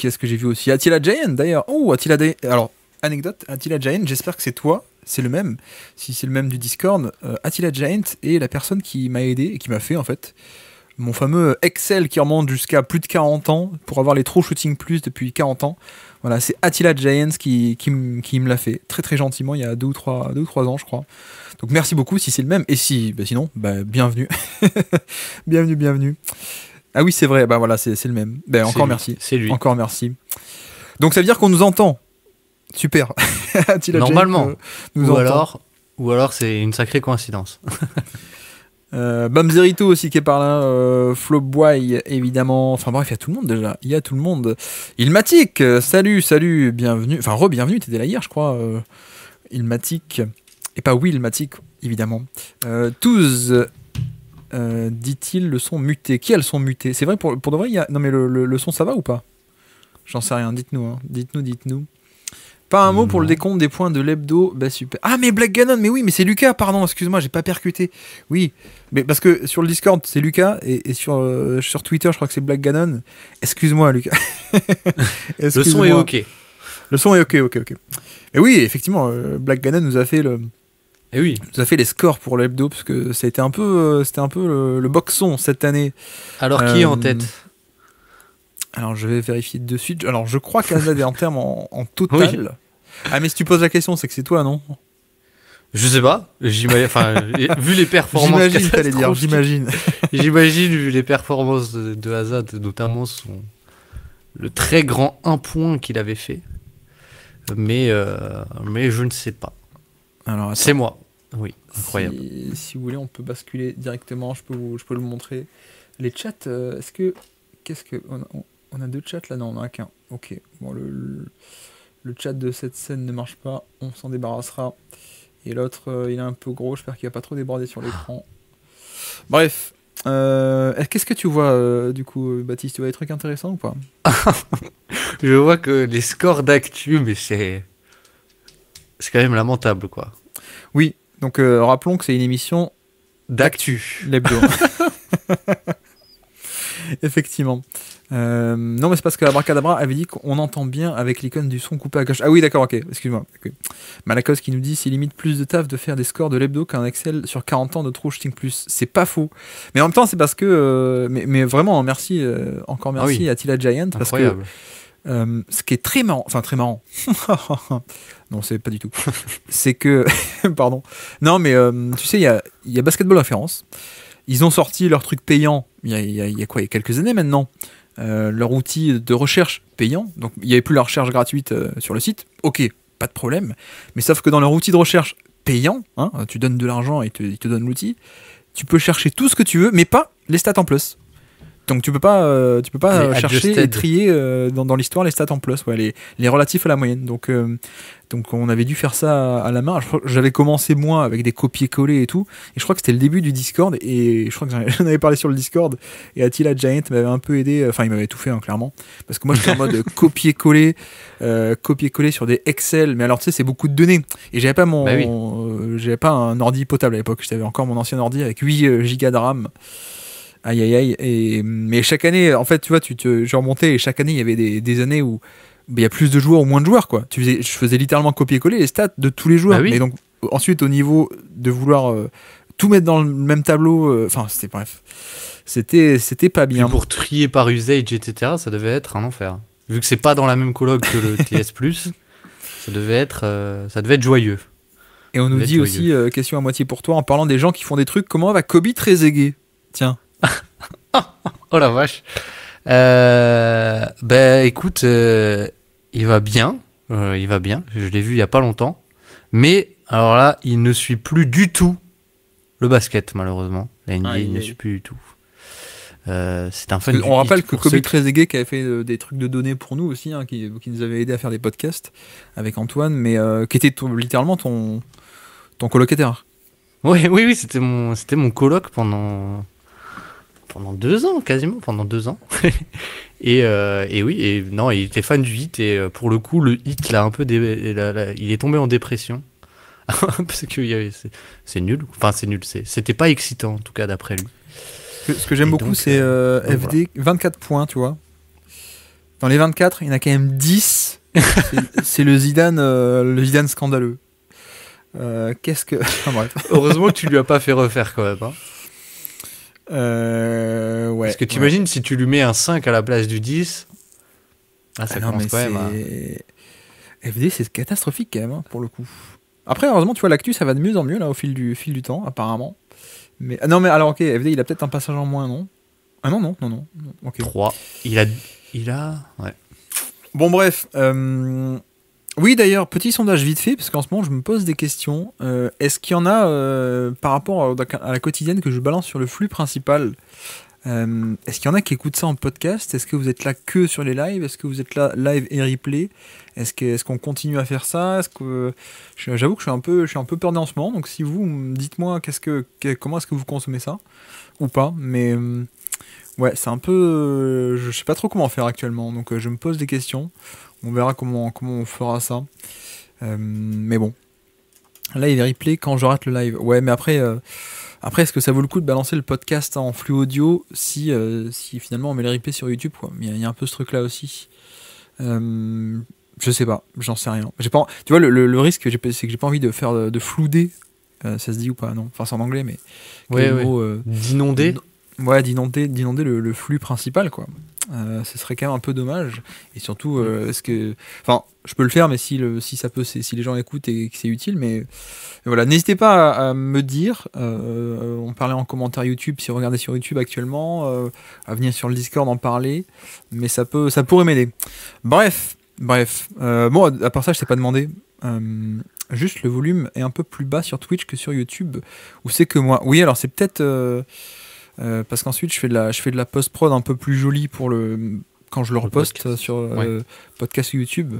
Qui est-ce que j'ai vu aussi? Attila Giant d'ailleurs. Oh, alors, anecdote, Attila Giant, j'espère que c'est toi, c'est le même. Si c'est le même du Discord, Attila Giant est la personne qui m'a aidé et qui m'a fait en fait mon fameux Excel qui remonte jusqu'à plus de 40 ans pour avoir les True Shooting Plus depuis 40 ans. Voilà, c'est Attila Giants qui me l'a fait très très gentiment il y a 2 ou 3 ans, je crois. Donc merci beaucoup si c'est le même. Et si, sinon, bienvenue. bienvenue. Ah oui, c'est vrai, voilà, c'est le même. Encore merci. C'est lui. Encore merci. Donc ça veut dire qu'on nous entend. Super. Attila Normalement. Giants, nous entend. Ou alors c'est une sacrée coïncidence. Bamzerito aussi qui est par là, Flopboy évidemment, enfin bref, il y a tout le monde déjà, il y a tout le monde. Ilmatic, salut, bienvenue, enfin re-bienvenue, t'étais là hier je crois, Ilmatic, et pas Willmatic évidemment. Touz, dit-il, le son muté, qui a le son muté? C'est vrai pour de vrai, non mais le son ça va ou pas? J'en sais rien, dites-nous, hein. dites-nous. Pas un mot pour le décompte des points de l'hebdo. Super. Ah, mais Black Ganon, mais oui, mais c'est Lucas, pardon, excuse-moi, j'ai pas percuté. Oui, mais parce que sur le Discord, c'est Lucas, et sur Twitter, je crois que c'est Black Ganon. Excuse-moi, Lucas. Le son est ok. Le son est ok. Et oui, effectivement, Black Ganon nous a fait nous a fait les scores pour l'hebdo, parce que c'était un peu le boxon cette année. Alors, qui est en tête? Alors, je vais vérifier de suite. Alors, je crois qu'Azad est en termes en total. Oui. Ah, mais si tu poses la question, c'est que c'est toi, non? Je sais pas. Vu les performances... J'imagine, t'allais dire, j'imagine. J'imagine, vu les performances de Azad, notamment le très grand 1 point qu'il avait fait. Mais je ne sais pas. Alors, c'est moi. Oui, incroyable. Si vous voulez, on peut basculer directement. Je peux le montrer. Les chats, qu'est-ce que... On a 2 chats là? Non, on en a qu'un. Ok. Bon, le chat de cette scène ne marche pas. On s'en débarrassera. Et l'autre, il est un peu gros. J'espère qu'il va pas trop déborder sur l'écran. Bref. Qu'est-ce que tu vois, du coup, Baptiste? Tu vois des trucs intéressants ou pas? Je vois que les scores d'actu, mais c'est quand même lamentable, quoi. Oui. Donc, rappelons que c'est une émission d'actu. L'hebdo. Effectivement. Non, mais c'est parce que Abracadabra avait dit qu'on entend bien avec l'icône du son coupé à gauche. Ah oui, d'accord, ok, excuse-moi. Okay. Malakos qui nous dit c'est limite plus de taf de faire des scores de l'hebdo qu'un Excel sur 40 ans de True Shooting Plus. C'est pas faux. Mais en même temps, c'est parce que. Mais vraiment, merci, encore merci à Attila Giant. Parce incroyable. Que ce qui est très marrant. Enfin, très marrant. Non, c'est pas du tout. C'est que. Pardon. Non, mais tu sais, il y a Basketball Référence. Ils ont sorti leur truc payant il y a quoi? Il y a quelques années maintenant. Leur outil de recherche payant. Donc, il n'y avait plus la recherche gratuite sur le site. Ok, pas de problème. Mais sauf que dans leur outil de recherche payant, hein, tu donnes de l'argent et ils te donnent l'outil, tu peux chercher tout ce que tu veux, mais pas les stats en plus. Donc tu peux pas chercher et trier dans l'histoire les stats en plus, les relatifs à la moyenne. Donc on avait dû faire ça à la main. J'avais commencé moi avec des copier-coller et tout, et je crois que c'était le début du Discord, et je crois que j'en avais parlé sur le Discord, et Attila Giant m'avait un peu aidé, enfin il m'avait tout fait, hein, clairement, parce que moi j'étais en mode copier-coller sur des Excel, mais alors tu sais c'est beaucoup de données, et j'avais pas j'avais pas un ordi potable à l'époque, j'avais encore mon ancien ordi avec 8 gigas de RAM. Aïe, mais chaque année, en fait, tu vois, je remontais, et chaque année, il y avait des années où il y a plus de joueurs ou moins de joueurs, quoi. Je faisais littéralement copier-coller les stats de tous les joueurs. Bah oui. Mais donc, ensuite, au niveau de vouloir tout mettre dans le même tableau, c'était pas bien. Puis pour trier par usage, etc., ça devait être un enfer. Vu que c'est pas dans la même coloc que le TS+, ça devait être joyeux. Et on nous dit aussi, question à moitié pour toi, en parlant des gens qui font des trucs, comment va Kobe Trezeguet? Tiens. Oh la vache. Écoute, il va bien. Je l'ai vu il y a pas longtemps. Mais alors là, il ne suit plus du tout le basket, malheureusement. La NBA, il ne suit plus du tout. C'est un fan. On rappelle que Kobe Trezeguet qui avait fait des trucs de données pour nous aussi, hein, qui nous avait aidé à faire des podcasts avec Antoine, mais qui était littéralement ton colocataire. Oui, c'était mon coloc pendant 2 ans, quasiment, pendant 2 ans. et oui, il était fan du hit, et pour le coup, le hit, là, un peu il est tombé en dépression. Parce que c'est nul. Enfin, c'est nul. C'était pas excitant, en tout cas, d'après lui. Ce que j'aime beaucoup, c'est FD, voilà. 24 points, tu vois. Dans les 24, il y en a quand même 10. C'est le Zidane scandaleux. Qu'est-ce que... Enfin, bref. Heureusement que tu lui as pas fait refaire quand même. Hein. Ouais. Parce que t'imagines si tu lui mets un 5 à la place du 10. Ah, ça commence quand même. FD, c'est catastrophique quand même, hein, pour le coup. Après, heureusement, tu vois, l'actu, ça va de mieux en mieux là, au fil du temps, apparemment. Mais non, mais alors, ok, FD, il a peut-être un passage en moins, non? Ah non. Ok. 3. Il a... Ouais. Bon, bref. Oui, d'ailleurs, petit sondage vite fait, parce qu'en ce moment, je me pose des questions. Est-ce qu'il y en a, par rapport à la quotidienne que je balance sur le flux principal, est-ce qu'il y en a qui écoutent ça en podcast? Est-ce que vous êtes là que sur les lives? Est-ce que vous êtes là live et replay? Est-ce qu'on continue à faire ça? J'avoue que je suis un peu perdu en ce moment, donc si vous, dites-moi comment est-ce que vous consommez ça? Ou pas, mais... ouais, c'est un peu... je sais pas trop comment faire actuellement, donc je me pose des questions. On verra comment on fera ça. Mais bon. Live et replay quand je rate le live. Ouais, mais après, est-ce que ça vaut le coup de balancer le podcast en flux audio si finalement on met les replays sur YouTube, quoi. Il y a un peu ce truc-là aussi. Je sais pas, j'en sais rien. Tu vois, le risque, c'est que j'ai pas envie de faire de flouder. Ça se dit ou pas? Non. Enfin, c'est en anglais, mais... Ouais. D'inonder. Ouais, d'inonder le flux principal, quoi. Ce serait quand même un peu dommage. Et surtout, enfin, je peux le faire, mais si les gens écoutent et que c'est utile, mais voilà, n'hésitez pas à me dire. On parlait en commentaire YouTube, si vous regardez sur YouTube actuellement, à venir sur le Discord en parler, mais ça pourrait m'aider. Bref. Bon, à part ça, je t'ai pas demandé. Juste, le volume est un peu plus bas sur Twitch que sur YouTube, ou c'est que moi? Oui, alors c'est peut-être parce qu'ensuite je fais de la post-prod un peu plus jolie quand je le reposte sur podcast YouTube.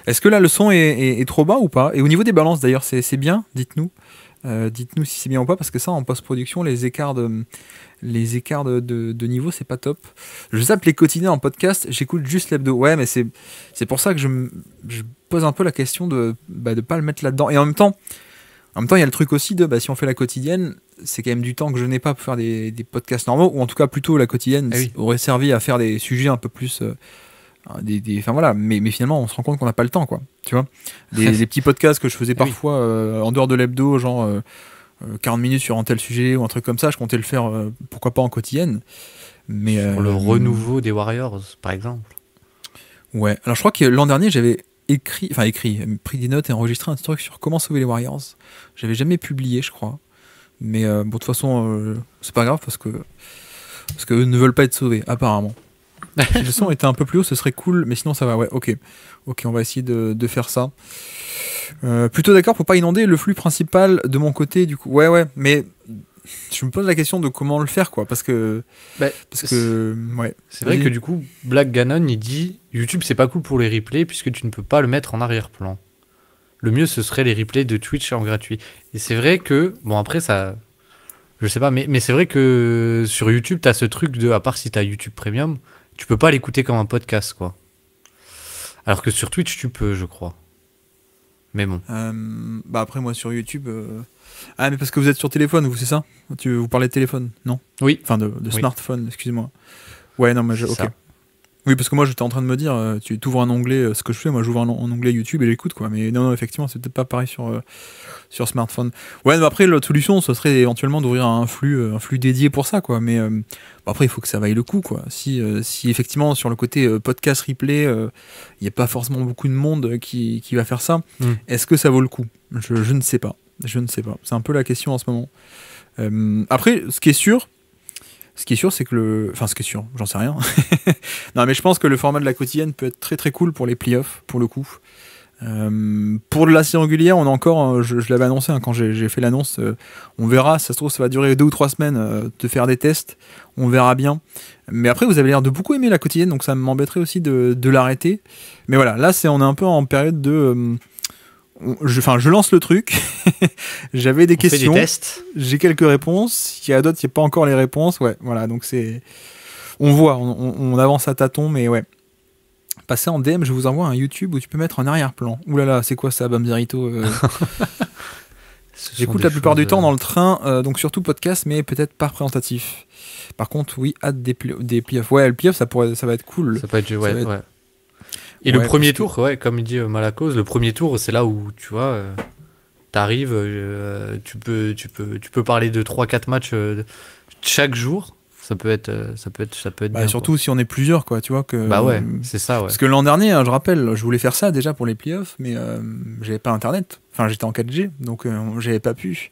Est-ce que là le son est trop bas ou pas? Et au niveau des balances d'ailleurs, c'est bien? Dites-nous. Dites-nous si c'est bien ou pas, parce que ça en post-production, les écarts de niveau, c'est pas top. Je zappe les quotidiens en podcast, j'écoute juste l'hebdo. Ouais, mais c'est pour ça que je pose un peu la question de pas le mettre là-dedans. Et en même temps, il y a le truc aussi si on fait la quotidienne, c'est quand même du temps que je n'ai pas pour faire des podcasts normaux, ou en tout cas plutôt la quotidienne aurait servi à faire des sujets un peu plus... enfin voilà, mais finalement on se rend compte qu'on n'a pas le temps, quoi. Tu vois, des petits podcasts que je faisais parfois en dehors de l'hebdo, genre 40 minutes sur un tel sujet ou un truc comme ça, je comptais le faire pourquoi pas en quotidienne. Mais sur le renouveau des Warriors, par exemple. Ouais, alors je crois que l'an dernier j'avais pris des notes et enregistré un truc sur comment sauver les Warriors. J'avais jamais publié, je crois. Mais bon, de toute façon, c'est pas grave parce que eux ne veulent pas être sauvés, apparemment. Si le son était un peu plus haut, ce serait cool, mais sinon ça va, ouais, ok, on va essayer de faire ça. Plutôt d'accord pour pas inonder le flux principal de mon côté, du coup. Ouais, mais je me pose la question de comment le faire, quoi, parce que ouais. C'est vrai que du coup, Black Ganon, il dit YouTube, c'est pas cool pour les replays puisque tu ne peux pas le mettre en arrière-plan. Le mieux, ce serait les replays de Twitch en gratuit. Et c'est vrai que, bon, après, ça... Je sais pas, mais c'est vrai que sur YouTube, t'as ce truc de, à part si t'as YouTube Premium, tu peux pas l'écouter comme un podcast, quoi. Alors que sur Twitch, tu peux, je crois. Mais bon. Après, moi, sur YouTube... Ah, mais parce que vous êtes sur téléphone, vous, c'est ça? Vous parlez de téléphone, non? Oui. Enfin, de smartphone, excusez-moi. Ouais, non, mais ok. Ça. Oui, parce que moi, j'étais en train de me dire, tu ouvres un onglet, ce que je fais, moi, j'ouvre un onglet YouTube et j'écoute, quoi. Mais non, effectivement, c'est peut-être pas pareil sur smartphone. Ouais, mais après, l'autre solution, ce serait éventuellement d'ouvrir un flux dédié pour ça, quoi. Mais après, il faut que ça vaille le coup, quoi. Si effectivement, sur le côté podcast replay, il n'y a pas forcément beaucoup de monde qui va faire ça, est-ce que ça vaut le coup? Je ne sais pas. C'est un peu la question en ce moment. Après, ce qui est sûr, c'est que Enfin, ce qui est sûr, j'en sais rien. Non, mais je pense que le format de la quotidienne peut être très très cool pour les playoffs, pour le coup. Pour la série régulière, on a encore, je l'avais annoncé quand j'ai fait l'annonce, on verra, ça se trouve ça va durer 2 ou 3 semaines de faire des tests, on verra bien. Mais après vous avez l'air de beaucoup aimer la quotidienne, donc ça m'embêterait aussi de l'arrêter. Mais voilà, là on est un peu en période de... je lance le truc, j'avais des questions, fait des tests. J'ai quelques réponses, il y a d'autres, il n'y a pas encore les réponses, ouais, voilà, donc on voit, on avance à tâtons, mais ouais. Passez en DM, je vous envoie un YouTube où tu peux mettre en arrière-plan. Ouh là là, c'est quoi ça, Bamzerito? J'écoute la plupart du temps dans le train, donc surtout podcast, mais peut-être pas représentatif. Par contre, oui, hâte des playoffs. Ouais, le playoff, ça va être cool. Ça peut être, ouais. Et le Ouais, premier parce que- tour, ouais, comme il dit Malakos, le premier tour, c'est là où, tu vois, t'arrives, tu peux parler de 3-4 matchs chaque jour. Ça peut être Bah, bien, quoi. surtout si on est plusieurs, quoi, tu vois Bah que. ouais, c'est ça, ouais. Parce que l'an dernier, hein, je rappelle, je voulais faire ça déjà pour les playoffs, mais j'avais pas internet. Enfin, j'étais en 4G, donc j'avais pas pu.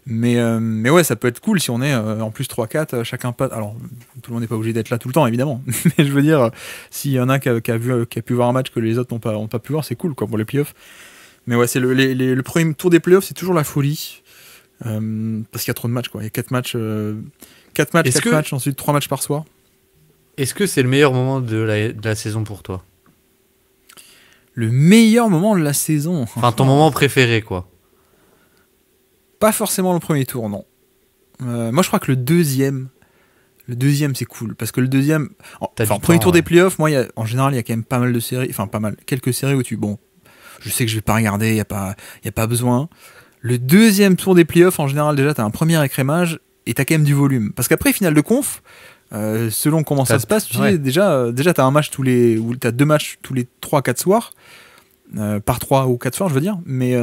Mais ouais, ça peut être cool si on est en plus 3-4, chacun pas. Alors, tout le monde n'est pas obligé d'être là tout le temps, évidemment. Mais je veux dire, s'il y en a qui a pu voir un match que les autres n'ont pas pu voir, c'est cool, quoi, pour les playoffs. Mais ouais, c'est le premier tour des playoffs, c'est toujours la folie. Parce qu'il y a trop de matchs, quoi. Il y a 4 matchs, 4 matchs, Est-ce 4 que, matchs, ensuite 3 matchs par soir. est-ce que c'est le meilleur moment de la saison pour toi? Le meilleur moment de la saison. Enfin, ton moment préféré, quoi. Pas forcément le premier tour, non. Moi, je crois que le deuxième, c'est cool. Parce que le deuxième. T'as Enfin, du premier temps, tour des ouais. playoffs, moi, en général, il y a quand même pas mal de séries. Enfin, pas mal. Quelques séries où Bon, je sais que je vais pas regarder, il y a pas besoin. Le deuxième tour des playoffs, en général, déjà, t'as un premier écrémage et t'as quand même du volume. Parce qu'après, finale de conf, selon comment ça se passe, tu Ouais. sais, déjà t'as un match ou t'as 2 matchs tous les 3-4 soirs. Par 3 ou 4 soirs, je veux dire. Mais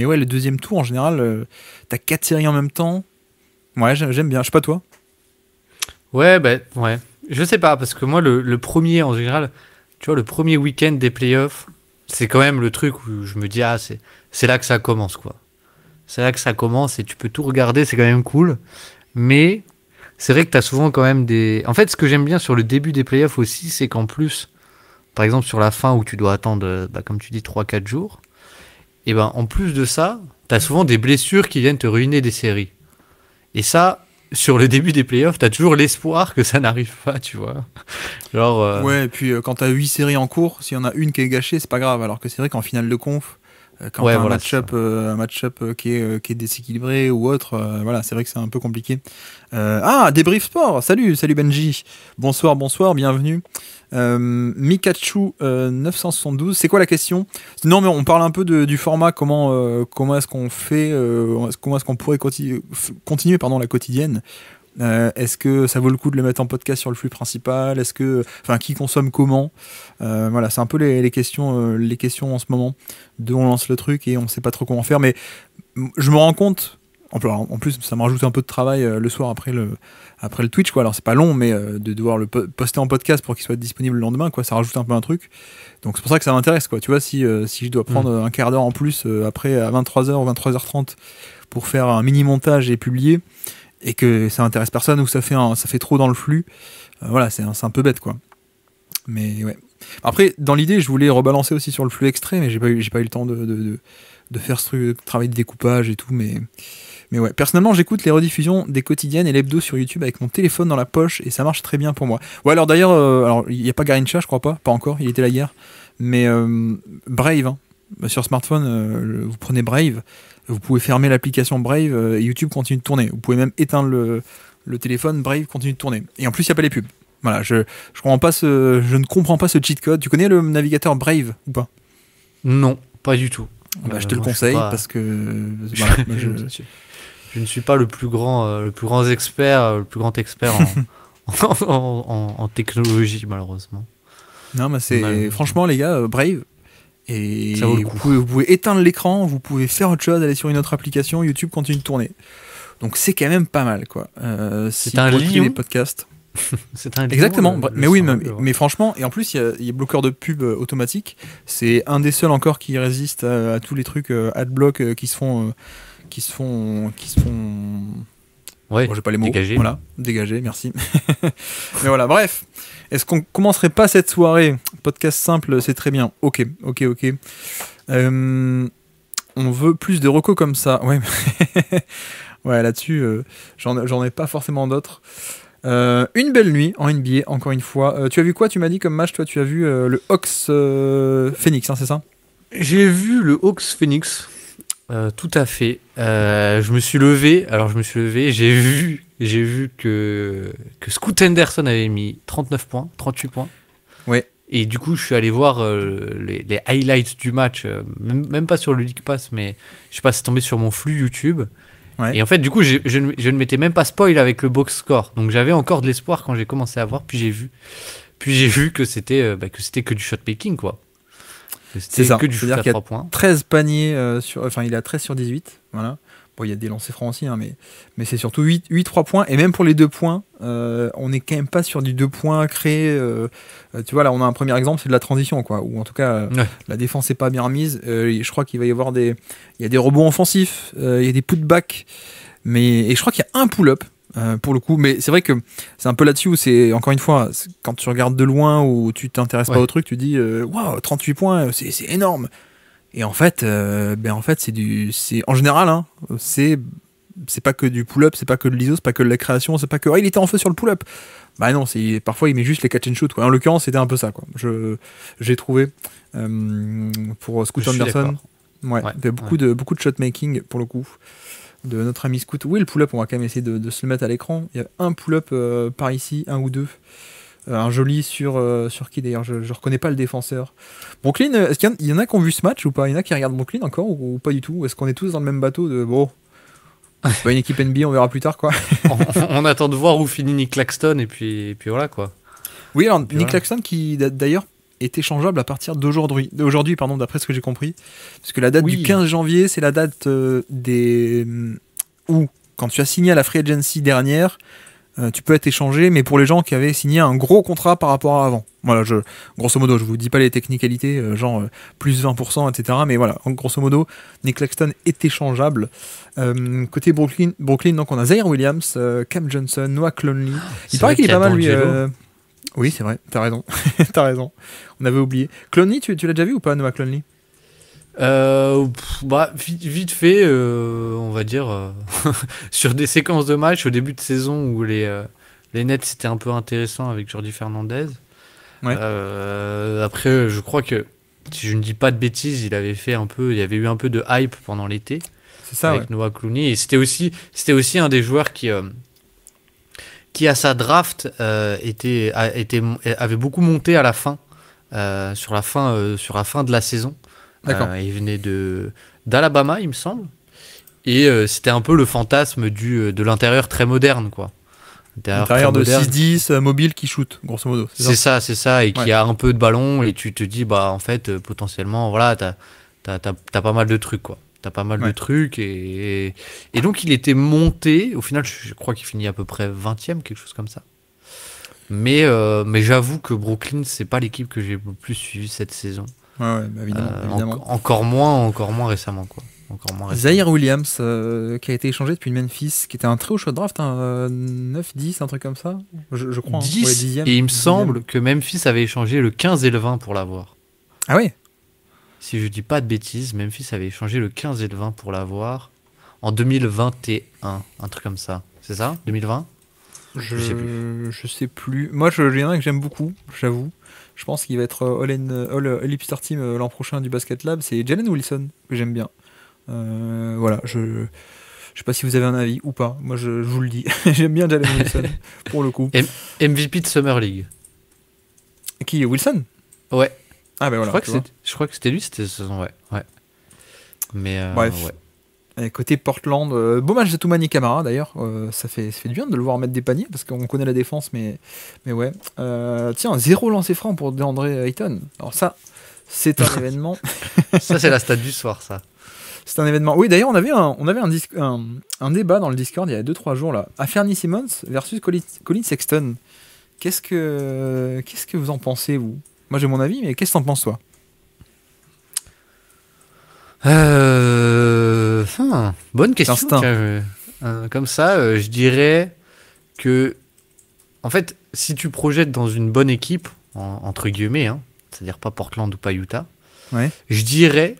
ouais, le deuxième tour, en général, t'as 4 séries en même temps. Ouais, j'aime bien. Je sais pas toi. Ouais, bah, ouais. Je sais pas, parce que moi, le premier, en général, tu vois, le premier week-end des playoffs, c'est quand même le truc où je me dis, ah, c'est là que ça commence, quoi. C'est là que ça commence et tu peux tout regarder, c'est quand même cool. Mais c'est vrai que t'as souvent quand même des. En fait, ce que j'aime bien sur le début des playoffs aussi, c'est qu'en plus, par exemple, sur la fin où tu dois attendre, bah, comme tu dis, 3-4 jours, et ben en plus de ça, t'as souvent des blessures qui viennent te ruiner des séries. Et ça, sur le début des playoffs, t'as toujours l'espoir que ça n'arrive pas, tu vois. Genre, Ouais, et puis quand t'as 8 séries en cours, s'il y en a une qui est gâchée, c'est pas grave. Alors que c'est vrai qu'en finale de conf, quand ouais, t'as un voilà, c'est ça. match-up, qui est déséquilibré ou autre, voilà, c'est vrai que c'est un peu compliqué. Débrief Sport, salut Benji. Bonsoir, bienvenue. Mikachu 972, c'est quoi la question? Non, mais on parle un peu du format, comment est-ce qu'on fait, comment est-ce qu'on pourrait continuer pardon, la quotidienne. Est-ce que ça vaut le coup de le mettre en podcast sur le flux principal? Qui consomme comment? Voilà, c'est un peu les questions en ce moment. On lance le truc et on sait pas trop comment faire. Mais je me rends compte. En plus, ça me rajoute un peu de travail le soir après le Twitch, quoi. Alors c'est pas long, mais de devoir le poster en podcast pour qu'il soit disponible le lendemain, quoi. Ça rajoute un peu un truc. Donc c'est pour ça que ça m'intéresse, quoi. Tu vois, si je dois prendre un quart d'heure en plus après à 23h ou 23h30 pour faire un mini montage et publier, et que ça intéresse personne ou que ça fait trop dans le flux, voilà, c'est un peu bête, quoi. Mais ouais. Après, dans l'idée, je voulais rebalancer aussi sur le flux extrait, mais j'ai pas eu le temps de faire ce travail de découpage et tout, mais ouais. Personnellement, j'écoute les rediffusions des quotidiennes et l'hebdo sur YouTube avec mon téléphone dans la poche et ça marche très bien pour moi. Ouais, alors d'ailleurs, il n'y a pas Garincha, je crois pas encore, il était là hier, mais Brave, hein. Sur smartphone, vous prenez Brave, vous pouvez fermer l'application Brave et YouTube continue de tourner. Vous pouvez même éteindre le téléphone, Brave continue de tourner. Et en plus, il n'y a pas les pubs. Voilà, je ne comprends pas ce cheat code. Tu connais le navigateur Brave ou pas? Non, pas du tout. Je te le Moi, je suis conseille pas- parce que voilà, moi, je ne suis pas le plus grand expert en technologie, malheureusement. non, mais c'est Malheureusement. franchement les gars, Brave. Et Ça vaut le vous coup. pouvez éteindre l'écran, vous pouvez faire autre chose, aller sur une autre application, YouTube continue de tourner. Donc c'est quand même pas mal, quoi. C'est un pour écouter lion des podcasts. C'est un lion, Exactement, le mais oui, symbole, mais franchement, et en plus il y a bloqueur de pub automatique. C'est un des seuls encore qui résiste à tous les trucs adblock qui se font. Ouais, Bon, j'ai pas les mots. dégagé. Voilà, dégagé, merci. Mais voilà, bref. Est-ce qu'on commencerait pas cette soirée? Podcast simple, c'est très bien. Ok. On veut plus de recos comme ça. Ouais, ouais, là-dessus, j'en ai pas forcément d'autres. Une belle nuit en NBA, encore une fois. Tu as vu quoi? Tu m'as dit comme match, toi, tu as vu le Hawks Phoenix, hein, c'est ça? J'ai vu le Hawks Phoenix, tout à fait. Je me suis levé, j'ai vu que Scoot Henderson avait mis 39 points, 38 points. Ouais. Et du coup, je suis allé voir les highlights du match, même pas sur le League Pass, mais je sais pas, c'est tombé sur mon flux YouTube. Ouais. Et en fait, du coup, je ne m'étais même pas spoil avec le box score. Donc j'avais encore de l'espoir quand j'ai commencé à voir, puis j'ai vu Puis j'ai vu que c'était que du shot making, quoi. C'est ça. Que du shoot C'est-à-dire à qu'il y a 3 points. 13 paniers enfin il a 13 sur 18. Voilà. Bon, il y a des lancers francs aussi, hein, mais c'est surtout 8 3 points. Et même pour les 2 points, on n'est quand même pas sur du 2 points créé. Tu vois, là, on a un premier exemple, c'est de la transition, quoi. Ou en tout cas, la défense n'est pas bien remise. Je crois qu'il va y avoir il y a des rebonds offensifs, il y a des putbacks. Et je crois qu'il y a un pull-up. Pour le coup, mais c'est vrai que c'est un peu là-dessus où c'est, encore une fois, quand tu regardes de loin ou tu t'intéresses pas au truc, tu dis waouh, 38 points, c'est énorme. Et en fait, c'est en général, hein, c'est pas que du pull-up, c'est pas que de l'ISO, c'est pas que de la création, c'est pas que il était en feu sur le pull-up. Bah non, parfois il met juste les catch and shoot, quoi. En l'occurrence, c'était un peu ça, quoi. J'ai trouvé pour Scoot Anderson, il y avait beaucoup de shot making pour le coup. De notre ami Scoot. Oui, le pull-up, on va quand même essayer de se le mettre à l'écran. Il y a un pull-up par ici, un ou deux. Un joli sur qui d'ailleurs, je reconnais pas le défenseur. Brooklyn, est-ce qu'il y en a qui ont vu ce match ou pas? Il y en a qui regardent Brooklyn encore ou pas du tout? Est-ce qu'on est tous dans le même bateau de bon, c'est pas une équipe NBA, on verra plus tard, quoi. on attend de voir où finit Nick Claxton et puis voilà, quoi. Oui, alors Nick Claxton qui d'ailleurs est échangeable à partir d'aujourd'hui, d'après ce que j'ai compris. Parce que la date du 15 janvier, c'est la date où, quand tu as signé à la Free Agency dernière, tu peux être échangé, mais pour les gens qui avaient signé un gros contrat par rapport à avant. Voilà, grosso modo, je vous dis pas les technicalités, plus 20%, etc. Mais voilà, grosso modo, Nick Claxton est échangeable. Côté Brooklyn, donc on a Zaire Williams, Cam Johnson, Noah Clowney. Il paraît qu'il est pas mal, lui. Oui, c'est vrai, t'as raison. T'as raison. On avait oublié. Clowney, tu l'as déjà vu ou pas, Noah Clowney? Vite fait, on va dire, sur des séquences de matchs au début de saison où les Nets c'était un peu intéressant avec Jordi Fernandez. Ouais. Après, je crois que, si je ne dis pas de bêtises, il y avait eu un peu de hype pendant l'été. C'est ça, avec Noah Clowney. Et c'était aussi un des joueurs qui à sa draft avait beaucoup monté à la fin, sur la fin de la saison. Il venait d'Alabama, il me semble. Et c'était un peu le fantasme de l'intérieur très moderne, quoi. L'intérieur de 6-10, mobile qui shoot, grosso modo. C'est ça. Et qui a un peu de ballon. Et tu te dis, bah, en fait, potentiellement, voilà, t'as pas mal de trucs, quoi. T'as pas mal de trucs. Et donc, il était monté. Au final, je crois qu'il finit à peu près 20e, quelque chose comme ça. Mais j'avoue que Brooklyn, c'est pas l'équipe que j'ai le plus suivi cette saison. Ouais, évidemment. Encore moins récemment, quoi. Zaire Williams, qui a été échangé depuis Memphis, qui était un très haut choix de draft, 9-10, un truc comme ça, je crois. 10, ouais, 10e, et il me semble que Memphis avait échangé le 15 et le 20 pour l'avoir. Ah ouais? Si je dis pas de bêtises, Memphis avait échangé le 15 et le 20 pour l'avoir en 2021, un truc comme ça. C'est ça? 2020? Je sais plus. Moi, il y en a que j'aime beaucoup, j'avoue. Je pense qu'il va être All Hipster Team l'an prochain du Basket Lab. C'est Jalen Wilson, que j'aime bien. Voilà, je sais pas si vous avez un avis ou pas. Moi, je vous le dis. J'aime bien Jalen Wilson, pour le coup. MVP de Summer League. Qui, Wilson? Ouais. Ah ben voilà. Je crois que c'était lui, c'était ce saison, ouais. Mais bref. Ouais. Et côté Portland, beau match de Toumani Camara d'ailleurs. Ça fait du bien de le voir mettre des paniers parce qu'on connaît la défense, mais ouais. Tiens, 0 lancé franc pour DeAndre Ayton. Alors ça, c'est un événement. Ça, c'est la stat du soir, ça. C'est un événement. Oui, d'ailleurs, on avait un débat dans le Discord il y a 2-3 jours là. Anfernee Simons versus Colin Sexton. Qu'est-ce que vous en pensez, vous? Moi, j'ai mon avis, mais qu'est-ce que t'en penses, toi? Bonne question. Comme ça, je dirais que, en fait, si tu projettes dans une bonne équipe, entre guillemets, hein, c'est-à-dire pas Portland ou pas Utah, je dirais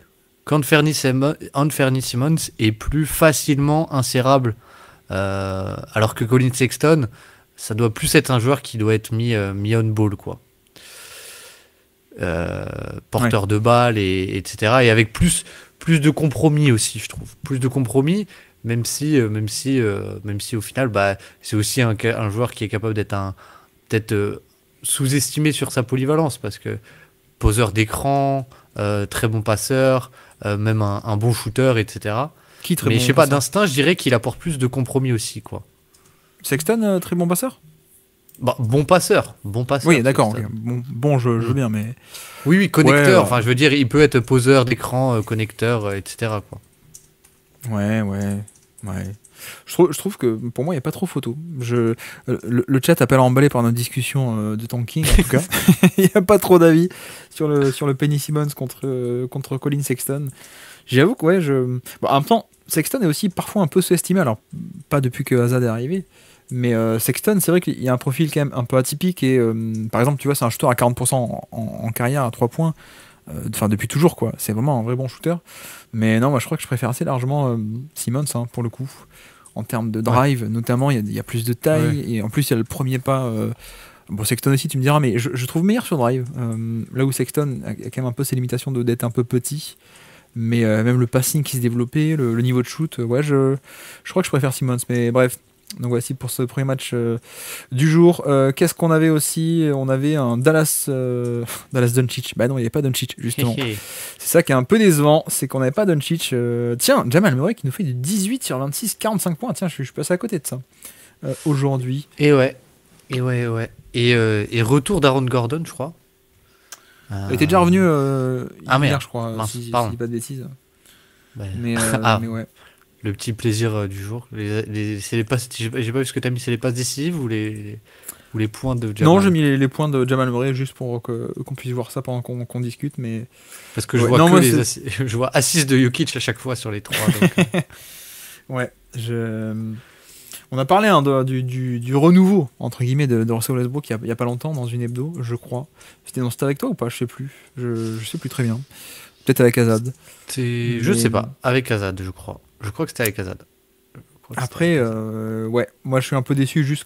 qu'Anfernee Simons est plus facilement insérable, alors que Colin Sexton, ça doit plus être un joueur qui doit être mis on ball, quoi. Porteur de balle, etc. Et avec plus de compromis aussi, je trouve. Plus de compromis, même si au final, bah, c'est aussi un joueur qui est capable d'être peut-être sous-estimé sur sa polyvalence, parce que poseur d'écran, très bon passeur, même un bon shooter, etc. Mais je sais pas, d'instinct, je dirais qu'il apporte plus de compromis aussi, quoi. Sexton, très bon passeur? Bah, bon passeur. Oui, d'accord. Sexton. Bon, je veux bien, mais Oui, connecteur. ouais, Enfin, je veux dire, il peut être poseur d'écran, connecteur, etc. quoi. ouais. Je trouve que pour moi, il n'y a pas trop photo. Le chat a pas l'air emballé par notre discussion de tanking, en tout cas. Il n'y a pas trop d'avis sur le Penny Simmons contre Colin Sexton. J'avoue que, ouais, bon, en même temps, Sexton est aussi parfois un peu sous-estimé. Alors, pas depuis que Hazard est arrivé. Mais Sexton, c'est vrai qu'il y a un profil quand même un peu atypique. Et par exemple, tu vois, c'est un shooter à 40% en carrière à 3 points. Enfin, depuis toujours, quoi. C'est vraiment un vrai bon shooter. Mais non, moi, je crois que je préfère assez largement Simmons, hein, pour le coup. En termes de Ouais. drive, notamment, il y a plus de taille. Ouais. Et en plus, il y a le premier pas. Bon, Sexton aussi, tu me diras, mais je trouve meilleur sur drive. Là où Sexton a quand même un peu ses limitations d'être un peu petit. Mais même le passing qui se développait, le niveau de shoot, ouais, je crois que je préfère Simmons. Mais bref, donc voici pour ce premier match du jour. Qu'est-ce qu'on avait aussi? On avait un Dallas Doncic. Bah non, il n'y avait pas Doncic, justement. C'est ça qui est un peu décevant, c'est qu'on n'avait pas Doncic. Tiens, Jamal Murray qui nous fait du 18 sur 26, 45 points. Tiens, je suis passé à côté de ça aujourd'hui. Et ouais. Et retour d'Aaron Gordon, je crois. Il était déjà revenu Ah hier, merde, je crois, mince, si je pardon. dis pas de bêtises. Bah, Mais, ah, mais ouais. le petit plaisir du jour. C'est les passes, j'ai pas vu ce que t'as mis, c'est les passes décisives ou les points de Non, Jamal. j'ai mis les points de Jamal Murray juste pour qu'on puisse voir ça pendant qu'on discute. Mais Parce que je ouais. vois Non, que moi, je vois assist de Jokic à chaque fois sur les 3. Donc, ouais, on a parlé du renouveau, entre guillemets, de Russell Westbrook il y a pas longtemps dans une hebdo, je crois. C'était avec toi ou pas? Je sais plus. Je sais plus très bien. Peut-être avec Azad. je sais pas. Avec Azad, je crois. Je crois que c'était avec Azad. Après, ouais, moi je suis un peu déçu juste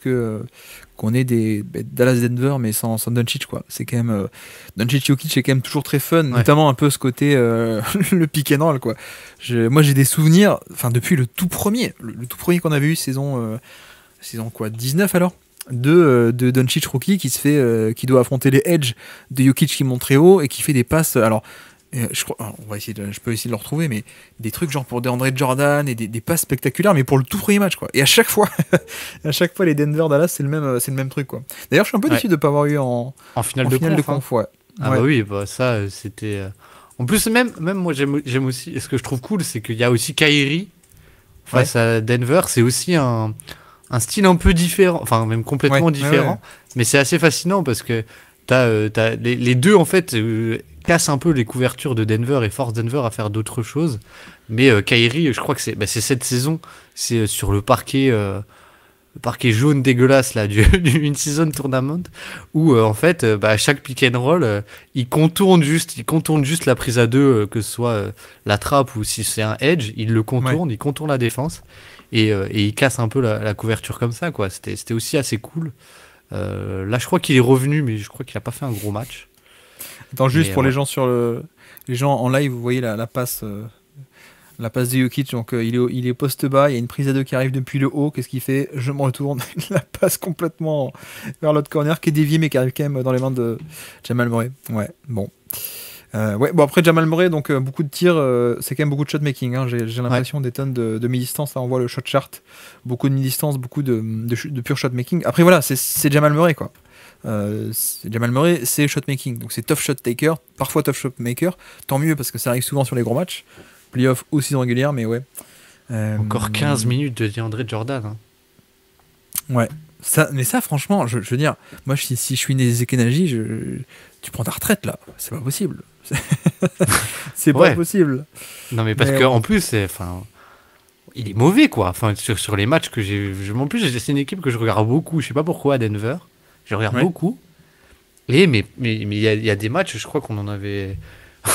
qu'on ait des Dallas Denver, mais sans Doncic, quoi. C'est quand même. Doncic Jokic est quand même toujours très fun, notamment un peu ce côté le pick and roll, quoi. Moi j'ai des souvenirs, enfin depuis le tout premier qu'on avait eu, saison quoi, 19 alors, de Doncic rookie qui doit affronter les Edge de Jokic qui monte très haut et qui fait des passes. Alors, je crois, je peux essayer de le retrouver, mais des trucs genre pour DeAndre Jordan et des passes spectaculaires, mais pour le tout premier match, quoi. Et à chaque fois, les Denver Dallas, c'est le même truc, quoi. D'ailleurs, je suis un peu déçu de ne pas avoir eu en finale de conf. conf, ouais. Ah bah oui, bah ça c'était. En plus même moi j'aime aussi. Et ce que je trouve cool, c'est qu'il y a aussi Kyrie face à Denver. C'est aussi un style un peu différent, enfin même complètement différent. Mais c'est assez fascinant parce que t'as les deux en fait cassent un peu les couvertures de Denver et forcent Denver à faire d'autres choses. Mais Kyrie, je crois que c'est cette saison, c'est sur le parquet jaune dégueulasse là du in-season tournament où en fait à chaque pick and roll il contourne juste la prise à deux, que ce soit la trappe ou si c'est un edge, il contourne la défense et il casse un peu la couverture comme ça, quoi. C'était aussi assez cool. Là je crois qu'il est revenu, mais je crois qu'il a pas fait un gros match. Attends, juste pour les gens les gens en live, vous voyez la passe. La passe de Jokic, donc il est poste bas, il y a une prise à deux qui arrive depuis le haut, qu'est-ce qu'il fait? Je me retourne, la passe complètement vers l'autre corner qui est dévié mais qui arrive quand même dans les mains de Jamal Murray. Ouais, bon. Bon après Jamal Murray, donc beaucoup de tirs, c'est quand même beaucoup de shot making, hein. J'ai l'impression des tonnes de mi-distance, là on voit le shot chart, beaucoup de mi-distance, beaucoup de pur shot making. Après voilà, c'est Jamal Murray, quoi. Jamal Murray, c'est shot making, donc c'est tough shot taker, parfois tough shot maker, tant mieux parce que ça arrive souvent sur les gros matchs. Playoff ou saison régulière, mais ouais. Encore 15 minutes de DeAndre Jordan. Hein. Ouais. Mais ça, franchement, je veux dire, moi, si je suis né des Ekenaji, tu prends ta retraite, là. C'est pas possible. C'est pas possible. Non, mais parce qu'en plus, il est mauvais, quoi. Enfin, sur les matchs que j'ai... En plus, c'est une équipe que je regarde beaucoup. Je sais pas pourquoi, à Denver. Je regarde beaucoup. Mais il y a des matchs, je crois qu'on en avait...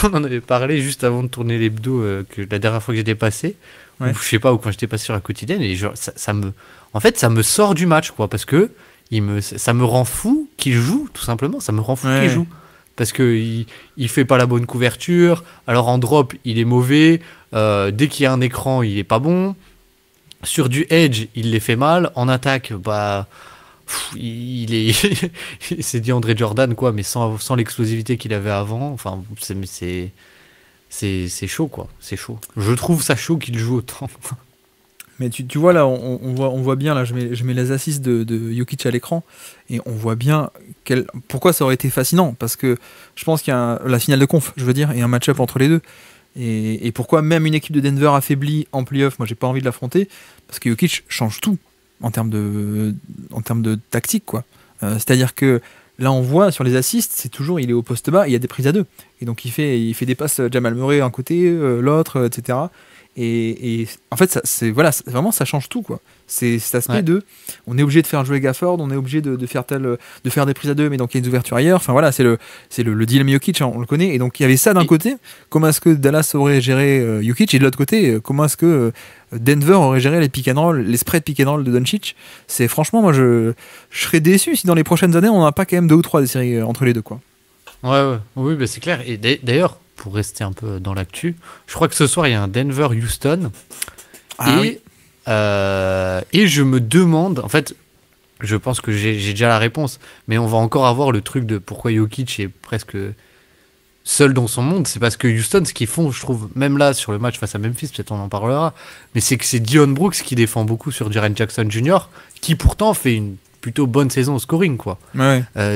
On en avait parlé juste avant de tourner l'hebdo, la dernière fois que j'étais passé, ou je sais pas, ou quand j'étais passé sur la quotidienne, et ça me sort du match, quoi, parce que ça me rend fou qu'il joue, tout simplement, ça me rend fou qu'il joue, parce que il fait pas la bonne couverture, alors en drop il est mauvais, dès qu'il y a un écran il est pas bon, sur du edge il les fait mal, en attaque c'est DeAndre Jordan, quoi, mais sans l'explosivité qu'il avait avant. Enfin, c'est chaud, quoi. C'est chaud. Je trouve ça chaud qu'il joue autant. Mais tu vois là, on voit bien, là, je mets les assists de Jokic à l'écran, et on voit bien pourquoi ça aurait été fascinant. Parce que je pense qu'il y a la finale de conf, je veux dire, et un match-up entre les deux. Et pourquoi même une équipe de Denver affaiblie en playoff, moi j'ai pas envie de l'affronter, parce que Jokic change tout en termes de tactique, quoi. C'est-à-dire que là on voit sur les assists, c'est toujours il est au poste bas, il y a des prises à deux. Et donc il fait des passes Jamal Murray un côté, l'autre, etc. Et en fait, voilà, vraiment, ça change tout, quoi. C'est cet aspect de, on est obligé de faire jouer Gafford, on est obligé de faire des prises à deux, mais donc il y a des ouvertures ailleurs. Enfin voilà, c'est le dilemme Jokic, hein, on le connaît. Et donc il y avait ça d'un côté, comment est-ce que Dallas aurait géré Jokic, et de l'autre côté, comment est-ce que Denver aurait géré les pick and roll, les spread pick and roll de Doncic. C'est franchement, moi, je serais déçu si dans les prochaines années, on n'a pas quand même 2 ou 3 des séries entre les deux, quoi. Oui, bah c'est clair. Et d'ailleurs, pour rester un peu dans l'actu, je crois que ce soir il y a un Denver-Houston. Et je me demande, en fait, je pense que j'ai déjà la réponse, mais on va encore avoir le truc de pourquoi Jokic est presque seul dans son monde. C'est parce que Houston, ce qu'ils font, je trouve, même là sur le match face à Memphis, peut-être on en parlera, mais c'est que c'est Dion Brooks qui défend beaucoup sur Jaren Jackson Jr., qui pourtant fait une plutôt bonne saison au scoring, quoi.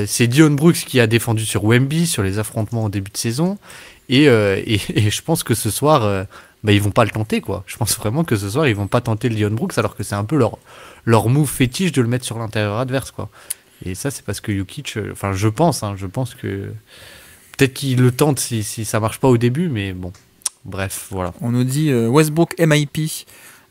C'est Dion Brooks qui a défendu sur Wemby sur les affrontements au début de saison, et je pense que ce soir ils vont pas le tenter, quoi. Je pense vraiment que ce soir ils vont pas tenter le Dion Brooks, alors que c'est un peu leur move fétiche de le mettre sur l'intérieur adverse, quoi. Et ça c'est parce que Jokic, je pense que peut-être qu'il le tente si ça marche pas au début, mais bon, bref, voilà. On nous dit Westbrook MIP.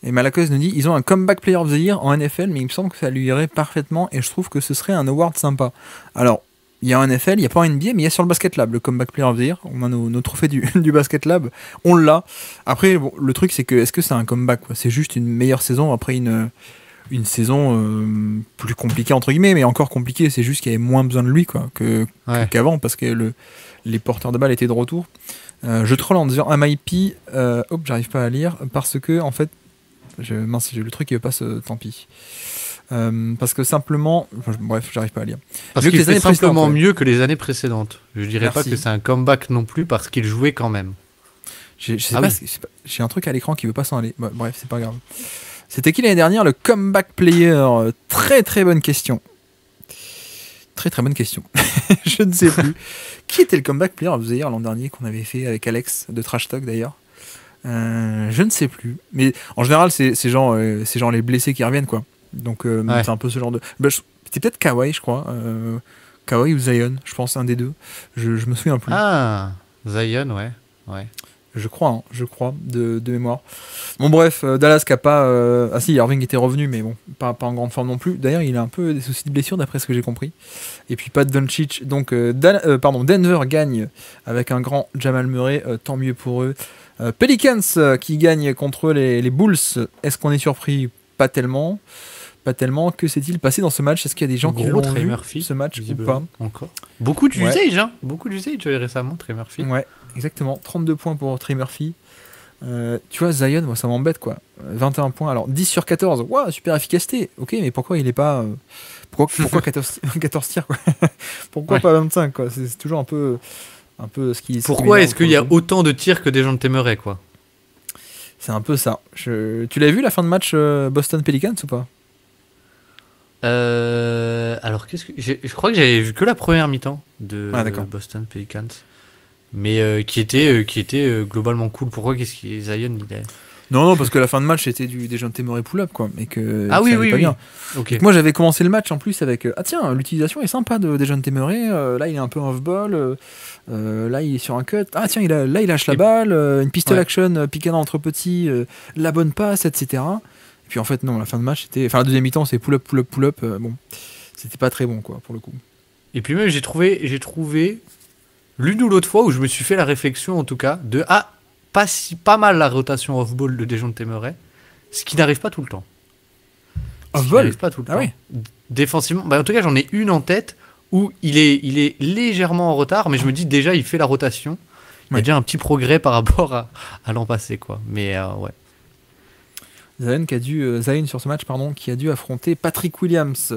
Et Malakos nous dit, ils ont un comeback player of the year en NFL, mais il me semble que ça lui irait parfaitement, et je trouve que ce serait un award sympa. Alors, il y a en NFL, il n'y a pas en NBA, mais il y a sur le Basket Lab, le comeback player of the year. On a nos trophées du Basket Lab, on l'a. Après, bon, le truc, c'est que, est-ce que c'est un comeback, quoi ? C'est juste une meilleure saison après une saison plus compliquée, entre guillemets, mais encore compliquée, c'est juste qu'il y avait moins besoin de lui, quoi, qu'avant, parce que les porteurs de balles étaient de retour. Je troll en disant MIP, j'arrive pas à lire, parce que, en fait, mince, j'ai le truc qui veut pas tant pis. Parce que simplement, bref, j'arrive pas à lire. Parce qu'il fait simplement mieux que les années précédentes. Je dirais pas que c'est un comeback non plus, parce qu'il jouait quand même. J'ai un truc à l'écran qui veut pas s'en aller. Bref, c'est pas grave. C'était qui l'année dernière, le comeback player ? Très très bonne question. Très très bonne question. Je ne sais plus. Qui était le comeback player of the year l'an dernier qu'on avait fait avec Alex de Trash Talk d'ailleurs ? Je ne sais plus, mais en général c'est genre les blessés qui reviennent, quoi. Donc c'est un peu ce genre de. C'était peut-être Kawhi, je crois, Kawhi ou Zion, je pense un des deux. Je me souviens plus. Ah, Zion, ouais. Je crois de mémoire. Bon bref, Dallas qui a pas. Ah si, Irving était revenu, mais bon, pas en grande forme non plus. D'ailleurs, il a un peu des soucis de blessure d'après ce que j'ai compris. Et puis pas de Doncic. Donc Denver gagne avec un grand Jamal Murray. Tant mieux pour eux. Pelicans qui gagne contre les Bulls. Est-ce qu'on est surpris ? Pas tellement. Que s'est-il passé dans ce match ? Est-ce qu'il y a des gens qui l'ont vu ce match ou pas ? Encore. Beaucoup d'usage, hein. Beaucoup d'usage récemment, Trey Murphy. Ouais, exactement. 32 points pour Trey Murphy. Tu vois, Zion, moi, ça m'embête, quoi. 21 points. Alors, 10 sur 14. Waouh, super efficacité. Ok, mais pourquoi il est pas. Pourquoi 14 tirs, quoi. Pourquoi pas 25, quoi. C'est toujours un peu ce qui. Pourquoi est-ce qu'il y a autant de tirs que des gens t'aimeraient, quoi ? C'est un peu ça. Tu l'as vu la fin de match Boston Pelicans ou pas ? Alors je crois que j'avais vu que la première mi-temps de Boston Pelicans, mais qui était globalement cool. Pourquoi Zion il est... Non, parce que la fin de match c'était des gens Murray pull-up, quoi, mais que oui. Bien. Okay. Moi j'avais commencé le match en plus avec tiens, l'utilisation est sympa des gens Murray. Là il est un peu off-ball. Là il est sur un cut. Ah tiens, il lâche la balle, une pistol action, piquant entre petits, la bonne passe, etc. Puis en fait non, la fin de match c'était, la deuxième mi-temps c'est pull-up, bon, c'était pas très bon, quoi, pour le coup. Et puis même j'ai trouvé l'une ou l'autre fois où je me suis fait la réflexion, en tout cas, de pas mal la rotation off-ball de Dejounte Murray, ce qui n'arrive pas tout le temps. Off-ball ? Pas tout le temps. Oui. Défensivement, en tout cas j'en ai une en tête où il est légèrement en retard, mais je me dis déjà il fait la rotation. Il y a déjà un petit progrès par rapport à l'an passé, quoi. Mais ouais. Zion sur ce match, qui a dû affronter Patrick Williams.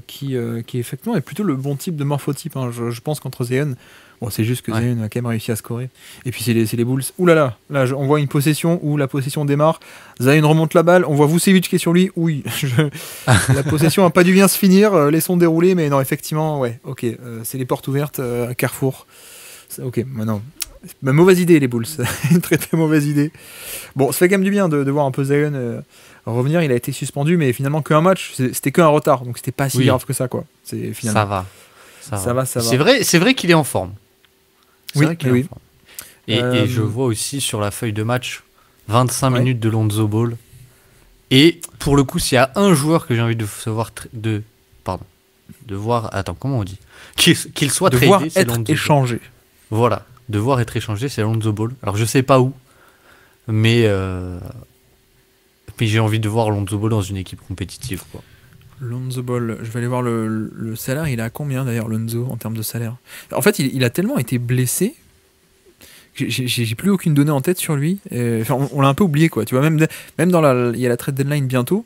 qui effectivement est plutôt le bon type de morphotype. Hein. Je pense qu'entre Zion, bon, c'est juste que Zion a quand même réussi à scorer. Et puis c'est les Bulls. Ouh là, on voit une possession où la possession démarre. Zion remonte la balle. On voit Vucevic qui est sur lui. Oui, la possession n'a pas dû bien se finir. Laissons dérouler. Mais non, effectivement, ouais, ok. C'est les portes ouvertes à Carrefour. Ok, maintenant. Mauvaise idée, les Bulls. Une très très mauvaise idée. Bon, ça fait quand même du bien de voir un peu Zion revenir. Il a été suspendu, mais finalement qu'un match. C'était qu'un retard, donc c'était pas si grave que ça, quoi. Finalement. Ça va. Ça va. C'est vrai qu'il est en forme. Oui. Et je vois aussi sur la feuille de match 25 minutes de Lonzo Ball. Et pour le coup, s'il y a un joueur que j'ai envie de voir. Attends, comment on dit qu'il soit tradé, c'est Lonzo Ball. Échangé. Voilà, devoir être échangé, c'est Lonzo Ball. Alors je sais pas où, mais j'ai envie de voir Lonzo Ball dans une équipe compétitive, quoi. Lonzo Ball, je vais aller voir le salaire. Il est à combien d'ailleurs, Lonzo, en termes de salaire? En fait, il a tellement été blessé que j'ai plus aucune donnée en tête sur lui. On l'a un peu oublié, quoi. Tu vois, même il y a la trade deadline bientôt.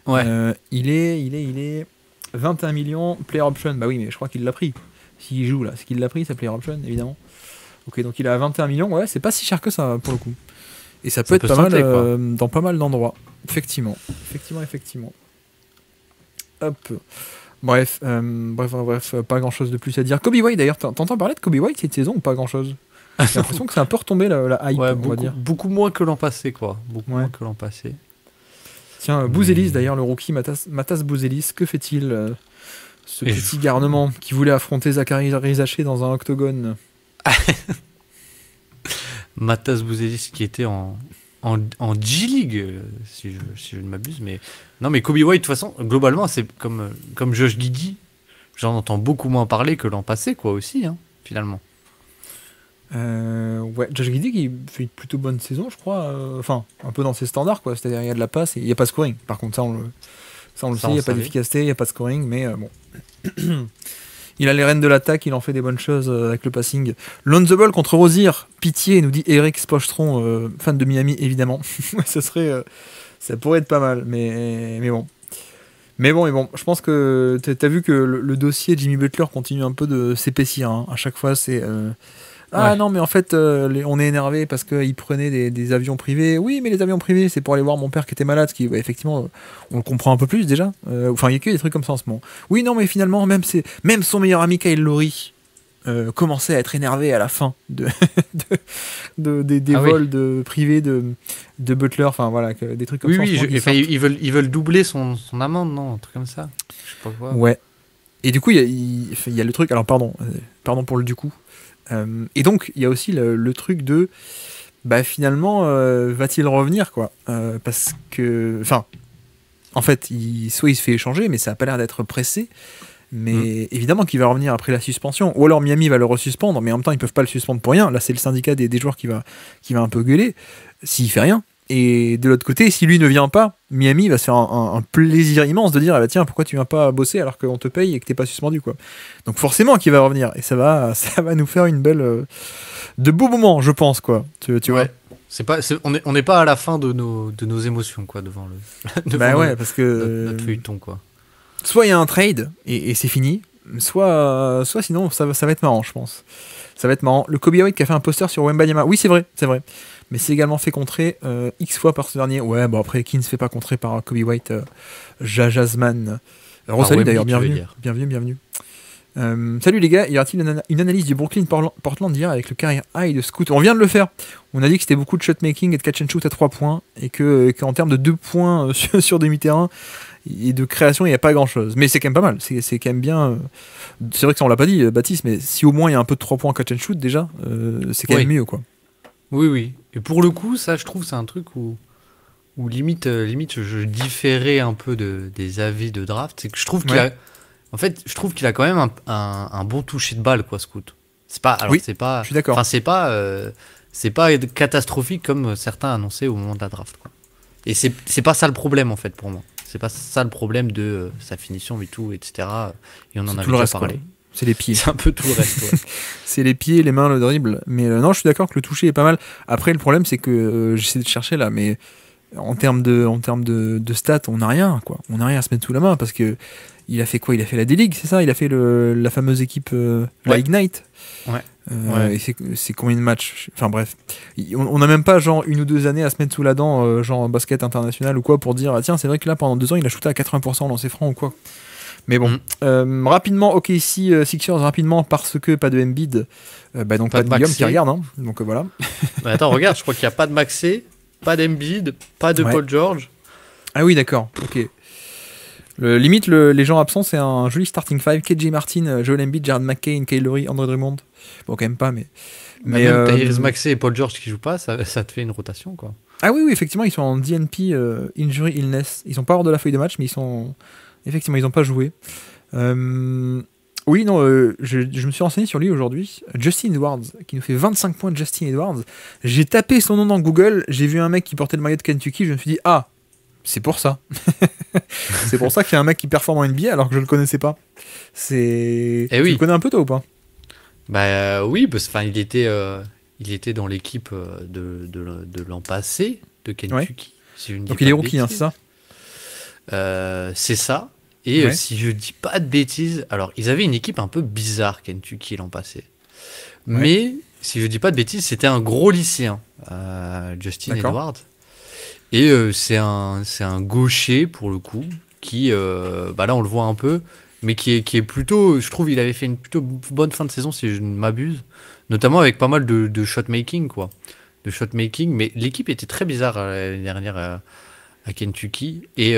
Ouais. Il est 21 millions player option. Bah oui, mais je crois qu'il l'a pris. S'il joue là, c'est qu'il l'a pris, sa player option, évidemment. Ok, donc il est à 21 millions. Ouais, c'est pas si cher que ça pour le coup. Et ça peut être pas mal dans pas mal d'endroits. Effectivement. Hop. Bref, pas grand chose de plus à dire. Kobe White d'ailleurs, t'entends parler de Kobe White cette saison ou pas grand chose? J'ai l'impression que c'est un peu retombé la hype, on va dire. Beaucoup moins que l'an passé, quoi. Moins que l'an passé. Tiens, Bouzelis d'ailleurs, le rookie Matas Bouzelis, que fait-il ce petit garnement qui voulait affronter Zachary Rizaché dans un octogone? Matas Bouzelis qui était en G-League, si je ne m'abuse. Mais non, mais Kobe White, de toute façon, globalement, c'est comme Josh Giddey. J'en entends beaucoup moins parler que l'an passé, quoi, aussi, hein, finalement. Ouais, Josh Giddey qui fait une plutôt bonne saison, je crois. Enfin, un peu dans ses standards, quoi. C'est-à-dire, il y a de la passe et il n'y a pas de scoring. Par contre, ça, on le sait, il n'y a pas d'efficacité, il n'y a pas de scoring, mais bon. Il a les rênes de l'attaque, il en fait des bonnes choses avec le passing. Lonzo Ball contre Rozier, pitié, nous dit Eric Spochetron, fan de Miami, évidemment. Ça pourrait être pas mal, mais bon. Mais bon, je pense que t'as vu que le dossier Jimmy Butler continue un peu de s'épaissir. Hein. À chaque fois, c'est... non, mais en fait, on est énervé parce qu'il prenait des avions privés. Oui, mais les avions privés, c'est pour aller voir mon père qui était malade, ce qui, effectivement, on le comprend un peu plus déjà. Enfin, il y a que des trucs comme ça en ce moment. Oui, non, mais finalement, même son meilleur ami Kyle Lowry commençait à être énervé à la fin des vols privés de Butler. Enfin, voilà, des trucs comme ça. Oui, ils veulent doubler son amende, non? Un truc comme ça. Je sais pas quoi. Ouais. Et du coup, il y a le truc. Alors, pardon pour le du coup. Et donc il y a aussi le truc de finalement va-t-il revenir, quoi, parce que en fait soit il se fait échanger, mais ça a pas l'air d'être pressé, mais évidemment qu'il va revenir après la suspension, ou alors Miami va le resuspendre, mais en même temps ils peuvent pas le suspendre pour rien. Là c'est le syndicat des joueurs qui va un peu gueuler s'il fait rien. Et de l'autre côté, si lui ne vient pas, Miami va se faire un plaisir immense de dire tiens, pourquoi tu viens pas bosser alors qu'on te paye et que t'es pas suspendu, quoi. Donc forcément qu'il va revenir et ça va nous faire une belle de beaux moments, je pense, quoi. Tu vois. On n'est pas à la fin de nos émotions, quoi, devant parce que notre feuilleton, quoi. Soit il y a un trade et c'est fini, soit sinon ça va être marrant, je pense. Ça va être marrant. Le Kobe White qui a fait un poster sur Wembanyama. Oui, c'est vrai. Mais c'est également fait contrer X fois par ce dernier. Ouais, bon après, qui ne se fait pas contrer par Kobe White, Jajazman. Salut d'ailleurs, bienvenue. Salut les gars, y aura-t-il une analyse du Brooklyn Portland d'hier avec le carrière high de Scoot? On vient de le faire. On a dit que c'était beaucoup de shot-making et de catch and shoot à 3 points et qu'en termes de 2 points sur demi-terrain et de création, il n'y a pas grand-chose. Mais c'est quand même pas mal. C'est quand même bien. C'est vrai que ça, on l'a pas dit, Baptiste, mais si au moins il y a un peu de 3 points catch and shoot déjà, c'est quand même mieux, quoi. Oui. Et pour le coup, ça, je trouve, c'est un truc où limite, je différais un peu des avis de draft. C'est que je trouve qu'il a quand même un bon toucher de balle, quoi, Scoot. C'est pas, alors c'est pas, je suis d'accord. Enfin, c'est pas catastrophique comme certains annonçaient au moment de la draft, quoi. Et c'est pas ça le problème, en fait, pour moi. C'est pas ça le problème de sa finition et tout, etc. Et on en a déjà parlé. Quoi. C'est les pieds. C'est un peu tout le reste, ouais. C'est les pieds, les mains, le dribble. Mais non, je suis d'accord que le toucher est pas mal. Après, le problème, c'est que j'essaie de chercher là, mais en termes de stats, on n'a rien, quoi. On n'a rien à se mettre sous la main parce que il a fait quoi? Il a fait la D-League, c'est ça? Il a fait la fameuse équipe, la Ouais. Ignite. Ouais. Ouais. Et c'est combien de matchs? Enfin bref, on n'a même pas genre 1 ou 2 années à se mettre sous la dent, genre basket international ou quoi, pour dire ah, tiens, c'est vrai que là pendant 2 ans il a shooté à 80% au lancer franc ou quoi. Mais bon, rapidement, ok, ici Sixers rapidement parce que pas de Embiid, donc pas de Guillaume Maxey. qui regarde, hein. Donc voilà. Mais attends, regarde, je crois qu'il n'y a pas de Maxey, pas d'Embiid, pas de Ouais. Paul George. Ah oui, d'accord, ok. Limite, les gens absents, c'est un joli starting five. KJ Martin, Joel Embiid, Jared McCain, Kyle Lowry, André Drummond. Bon, quand même pas, mais. Mais même Tyrese Maxey et Paul George qui jouent pas, ça te fait une rotation, quoi. Ah oui, effectivement, ils sont en DNP, Injury Illness. Ils sont pas hors de la feuille de match, mais effectivement, ils n'ont pas joué. Oui, non, je me suis renseigné sur lui aujourd'hui. Justin Edwards, qui nous fait 25 points de Justin Edwards. J'ai tapé son nom dans Google, j'ai vu un mec qui portait le maillot de Kentucky, je me suis dit, ah, c'est pour ça. C'est pour ça qu'il y a un mec qui performe en NBA alors que je le connaissais pas. Tu le connais un peu toi ou pas? Bah oui, il était dans l'équipe de l'an passé de Kentucky. Si je ne dis Donc pas il est de rookie, hein, bêtises. c'est ça? C'est ça. Et Ouais. si je dis pas de bêtises, alors ils avaient une équipe un peu bizarre Kentucky l'an passé. Mais si je dis pas de bêtises, c'était un gros lycéen, Justin D'accord. Edwards. Et c'est un gaucher pour le coup qui, là on le voit un peu, mais qui est plutôt, je trouve, il avait fait une plutôt bonne fin de saison si je ne m'abuse, notamment avec pas mal de shot making quoi, mais l'équipe était très bizarre l'année dernière à Kentucky et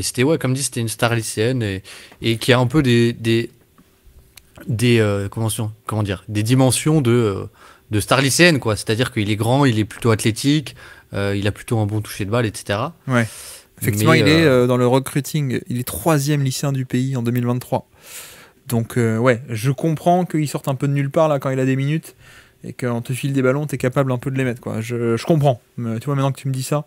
c'était comme dit c'était une star lycéenne et qui a un peu des comment dire des dimensions de star lycéenne quoi, c'est-à-dire qu'il est grand, il est plutôt athlétique, il a plutôt un bon toucher de balle, etc. Ouais. Effectivement, Mais, il est dans le recruiting. Il est 3e lycéen du pays en 2023. Donc, ouais, je comprends qu'il sorte un peu de nulle part là quand il a des minutes et quand on te file des ballons, t'es capable un peu de les mettre, quoi. Je comprends. Mais, tu vois, maintenant que tu me dis ça.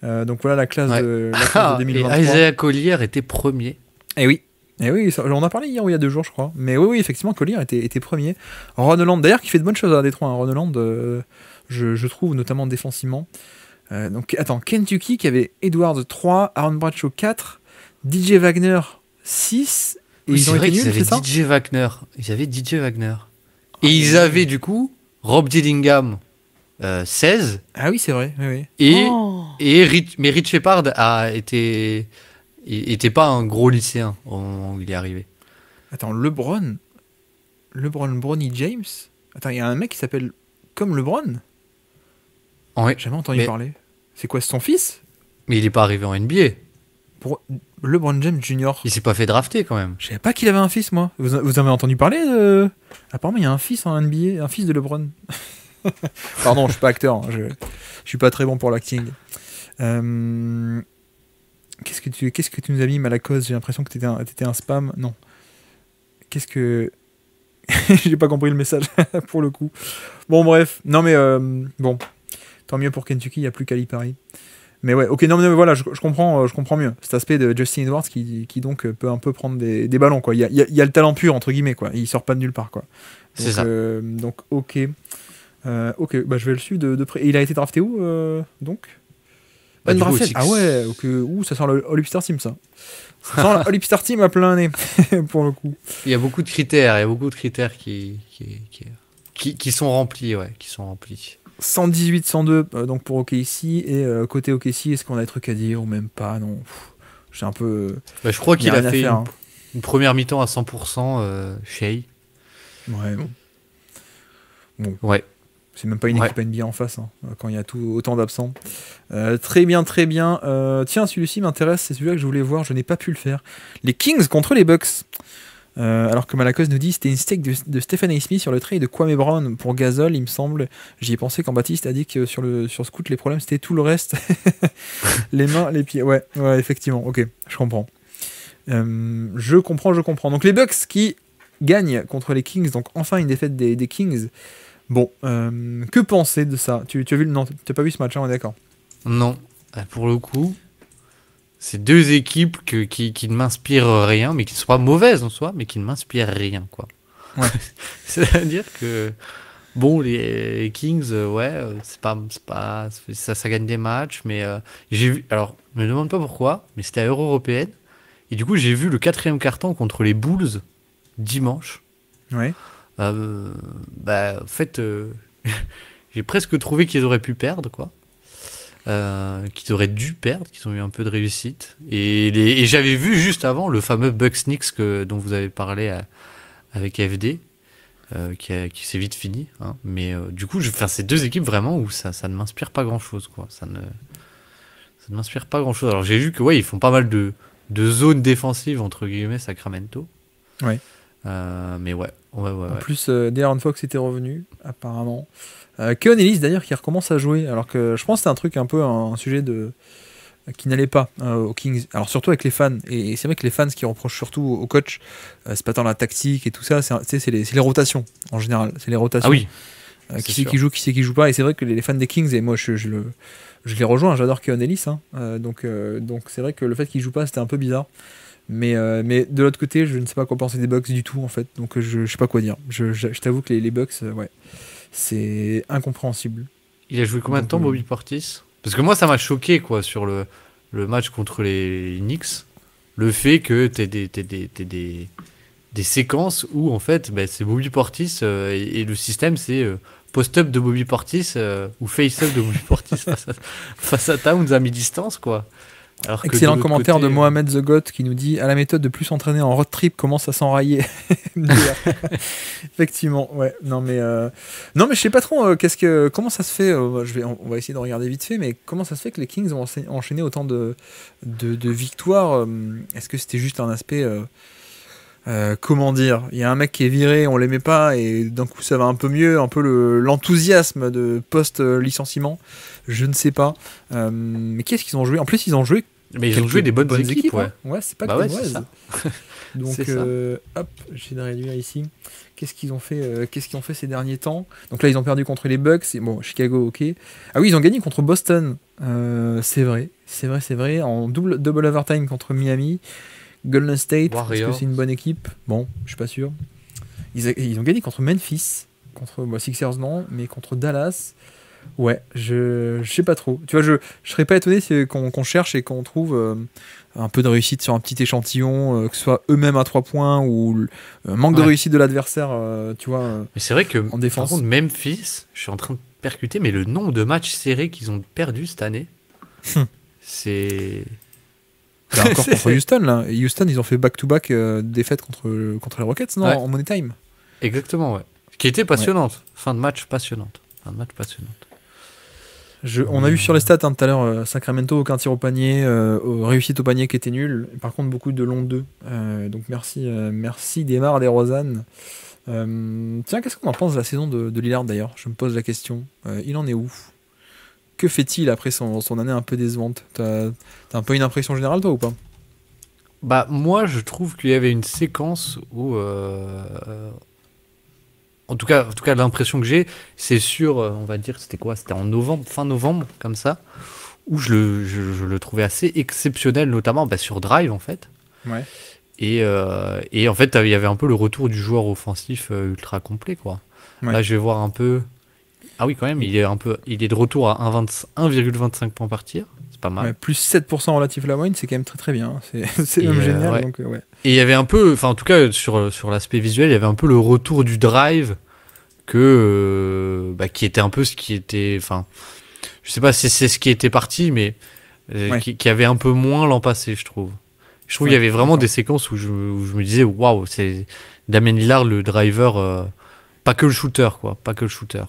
Donc voilà la classe, de 2023. Et Isaiah Collier était premier. Et oui. Et oui, on en a parlé hier ou il y a 2 jours, je crois. Mais oui, effectivement, Collier était premier. Ron Holland, d'ailleurs, qui fait de bonnes choses à Détroit. Hein. Ron Holland, je trouve, notamment défensivement. Donc, attends, Kentucky qui avait Edwards 3, Aaron Bradshaw 4, DJ Wagner 6. Et ils ont été nuls, c'est ça? DJ Wagner. Ils avaient DJ Wagner. Et ils avaient du coup Rob Dillingham 16. Ah oui, c'est vrai. Oui, oui. Mais Rich Shepard était pas un gros lycéen au moment où il est arrivé. Attends, LeBron, Bronny James. Attends, il y a un mec qui s'appelle comme LeBron. Ouais. J'ai jamais entendu parler. C'est quoi, c'est son fils? Mais il est pas arrivé en NBA. LeBron James Jr. Il s'est pas fait drafter quand même. Je savais pas qu'il avait un fils, moi. Vous avez entendu parler Apparemment, il y a un fils en NBA, un fils de LeBron. Pardon, je suis pas acteur. Hein, je suis pas très bon pour l'acting. Qu'est-ce que tu nous as mis, Malakos? J'ai l'impression que t'étais un spam. Non. Qu'est-ce que... J'ai pas compris le message, pour le coup. Bon, bref. Non, mais bon. Tant mieux pour Kentucky, il n'y a plus qu'Ali Paris. Mais ouais, ok, non, mais voilà, je comprends mieux. Cet aspect de Justin Edwards qui donc peut un peu prendre des ballons, quoi. Il y a le talent pur, entre guillemets, quoi. Il sort pas de nulle part, quoi. Donc, C'est ça. Donc, ok. Ok, je vais le suivre de près. Et il a été drafté où, donc Undrafted. Ah ouais, ok. Ouh, ça sent le All-Star Team, ça. Ça sent le All-Star Team à plein nez, pour le coup. Il y a beaucoup de critères, qui sont remplis, ouais, qui sont remplis. 118-102 donc pour OKC et côté OKC, est-ce qu'on a des trucs à dire ou même pas? Non, j'ai un peu. Je crois qu'il a fait faire, une première mi-temps à 100%, Shea. Ouais. Bon. Ouais. C'est même pas une équipe NBA en face, hein, quand il y a autant d'absents. Très bien, très bien. Tiens, celui-ci m'intéresse, c'est celui-là que je voulais voir, je n'ai pas pu le faire. Les Kings contre les Bucks. Alors que Malakos nous dit c'était une stake de Stephen A. Smith sur le trade de Kwame Brown pour Gasol, il me semble. J'y ai pensé quand Baptiste a dit que sur Scoot, les problèmes c'était tout le reste. Les mains, les pieds. Ouais, effectivement. Ok, je comprends. Je comprends. Donc les Bucks qui gagnent contre les Kings, donc enfin une défaite des Kings. Bon, que penser de ça? Tu as vu Non, t'as pas vu ce match, hein, on est d'accord? Non, pour le coup, c'est deux équipes qui ne m'inspirent rien, mais qui ne sont pas mauvaises en soi, mais qui ne m'inspirent rien, quoi. Ouais. C'est-à-dire que Bon, les Kings, ouais, ça gagne des matchs, mais j'ai vu. Alors, me demande pas pourquoi, mais c'était à Euro Européenne. Et du coup, j'ai vu le quatrième carton contre les Bulls dimanche. Ouais. En fait, j'ai presque trouvé qu'ils auraient pu perdre, quoi. Qu'ils auraient dû perdre, qu'ils ont eu un peu de réussite. Et j'avais vu juste avant le fameux Bucks-Knicks dont vous avez parlé avec FD, qui s'est vite fini. Hein. Mais du coup, ces deux équipes vraiment où ça ne m'inspire pas grand-chose, quoi. Ça ne m'inspire pas grand-chose. Alors j'ai vu que ouais, ils font pas mal de zones défensives entre guillemets Sacramento. Ouais. Mais ouais. En plus, De'Aaron Fox était revenu, apparemment. Keon Ellis, d'ailleurs, qui recommence à jouer, alors que je pense que c'était un truc un peu un sujet qui n'allait pas aux Kings. Alors, surtout avec les fans. Et c'est vrai que les fans, ce qui reprochent surtout au coach, c'est pas tant la tactique et tout ça, c'est les rotations, en général. C'est les rotations. Ah oui. Qui c'est qui joue, qui c'est qui joue pas. Et c'est vrai que les fans des Kings, et moi, je les rejoins, j'adore Keon Ellis. Hein. Donc c'est vrai que le fait qu'il joue pas, c'était un peu bizarre. Mais de l'autre côté, je ne sais pas quoi penser des Bucks du tout en fait, donc je sais pas quoi dire. Je t'avoue que les Bucks, ouais, c'est incompréhensible. Il a joué combien de temps, Bobby Portis? Parce que moi, ça m'a choqué quoi sur le match contre les Knicks, le fait que t'aies des séquences où en fait, c'est Bobby Portis et le système c'est post-up de Bobby Portis ou face-up de Bobby Portis face à Towns à mi-distance quoi. Alors excellent commentaire de Mohamed The Goat qui nous dit à la méthode de plus s'entraîner en road trip commence à s'enrayer. Effectivement, ouais. Non mais je sais pas trop comment ça se fait. On va essayer de regarder vite fait, mais comment ça se fait que les Kings ont enchaîné autant de victoires. Est-ce que c'était juste un aspect comment dire, il y a un mec qui est viré, on l'aimait pas et d'un coup ça va un peu mieux, un peu l'enthousiasme de post-licenciement, je ne sais pas. Mais qu'est-ce qu'ils ont joué? En plus ils ont joué. Mais ils ont joué des bonnes équipes, ouais. Ouais, c'est pas que c'est ça. Donc hop, j'essaie de réduire ici. Qu'est-ce qu'ils ont fait ces derniers temps? Donc là ils ont perdu contre les Bucks, et bon Chicago, ok. Ah oui, ils ont gagné contre Boston. C'est vrai, en double overtime contre Miami. Golden State, parce que c'est une bonne équipe. Bon, je suis pas sûr. Ils ont gagné contre Memphis, contre Sixers non, mais contre Dallas. Ouais, je sais pas trop. Tu vois, je serais pas étonné qu'on cherche et qu'on trouve un peu de réussite sur un petit échantillon, que ce soit eux-mêmes à 3 points ou manque de réussite de l'adversaire, tu vois. Mais c'est vrai que en défense. Par contre, Memphis, je suis en train de percuter, mais le nombre de matchs serrés qu'ils ont perdu cette année, c'est. Là, encore contre Houston, là. Houston, ils ont fait back-to-back défaite contre les Rockets, non, en Money Time. Exactement, ouais. Qui était passionnante. Ouais. Fin de match passionnante. On a vu sur les stats tout à l'heure, Sacramento, aucun tir au panier, réussite au panier qui était nul. Par contre, beaucoup de longs 2. Donc merci Demar DeRozan. Tiens, qu'est-ce qu'on en pense de la saison de Lillard d'ailleurs? Je me pose la question. Il en est où? Que fait-il après son année un peu décevante? T'as un peu une impression générale toi ou pas? Bah moi je trouve qu'il y avait une séquence où en tout cas l'impression que j'ai c'est sur on va dire c'était quoi? C'était en novembre, fin novembre comme ça, où je le trouvais assez exceptionnel, notamment sur Drive en fait. Ouais. Et en fait il y avait un peu le retour du joueur offensif ultra complet quoi. Ouais. Là je vais voir un peu. Ah oui, quand même, il est de retour à 1,25 points par tir. C'est pas mal. Ouais, plus 7% relatif à la moyenne, c'est quand même très très bien. C'est même génial. Ouais. Donc, ouais. Et il y avait un peu, en tout cas, sur l'aspect visuel, il y avait un peu le retour du drive qui était un peu ce qui était. Je sais pas si c'est ce qui était parti, mais qui avait un peu moins l'an passé, je trouve. Je trouve qu'il y avait vraiment des séquences où je me disais, waouh, c'est Damian Lillard, le driver, pas que le shooter, quoi. Pas que le shooter.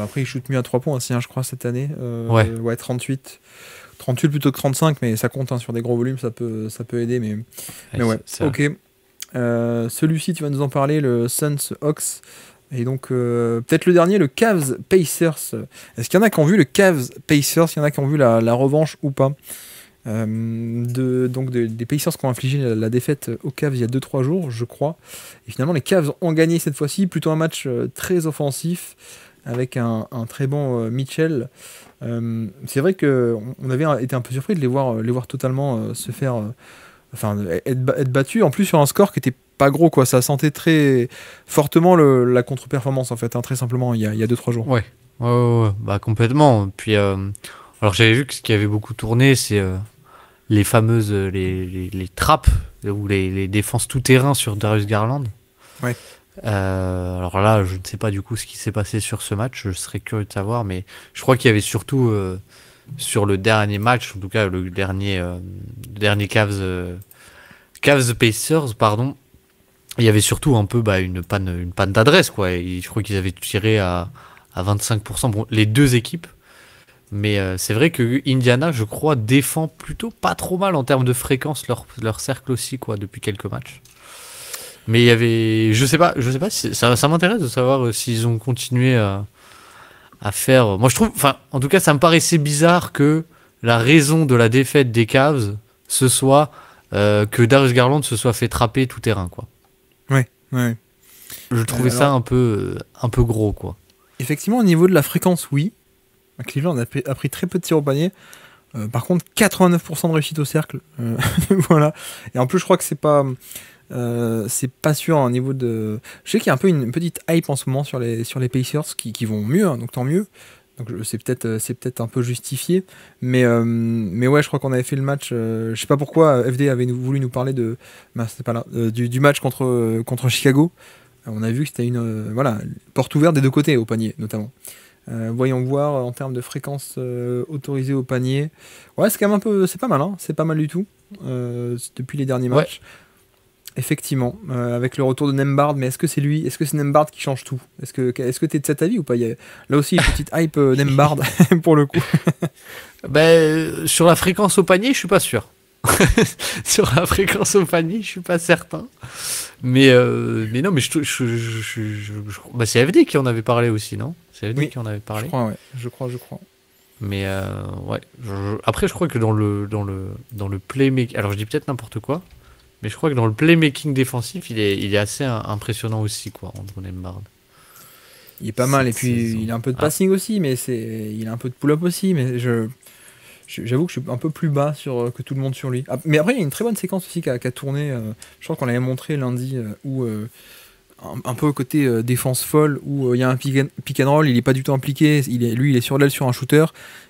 Après, il shoot mieux à 3 points aussi, je crois, cette année. Ouais, 38. 38 plutôt que 35, mais ça compte sur des gros volumes, ça peut aider. Mais ouais, ok. Celui-ci, tu vas nous en parler, le Suns Hawks. Et donc, peut-être le dernier, le Cavs Pacers. Est-ce qu'il y en a qui ont vu le Cavs Pacers? Il y en a qui ont vu la revanche ou pas? Des Pacers qui ont infligé la défaite aux Cavs il y a 2-3 jours, je crois. Et finalement, les Cavs ont gagné cette fois-ci. Plutôt un match très offensif, avec un très bon Mitchell. C'est vrai qu'on avait été un peu surpris de les voir totalement se faire être battus, en plus sur un score qui était pas gros, quoi. Ça sentait très fortement la contre-performance, en fait, hein, très simplement, il y a 2-3 jours. Ouais. Ouais, bah complètement. Puis, alors j'avais vu que ce qui avait beaucoup tourné, c'est les fameuses les trappes ou les défenses tout-terrain sur Darius Garland. Ouais. Alors là, je ne sais pas du coup ce qui s'est passé sur ce match. Je serais curieux de savoir, mais je crois qu'il y avait surtout sur le dernier match, en tout cas le dernier Cavs Pacers, pardon. Il y avait surtout un peu une panne d'adresse, quoi. Et je crois qu'ils avaient tiré à 25%. Bon, les deux équipes. Mais c'est vrai que Indiana, je crois, défend plutôt pas trop mal en termes de fréquence leur cercle aussi, quoi, depuis quelques matchs. Mais il y avait, je sais pas si ça m'intéresse de savoir s'ils ont continué à faire. Moi, je trouve, enfin, en tout cas, ça me paraissait bizarre que la raison de la défaite des Cavs, ce soit que Darius Garland se soit fait trapper tout terrain, quoi. Ouais. Je trouvais ça un peu gros, quoi. Effectivement, au niveau de la fréquence, oui. Cleveland a pris très peu de tirs au panier. Par contre, 89% de réussite au cercle. Voilà. Et en plus, je crois que c'est pas sûr au niveau de. Je sais qu'il y a un peu une petite hype en ce moment sur les Pacers qui vont mieux, hein, donc tant mieux. Donc c'est peut-être un peu justifié. Mais ouais, je crois qu'on avait fait le match. Je sais pas pourquoi FD avait voulu nous parler c'était pas là, du match contre Chicago. On a vu que c'était une porte ouverte des deux côtés au panier, notamment. Voyons voir en termes de fréquence autorisée au panier. Ouais, c'est quand même un peu, c'est pas mal, hein, c'est pas mal du tout depuis les derniers matchs. Ouais. Effectivement, avec le retour de Nembhard, mais est-ce que c'est Nembhard qui change tout? Est-ce que t'es de cet avis ou pas? Là aussi une petite hype Nembhard pour le coup. Sur la fréquence au panier, je suis pas sûr. Sur la fréquence au panier, je suis pas certain. Mais non, mais c'est FD qui en avait parlé aussi, non? C'est FD qui en avait parlé. Je crois. Mais ouais. Après, je crois que dans le playmaking, alors je dis peut-être n'importe quoi, mais je crois que dans le playmaking défensif, il est assez impressionnant aussi, quoi, Andrew Nembhard. Il est pas mal, et puis il a un peu de passing aussi, mais il a un peu de pull-up aussi, mais j'avoue que je suis un peu plus bas que tout le monde sur lui. Mais après, il y a une très bonne séquence aussi qui a tourné. Je crois qu'on l'avait montré lundi, où un peu côté défense folle, où il y a un pick and roll, il n'est pas du tout impliqué. Lui, il est sur l'aile sur un shooter.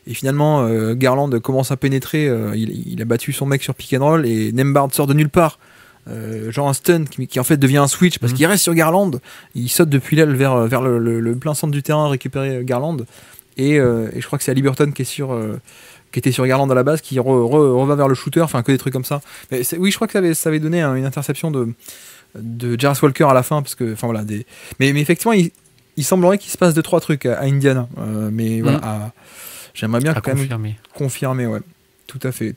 Et finalement, Garland commence à pénétrer. Il a battu son mec sur pick and roll, et Nembhard sort de nulle part. Genre un stun qui en fait devient un switch parce qu'il reste sur Garland. Il saute depuis l'aile vers le plein centre du terrain, récupérer Garland. Et je crois que c'est Haliburton qui était sur Garland à la base, qui reva vers le shooter, enfin que des trucs comme ça. Mais oui, je crois que ça avait donné une interception de Jarvis Walker à la fin, parce que, enfin voilà, mais effectivement, il semblerait qu'il se passe 2-3 trucs à Indiana, mais voilà, j'aimerais bien quand même confirmer, ouais, tout à fait.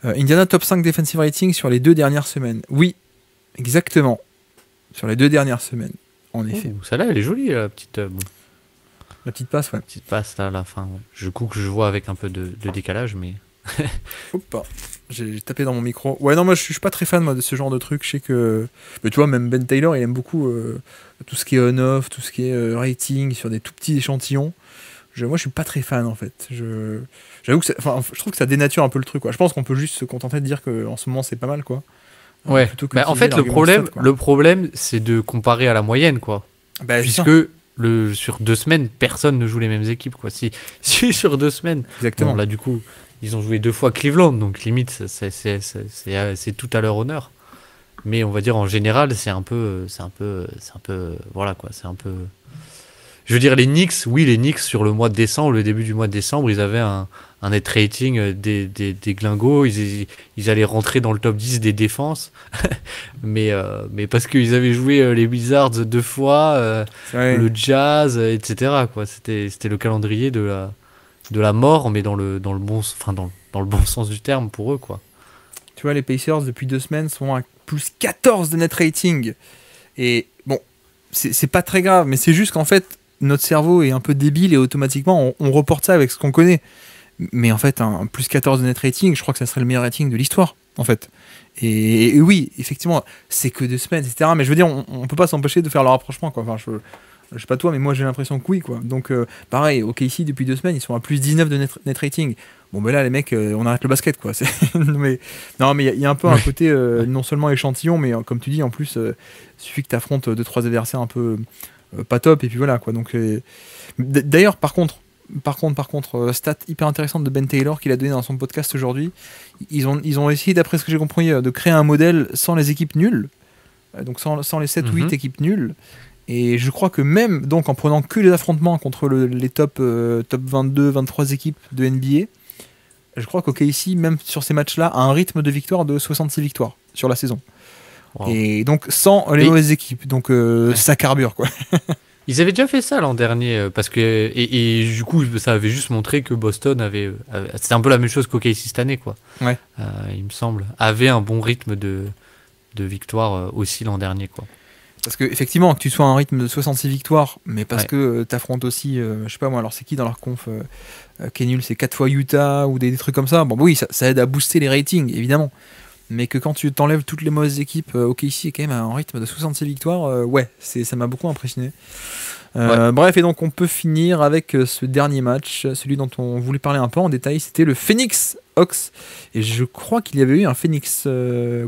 Indiana top 5 defensive rating sur les 2 dernières semaines. Oui, exactement, sur les 2 dernières semaines, en effet. Celle-là, elle est jolie, la petite. La petite passe, ouais. Petite passe là à la fin. Ouais. Je vois avec un peu de décalage, mais. Hop, j'ai tapé dans mon micro. Ouais, non, moi je suis pas très fan de ce genre de truc. Je sais que. Mais tu vois, même Ben Taylor, il aime beaucoup tout ce qui est on-off, tout ce qui est rating sur des tout petits échantillons. Moi je suis pas très fan en fait. J'avoue que je trouve que ça dénature un peu le truc, quoi. Je pense qu'on peut juste se contenter de dire qu'en ce moment c'est pas mal, quoi. Ouais. En fait, le problème, c'est de comparer à la moyenne, quoi. Puisque. Sur 2 semaines, personne ne joue les mêmes équipes, quoi. Si sur 2 semaines, exactement. Bon, là du coup, ils ont joué 2 fois Cleveland, donc limite c'est tout à leur honneur. Mais on va dire en général, c'est un peu, voilà quoi, c'est un peu. Je veux dire les Knicks sur le mois de décembre, le début du mois de décembre, ils avaient un net rating des glingos, ils allaient rentrer dans le top 10 des défenses, mais parce qu'ils avaient joué les Wizards 2 fois, le Jazz, etc. quoi. C'était le calendrier de la mort, mais dans le bon sens du terme pour eux, quoi. Tu vois, les Pacers depuis 2 semaines sont à plus 14 de net rating, et bon, c'est pas très grave, mais c'est juste qu'en fait notre cerveau est un peu débile et automatiquement on reporte ça avec ce qu'on connaît. Mais en fait, un plus 14 de net rating, je crois que ça serait le meilleur rating de l'histoire, en fait. Et oui, effectivement, c'est que 2 semaines, etc. Mais je veux dire, on peut pas s'empêcher de faire le rapprochement, quoi. Enfin, Je sais pas toi, mais moi j'ai l'impression que oui, quoi. Donc pareil, OKC depuis 2 semaines, ils sont à plus 19 de net rating. Bon, ben là, les mecs, on arrête le basket, quoi. mais non, mais il y a un peu un côté non seulement échantillon, mais comme tu dis, en plus, il suffit que tu affrontes 2-3 adversaires un peu pas top, et puis voilà, quoi. Donc, d'ailleurs, par contre, stat hyper intéressante de Ben Taylor qu'il a donné dans son podcast aujourd'hui. Ils ont essayé, d'après ce que j'ai compris, de créer un modèle sans les équipes nulles, donc sans les 7 ou 8 équipes nulles. Et je crois que même donc en prenant que les affrontements contre les top 22, 23 équipes de NBA, je crois qu'OKC, même sur ces matchs-là, a un rythme de victoire de 66 victoires sur la saison. Wow. Et donc sans les mauvaises équipes. Donc ça carbure, quoi. Ils avaient déjà fait ça l'an dernier, parce que et du coup ça avait juste montré que Boston avait c'était un peu la même chose qu'OKC cette année, quoi. Ouais. Il me semble, avait un bon rythme de victoire aussi l'an dernier, quoi. Parce que effectivement, que tu sois à un rythme de 66 victoires, mais parce que tu affrontes aussi, je sais pas moi, alors c'est qui dans leur conf qui est nul, c'est 4 fois Utah ou des trucs comme ça. Bon, oui, ça aide à booster les ratings, évidemment. Mais que quand tu t'enlèves toutes les mauvaises équipes, OKC est quand même à un rythme de 66 victoires, ça m'a beaucoup impressionné. Bref, et donc on peut finir avec ce dernier match, celui dont on voulait parler un peu en détail, c'était le Phoenix Hawks. Et je crois qu'il y avait eu un Phoenix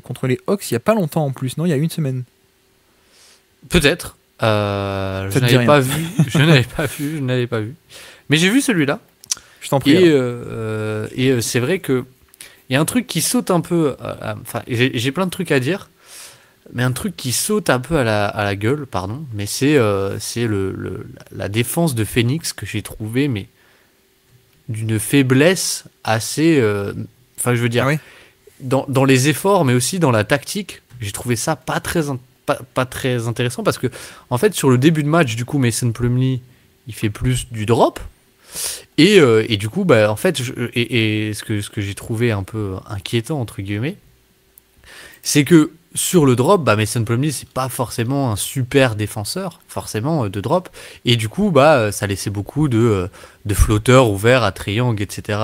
contre les Hawks il y a pas longtemps en plus, non, il y a une semaine. Peut-être. Je n'avais pas vu. Mais j'ai vu celui-là. Je t'en prie. Et c'est vrai que il y a un truc qui saute un peu. Enfin, j'ai plein de trucs à dire, mais un truc qui saute un peu à la gueule, pardon. Mais c'est la défense de Phoenix que j'ai trouvé, mais d'une faiblesse assez. Enfin, je veux dire, dans les efforts, mais aussi dans la tactique, j'ai trouvé ça pas très intéressant, parce que en fait sur le début de match, du coup, Mason Plumlee il fait plus du drop et du coup en fait ce que j'ai trouvé un peu inquiétant entre guillemets, c'est que sur le drop, Mason Plumlee c'est pas forcément un super défenseur forcément de drop, et du coup ça laissait beaucoup de flotteurs ouverts à Trae Young, etc.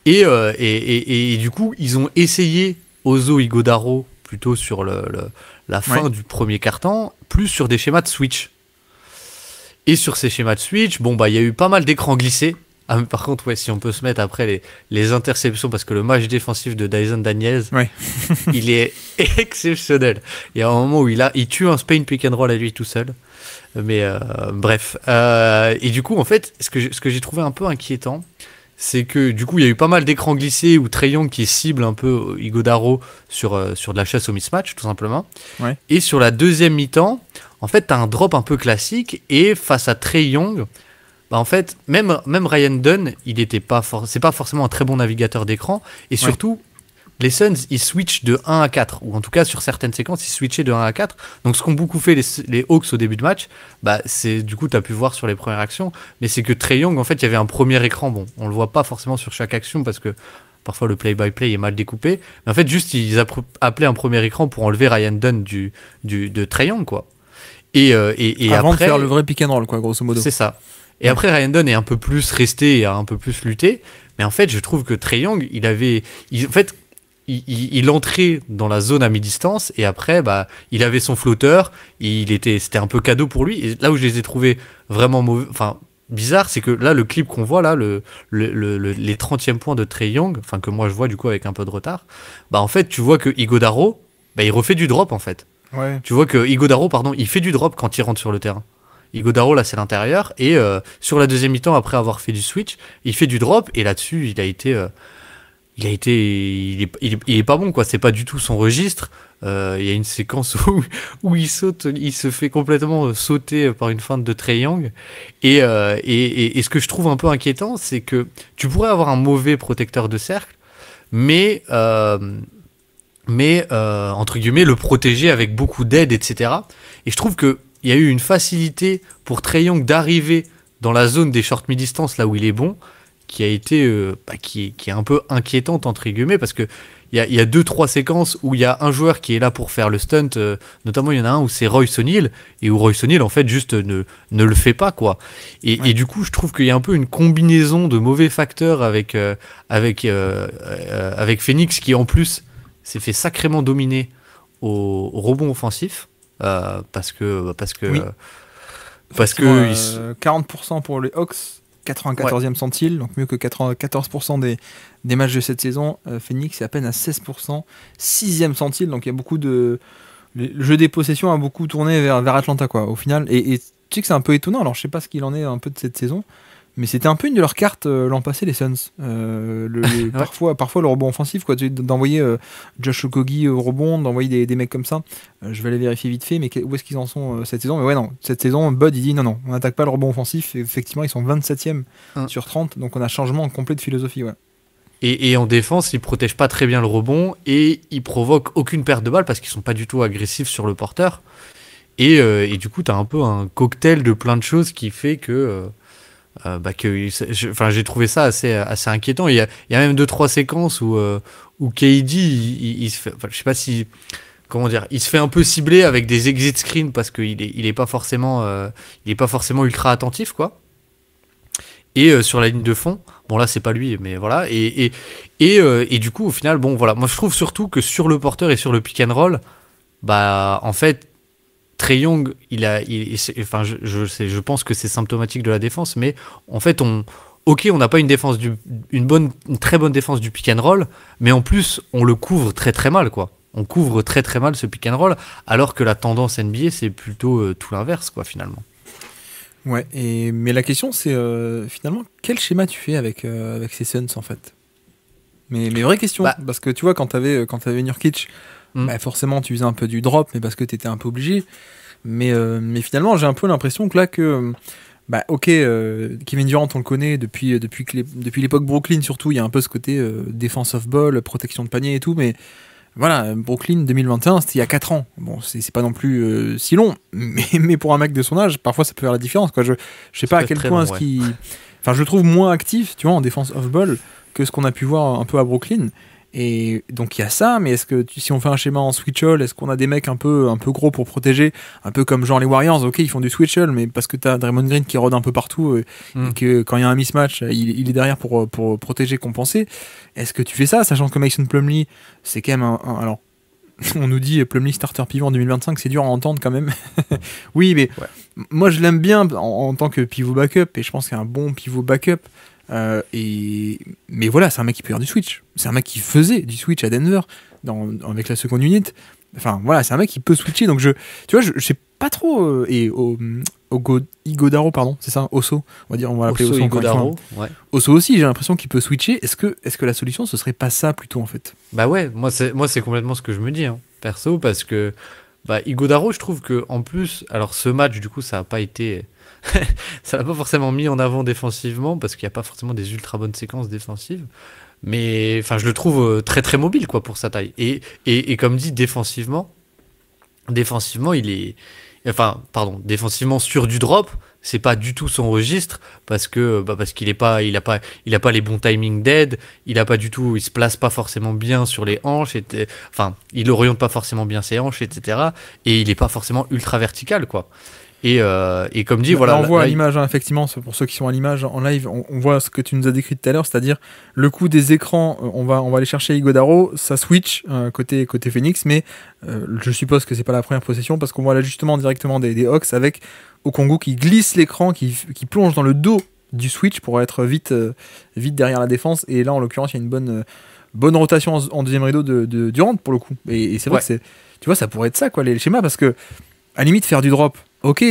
Et du coup ils ont essayé Oso Ighodaro plutôt sur la fin du premier quart-temps, plus sur des schémas de switch. Et sur ces schémas de switch, il y a eu pas mal d'écrans glissés. Ah, mais par contre, si on peut se mettre après les interceptions, parce que le match défensif de Dyson Daniels, il est exceptionnel. Il y a un moment où il tue un Spain pick and roll à lui tout seul. Mais bref. Et du coup, en fait, ce que j'ai trouvé un peu inquiétant, c'est que du coup il y a eu pas mal d'écrans glissés où Trae Young qui cible un peu Ighodaro sur de la chasse au mismatch tout simplement. Et sur la deuxième mi-temps, en fait t'as un drop un peu classique, et face à Trae Young, en fait même Ryan Dunn, c'est pas forcément un très bon navigateur d'écran, et surtout les Suns ils switchent de 1 à 4, ou en tout cas sur certaines séquences ils switchaient de 1 à 4. Donc ce qu'ont beaucoup fait les Hawks au début de match, c'est du coup tu as pu voir sur les premières actions, mais c'est que Trae Young, en fait il y avait un premier écran, on le voit pas forcément sur chaque action parce que parfois le play-by-play est mal découpé, mais en fait juste ils appelaient un premier écran pour enlever Ryan Dunn de Trae Young, quoi. Et avant après, de faire le vrai pick and roll, quoi, grosso modo. C'est ça. Et après Ryan Dunn est un peu plus resté et a un peu plus lutté, mais en fait je trouve que Trae Young il entrait dans la zone à mi-distance, et après il avait son flotteur, c'était un peu cadeau pour lui. Et là où je les ai trouvés vraiment mauvais, enfin bizarre, c'est que là le clip qu'on voit là, les 30e points de Trae Young, enfin que moi je vois du coup avec un peu de retard, en fait tu vois que Ighodaro il refait du drop en fait. Tu vois que Ighodaro, il fait du drop quand il rentre sur le terrain. Ighodaro là c'est l'intérieur, et sur la deuxième mi-temps, après avoir fait du switch, il fait du drop, et là-dessus il est pas bon, quoi. C'est pas du tout son registre. Il y a une séquence où il saute, il se fait complètement sauter par une feinte de Trae Young. Et ce que je trouve un peu inquiétant, c'est que tu pourrais avoir un mauvais protecteur de cercle, mais entre guillemets le protéger avec beaucoup d'aide, etc. Et je trouve que il y a eu une facilité pour Trae Young d'arriver dans la zone des short mi-distance, là où il est bon, qui a été qui est un peu inquiétante entre guillemets, parce que il y a 2-3 séquences où il y a un joueur qui est là pour faire le stunt, notamment il y en a un où c'est Royce O'Neal, et où Royce O'Neal en fait juste ne le fait pas, quoi. Et du coup je trouve qu'il y a un peu une combinaison de mauvais facteurs avec Phoenix, qui en plus s'est fait sacrément dominer au rebond offensif, parce que Parce Effectivement, que 40% pour les Hawks, 94e centile, donc mieux que 94% des matchs de cette saison. Phoenix est à peine à 16%, 6e centile, donc il y a beaucoup de... Le jeu des possessions a beaucoup tourné vers Atlanta, quoi, au final. Et tu sais que c'est un peu étonnant, alors je sais pas ce qu'il en est un peu de cette saison, mais c'était un peu une de leurs cartes l'an passé, les Suns. Parfois le rebond offensif, quoi, d'envoyer Josh Okogie au rebond, d'envoyer des mecs comme ça. Je vais aller vérifier vite fait, mais où est-ce qu'ils en sont cette saison? Mais ouais, non, cette saison, Bud il dit non, on n'attaque pas le rebond offensif. Et effectivement, ils sont 27e sur 30, donc on a changement complet de philosophie, ouais. Et en défense, ils protègent pas très bien le rebond et ils provoquent aucune perte de balle parce qu'ils sont pas du tout agressifs sur le porteur. Et du coup, tu as un peu un cocktail de plein de choses qui fait que j'ai trouvé ça assez inquiétant. Il y a même 2-3 séquences où KD, il se fait, enfin, je sais pas si, comment dire, il se fait un peu cibler avec des exit screens parce qu'il il est pas forcément ultra attentif, quoi. Et sur la ligne de fond, bon là c'est pas lui, mais voilà. Et du coup, au final, bon voilà, moi je trouve surtout que sur le porteur et sur le pick and roll, bah en fait, Trae Young, je pense que c'est symptomatique de la défense, mais en fait, on n'a pas une très bonne défense du pick and roll, mais en plus, on le couvre très très mal, quoi. On couvre très très mal ce pick and roll, alors que la tendance NBA, c'est plutôt tout l'inverse, quoi, finalement. Ouais, mais la question c'est finalement quel schéma tu fais avec ces Suns en fait. Mais vraie question, parce que tu vois quand t'avais Nurkic, bah forcément tu faisais un peu du drop, mais parce que t'étais un peu obligé. Mais finalement j'ai un peu l'impression que là Kevin Durant on le connaît depuis l'époque Brooklyn surtout, il y a un peu ce côté défense off ball, protection de panier et tout, mais voilà, Brooklyn 2021, c'était il y a 4 ans. Bon, c'est pas non plus si long, mais pour un mec de son âge, parfois ça peut faire la différence, quoi. Je sais pas à quel point Enfin, je le trouve moins actif, tu vois, en défense off-ball que ce qu'on a pu voir un peu à Brooklyn. Et donc il y a ça, mais est-ce que si on fait un schéma en switch-all, est-ce qu'on a des mecs un peu gros pour protéger, un peu comme genre les Warriors, ok, ils font du switch-all, mais parce que t'as Draymond Green qui rôde un peu partout et que quand il y a un mismatch, il est derrière pour protéger, compenser. Est-ce que tu fais ça, sachant que Mason Plumlee, c'est quand même alors, on nous dit Plumlee starter pivot en 2025, c'est dur à entendre quand même. Oui, mais moi je l'aime bien en tant que pivot backup, et je pense qu'il y a un bon pivot backup. Mais voilà, c'est un mec qui peut faire du switch. C'est un mec qui faisait du switch à Denver avec la seconde unit. Enfin voilà, c'est un mec qui peut switcher. Donc je sais pas trop. Igodaro, pardon, c'est ça, Osso. On va l'appeler Osso encore une fois. Ouais. Osso aussi, j'ai l'impression qu'il peut switcher. Est-ce que la solution ce serait pas ça plutôt en fait? Bah ouais, moi c'est complètement ce que je me dis, hein, perso, parce que Igodaro, je trouve que en plus, alors ce match du coup ça a pas été ça l'a pas forcément mis en avant défensivement parce qu'il n'y a pas forcément des ultra bonnes séquences défensives, mais enfin je le trouve très très mobile, quoi, pour sa taille, et comme dit, défensivement il est, enfin pardon, défensivement sur du drop, c'est pas du tout son registre parce qu'il a pas les bons timing dead, il se place pas forcément bien sur les hanches, enfin il oriente pas forcément bien ses hanches, etc., et il est pas forcément ultra vertical, quoi. Et comme dit, voilà. Là, on voit à l'image, hein, effectivement, pour ceux qui sont à l'image en live, on voit ce que tu nous as décrit tout à l'heure, c'est-à-dire le coup des écrans, on va aller chercher Igodaro, ça switch côté Phoenix, mais je suppose que c'est pas la première possession parce qu'on voit l'ajustement directement des Hawks avec Okongwu qui glisse l'écran, qui plonge dans le dos du switch pour être vite derrière la défense. Et là, en l'occurrence, il y a une bonne rotation en deuxième rideau de Durant pour le coup. Et c'est vrai que tu vois, ça pourrait être ça, quoi, les schémas, parce que à la limite faire du drop, ok,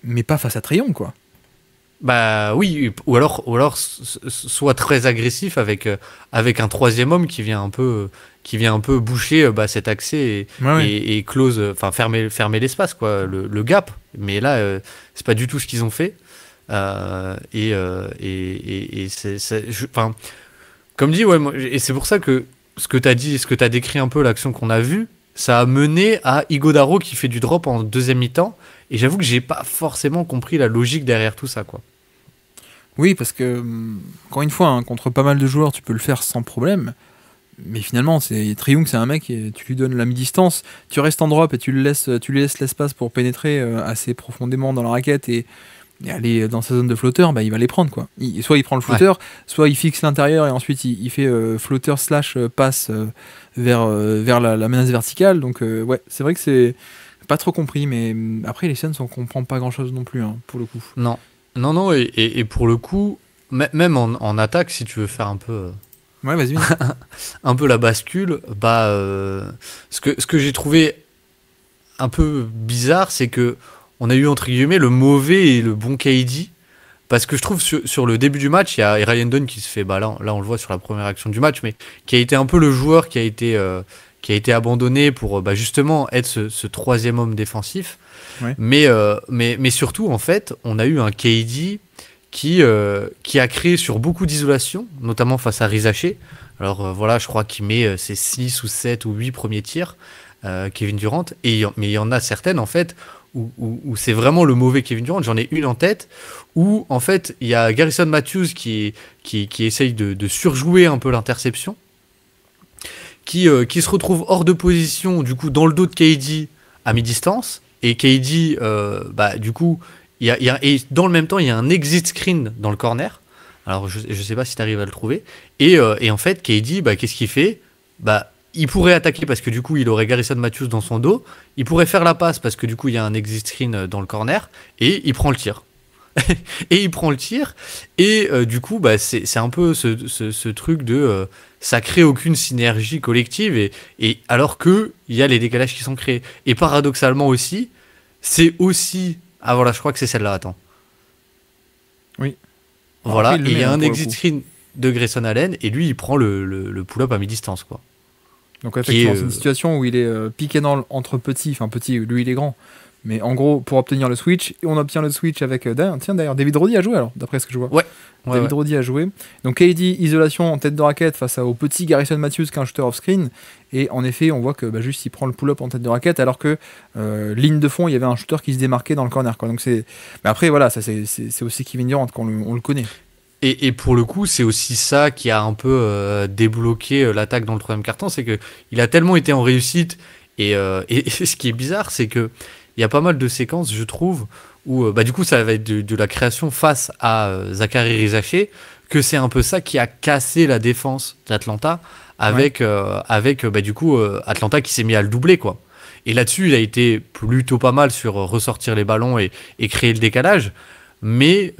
mais pas face à Trae Young, quoi. Bah oui, ou alors soit très agressif avec un troisième homme qui vient un peu boucher cet accès et close, enfin fermer l'espace, quoi, le gap. Mais là, c'est pas du tout ce qu'ils ont fait. Enfin, comme dit, ouais, et c'est pour ça que ce que t'as décrit un peu, l'action qu'on a vue, ça a mené à Igodaro qui fait du drop en deuxième mi-temps. Et j'avoue que j'ai pas forcément compris la logique derrière tout ça, quoi. Oui, parce que, encore une fois, hein, contre pas mal de joueurs, tu peux le faire sans problème. Mais finalement, Trae Young, c'est un mec, et tu lui donnes la mi-distance, tu restes en drop et tu lui laisses l'espace pour pénétrer assez profondément dans la raquette et aller dans sa zone de flotteur, il va les prendre, quoi. Soit il prend le flotteur, soit il fixe l'intérieur et ensuite il fait flotteur / passe vers la menace verticale. Donc ouais, c'est vrai que c'est... Pas trop compris, mais après les Suns, on comprend pas grand-chose non plus, hein, pour le coup. Non, non, et pour le coup, même en attaque, si tu veux faire Ouais, vas-y. un peu la bascule, bah, ce que j'ai trouvé un peu bizarre, c'est que on a eu entre guillemets le mauvais et le bon KD. Parce que je trouve sur le début du match, il y a Ryan Dunn qui se fait, bah là on le voit sur la première action du match, mais qui a été un peu le joueur qui a été abandonné pour bah, justement être ce troisième homme défensif. Ouais. Mais surtout, en fait, on a eu un KD qui a créé sur beaucoup d'isolation, notamment face à Rizaché. Alors voilà, je crois qu'il met ses 6 ou 7 ou 8 premiers tirs, Kevin Durant, mais il y en a certaines en fait où c'est vraiment le mauvais Kevin Durant. J'en ai une en tête où en fait il y a Garrison Matthews qui essaye de surjouer un peu l'interception, qui se retrouve hors de position du coup dans le dos de KD à mi-distance, et KD bah du coup et dans le même temps il y a un exit screen dans le corner. Alors je sais pas si tu arrives à le trouver, et en fait KD bah qu'est-ce qu'il fait, bah il pourrait attaquer parce que du coup il aurait Garrison Matthews dans son dos, il pourrait faire la passe parce que du coup il y a un exit screen dans le corner, et il prend le tir. Et du coup bah c'est un peu ce truc de ça crée aucune synergie collective, et alors que il y a les décalages qui sont créés, et paradoxalement aussi c'est aussi, ah voilà, je crois que c'est celle-là, attends, Oui. voilà, Après, et il y a un pour le exit coup. screen de Grayson Allen, et lui il prend le pull-up à mi-distance, quoi. Donc effectivement, Qui est, c'est une situation où il est pick and roll entre petits, enfin petit, lui il est grand. Mais en gros, pour obtenir le switch, on obtient le switch avec... tiens d'ailleurs, David Roddy a joué alors, d'après ce que je vois. Ouais. David Roddy a joué. Donc KD, isolation en tête de raquette face au petit Garrison Matthews qui est un shooter off-screen. Et en effet, on voit que bah, juste il prend le pull-up en tête de raquette, alors que ligne de fond, il y avait un shooter qui se démarquait dans le corner, quoi. Donc c'est... Mais après, voilà, ça c'est aussi Kevin Durant, on le connaît. Et pour le coup, c'est aussi ça qui a un peu débloqué l'attaque dans le troisième quart-temps, c'est que il a tellement été en réussite, et ce qui est bizarre, c'est que il y a pas mal de séquences, je trouve, où bah, du coup ça va être de la création face à Zachary Rizaché, que c'est un peu ça qui a cassé la défense d'Atlanta, avec bah, du coup Atlanta qui s'est mis à le doubler, quoi. Et là-dessus, il a été plutôt pas mal sur ressortir les ballons et créer le décalage. Mais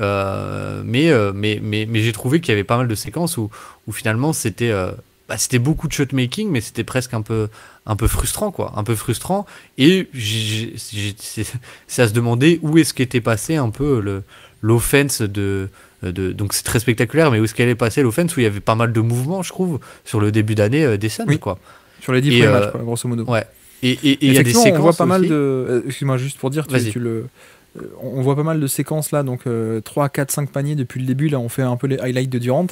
j'ai trouvé qu'il y avait pas mal de séquences où finalement c'était c'était beaucoup de shot making, mais c'était presque un peu frustrant, quoi, un peu frustrant. Et c'est à se demander où est-ce qu'était passé un peu l'offense donc c'est très spectaculaire, mais où est-ce qu'elle est passée l'offense où il y avait pas mal de mouvements, je trouve, sur le début d'année des Suns, quoi. Sur les 10 premiers matchs, quoi, grosso modo. Ouais. Et il y a des séquences on voit pas mal aussi. de... Excuse-moi, juste pour dire, on voit pas mal de séquences là, donc 3, 4, 5 paniers depuis le début. Là, on fait un peu les highlights de Durant.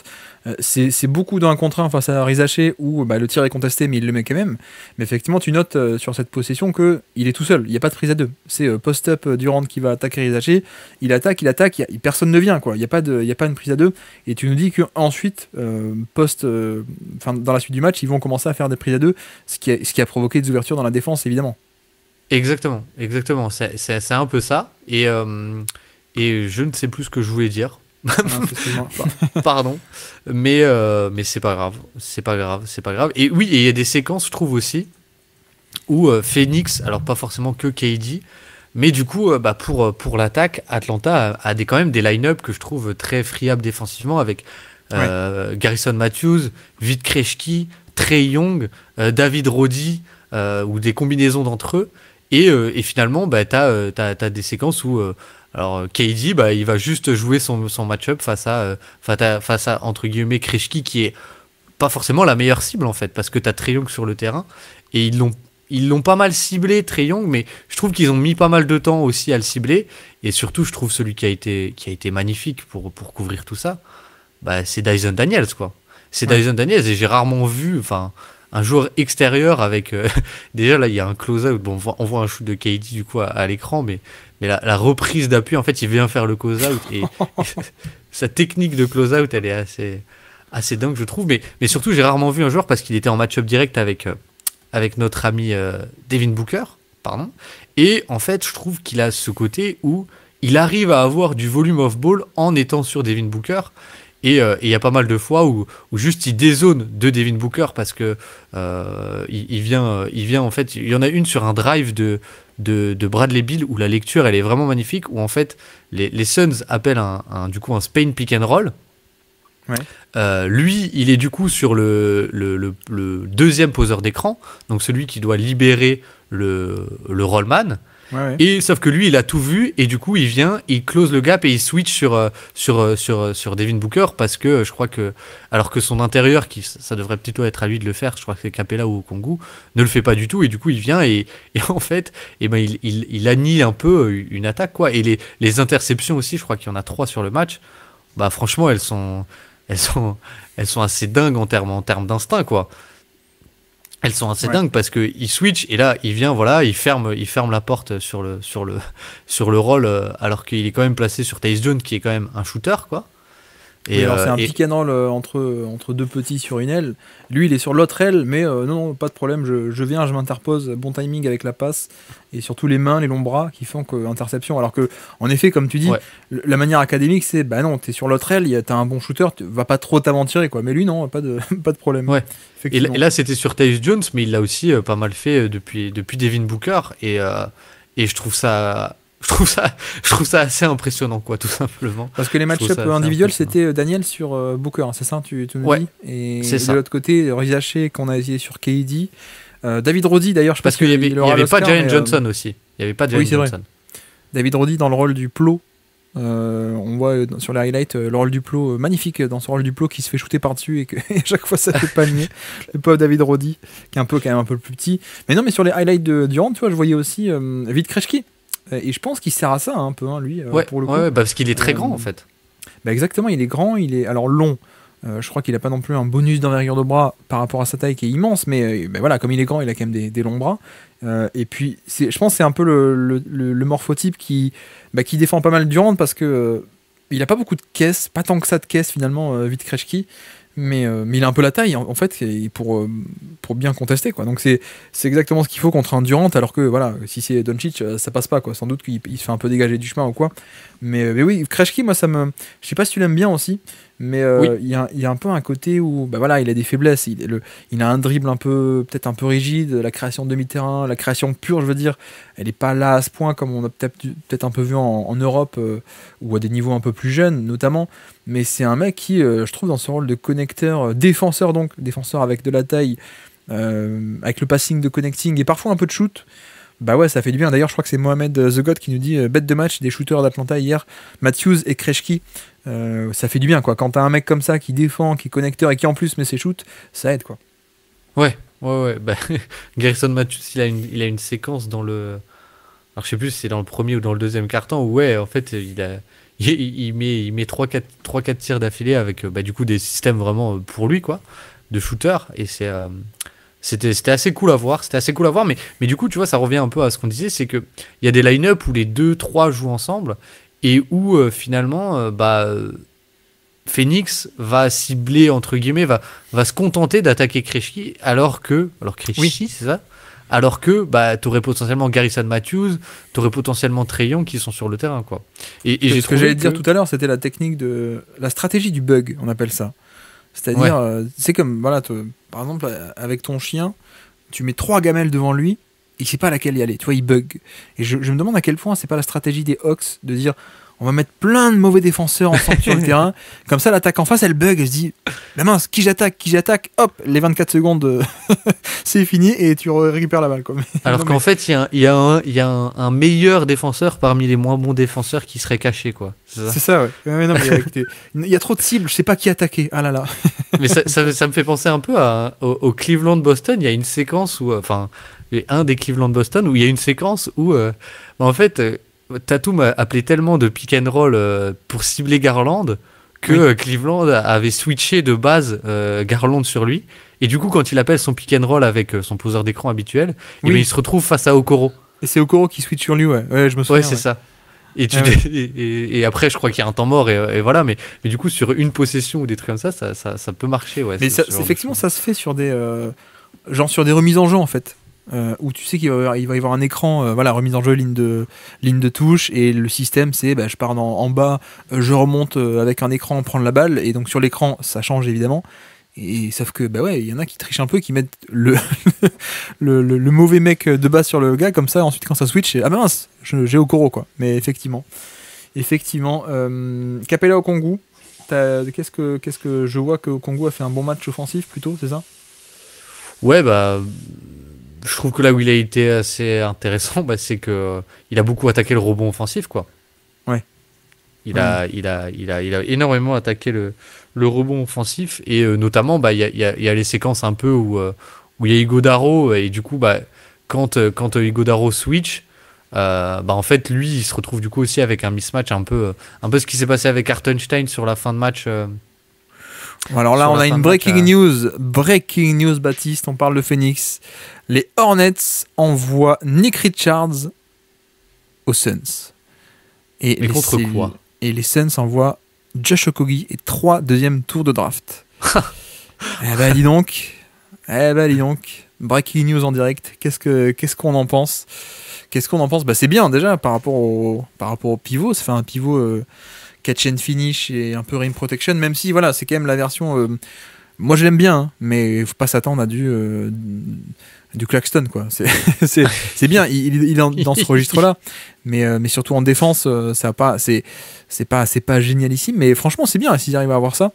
C'est beaucoup d'un contre 1 face à Rizaché où bah, le tir est contesté, mais il le met quand même. Mais effectivement, tu notes sur cette possession qu'il est tout seul. Il n'y a pas de prise à deux. C'est post-up Durant qui va attaquer Rizaché. Il attaque, personne ne vient, quoi. Il n'y a pas une prise à deux. Et tu nous dis qu'ensuite, dans la suite du match, ils vont commencer à faire des prises à deux, ce qui a provoqué des ouvertures dans la défense, évidemment. Exactement. C'est un peu ça. Et je ne sais plus ce que je voulais dire. Pardon. Mais c'est pas grave. C'est pas grave. Et oui, il y a des séquences, je trouve aussi, où Phoenix, alors pas forcément que KD, mais du coup, pour l'attaque, Atlanta a quand même des line-up que je trouve très friables défensivement, avec Garrison Matthews, Vit Krejci, Trae Young, David Roddy, ou des combinaisons d'entre eux. Et finalement, t'as des séquences où alors KD, il va juste jouer son match-up face à entre guillemets Krejci, qui est pas forcément la meilleure cible en fait, parce que t'as Trae Young sur le terrain, et ils l'ont pas mal ciblé, Trae Young, mais je trouve qu'ils ont mis pas mal de temps aussi à le cibler. Et surtout, je trouve celui qui a été magnifique pour couvrir tout ça, c'est Dyson Daniels, quoi. C'est Dyson Daniels, et j'ai rarement vu, un joueur extérieur avec déjà là il y a un close-out, bon on voit un shoot de KD du coup à l'écran, mais la reprise d'appui, en fait il vient faire le close-out, et sa technique de close-out elle est assez dingue, je trouve, mais surtout j'ai rarement vu un joueur, parce qu'il était en match-up direct avec notre ami Devin Booker, pardon, et en fait je trouve qu'il a ce côté où il arrive à avoir du volume off ball en étant sur Devin Booker. Et il y a pas mal de fois où juste il dézone de Devin Booker parce que il vient en fait, il y en a une sur un drive de Bradley Beal où la lecture elle est vraiment magnifique, où en fait les Suns appellent du coup un Spain pick and roll. Ouais. Lui, il est du coup sur le deuxième poseur d'écran, donc celui qui doit libérer le rollman. Ouais. Et sauf que lui, il a tout vu et du coup, il vient, il close le gap et il switch sur Devin Booker parce que je crois que, alors que son intérieur, ça devrait plutôt être à lui de le faire, je crois que c'est Capella ou Kongu, ne le fait pas du tout et du coup, il vient et en fait, il annihile un peu une attaque quoi. Et les interceptions aussi, je crois qu'il y en a 3 sur le match. Bah franchement, elles sont assez dingues en termes d'instinct quoi. Elles sont assez dingues parce que il switch et là il vient il ferme la porte sur le roll alors qu'il est quand même placé sur Tyus Jones qui est quand même un shooter quoi. Et alors c'est un pick and roll entre deux petits sur une aile. Lui il est sur l'autre aile, mais non, pas de problème, je viens, je m'interpose, bon timing avec la passe, et surtout les mains, les longs bras qui font que interception. Alors que, en effet, comme tu dis, la manière académique c'est, bah non, t'es sur l'autre aile, t'as un bon shooter, tu vas pas trop t'aventurer quoi. Mais lui non, pas de problème. Ouais. Et là c'était sur Tyus Jones, mais il l'a aussi pas mal fait depuis Devin Booker, et je trouve ça assez impressionnant quoi, tout simplement. Parce que les match-ups individuels c'était Daniel sur Booker, c'est ça tu me dis. Et de l'autre côté Rizaché qu'on a essayé sur KD, David Roddy d'ailleurs, je pense qu'il y avait pas Jalen Johnson aussi. Il y avait pas Jalen Johnson. Vrai. David Roddy dans le rôle du plot. On voit sur les highlights le rôle du plot magnifique dans son rôle du plot qui se fait shooter par dessus et que à chaque fois ça fait panier. Le pauvre David Roddy qui est quand même un peu plus petit. Mais non, mais sur les highlights de Durant, tu vois, je voyais aussi Vit Krejci. Et je pense qu'il sert à ça un peu, lui, pour le coup. Parce qu'il est très grand en fait. Exactement, il est grand, il est alors long. Je crois qu'il n'a pas non plus un bonus d'envergure de bras par rapport à sa taille qui est immense, mais voilà, comme il est grand, il a quand même des longs bras. Et puis, je pense que c'est un peu le morphotype qui défend pas mal Durant parce que il n'a pas beaucoup de caisses, pas tant que ça de caisses finalement, Vit Krejci. Mais il a un peu la taille en fait pour bien contester quoi. Donc c'est exactement ce qu'il faut contre un Durant, alors que voilà, si c'est Doncic ça passe pas quoi. Sans doute qu'il se fait un peu dégager du chemin ou quoi. Mais oui, Krejci, moi je sais pas si tu l'aimes bien aussi, mais il y a un peu un côté où il a des faiblesses. Il a un dribble peut-être un peu rigide, la création de demi-terrain, la création pure, je veux dire, elle est pas là à ce point comme on a peut-être un peu vu en Europe ou à des niveaux un peu plus jeunes notamment. Mais c'est un mec qui, je trouve, dans ce rôle de connecteur, défenseur avec de la taille, avec le passing de connecting et parfois un peu de shoot, ça fait du bien. D'ailleurs, je crois que c'est Mohamed The God qui nous dit bête de match des shooters d'Atlanta hier, Matthews et Krejci. Ça fait du bien quoi. Quand t'as un mec comme ça qui défend, qui est connecteur et qui en plus met ses shoots, ça aide quoi. Ouais. Garrison Matthews, il a une séquence dans le. Alors je sais plus si c'est dans le premier ou dans le deuxième quart-temps où en fait il met 3-4 tirs d'affilée avec du coup des systèmes vraiment pour lui quoi, de shooter, et c'était assez cool à voir, mais du coup tu vois ça revient un peu à ce qu'on disait, c'est que il y a des line-up où les 2-3 jouent ensemble et où finalement Phoenix va cibler entre guillemets, va se contenter d'attaquer Krejci alors Krejci c'est ça. Alors que t'aurais potentiellement Garrison Matthews, t'aurais potentiellement Trae Young qui sont sur le terrain quoi. Et j'ai ce que j'allais dire tout à l'heure, c'était la technique de la stratégie du bug, on appelle ça. C'est-à-dire, c'est comme par exemple avec ton chien, tu mets 3 gamelles devant lui, il sait pas laquelle y aller. Tu vois, il bug. Et je me demande à quel point c'est pas la stratégie des Hawks de dire on va mettre plein de mauvais défenseurs ensemble sur le terrain. Comme ça, l'attaque en face, elle bug. Elle se dit, la mince, qui j'attaque. Hop, les 24 secondes, c'est fini et tu récupères la balle. Alors qu'en fait, il y a un meilleur défenseur parmi les moins bons défenseurs qui serait caché, quoi. C'est ça, ouais. Non, mais il y a trop de cibles, je sais pas qui attaquer. Ah là là. Mais ça me fait penser un peu au Cleveland-Boston. Il y a une séquence où, un des Cleveland-Boston où il y a une séquence où, en fait, Tatum a appelé tellement de pick and roll pour cibler Garland que Cleveland avait switché de base Garland sur lui, et du coup quand il appelle son pick and roll avec son poseur d'écran habituel, il se retrouve face à Okoro, et c'est Okoro qui switch sur lui. Ouais, je me souviens. C'est ça. Et, et après je crois qu'il y a un temps mort et voilà, mais du coup sur une possession ou des trucs comme ça peut marcher. Mais effectivement ça se fait sur des sur des remises en jeu en fait. où tu sais il va y avoir un écran, voilà, remise en jeu, ligne de touche, et le système c'est je pars en bas, je remonte avec un écran prendre la balle, et donc sur l'écran ça change évidemment. Et sauf que ouais, il y en a qui trichent un peu, qui mettent le mauvais mec de base sur le gars, comme ça ensuite quand ça switch, ah bah mince, j'ai Okoro quoi. Mais effectivement, Capella Okongwu, qu'est-ce que je vois que Okongwu a fait un bon match offensif plutôt, c'est ça? Ouais, bah, je trouve que là où il a été assez intéressant, bah, c'est que il a beaucoup attaqué le rebond offensif, quoi. Ouais. Il a énormément attaqué le rebond offensif, et notamment, bah, il y a les séquences un peu où il y a Ighodaro, et du coup, bah, quand Ighodaro switch, bah, en fait, lui, il se retrouve du coup aussi avec un mismatch un peu ce qui s'est passé avec Hartenstein sur la fin de match. Alors là, Sur on la a fin une de match, breaking news, Baptiste. On parle de Phoenix. Les Hornets envoient Nick Richards aux Suns. Mais contre quoi? Et les Suns envoient Josh Okogie et 3 deuxièmes tours de draft. Eh ben dis donc. Breaking news en direct. Qu'est-ce qu'on en pense? Bah, c'est bien déjà par rapport au pivot. Ça fait un pivot catch and finish et un peu rim protection, même si voilà, c'est quand même la version. Moi je l'aime bien, hein, mais il faut pas s'attendre à du Claxton quoi. C'est bien, il est dans ce registre-là, mais surtout en défense, ça a pas, c'est pas génialissime, mais franchement c'est bien s'ils arrivent à avoir ça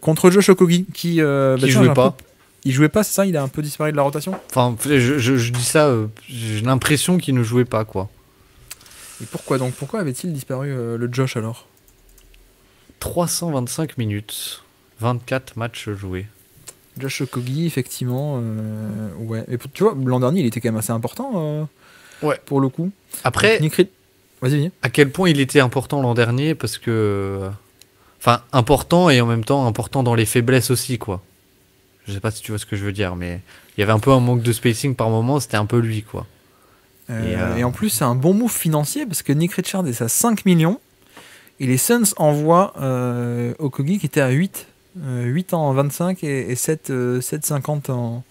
contre Josh Okogie qui jouait pas. Il jouait pas, c'est ça, il a un peu disparu de la rotation. Enfin, je dis ça, j'ai l'impression qu'il ne jouait pas, quoi. Et pourquoi avait-il disparu le Josh alors? 325 minutes, 24 matchs joués. Josh Okogie, effectivement, ouais. Et tu vois, l'an dernier, il était quand même assez important, ouais, pour le coup. Après, vas-y. À quel point il était important l'an dernier, parce que, enfin, important et en même temps important dans les faiblesses aussi, quoi. Je sais pas si tu vois ce que je veux dire, mais il y avait un peu un manque de spacing par moment, c'était un peu lui, quoi. Et en plus, c'est un bon move financier, parce que Nick Richards est à 5 millions. Et les Suns envoient Okogie qui était à 8 en 25 et 7,50 en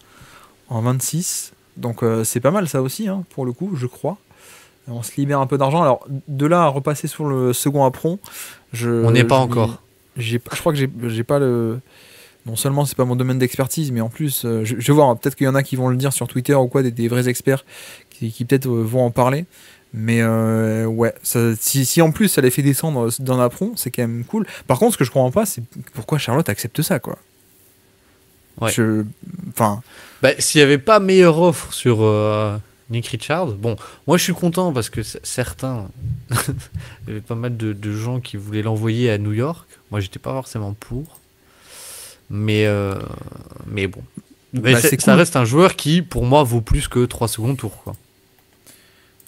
26. Donc c'est pas mal ça aussi, hein, pour le coup, je crois. On se libère un peu d'argent. Alors de là à repasser sur le second apron, on n'est pas encore. Je crois que j'ai pas le... Non seulement c'est pas mon domaine d'expertise, mais en plus, je vais voir, hein, peut-être qu'il y en a qui vont le dire sur Twitter ou quoi, des vrais experts qui peut-être vont en parler. Mais ouais, si en plus ça les fait descendre dans l'apron, c'est quand même cool. Par contre, ce que je comprends pas, c'est pourquoi Charlotte accepte ça, quoi. Ouais. Enfin. Bah, s'il n'y avait pas meilleure offre sur Nick Richards, bon, moi je suis content parce que certains, il y avait pas mal de gens qui voulaient l'envoyer à New York. Moi, j'étais pas forcément pour. Mais bon. Mais ça cool. Reste un joueur qui, pour moi, vaut plus que 3 secondes tours, quoi.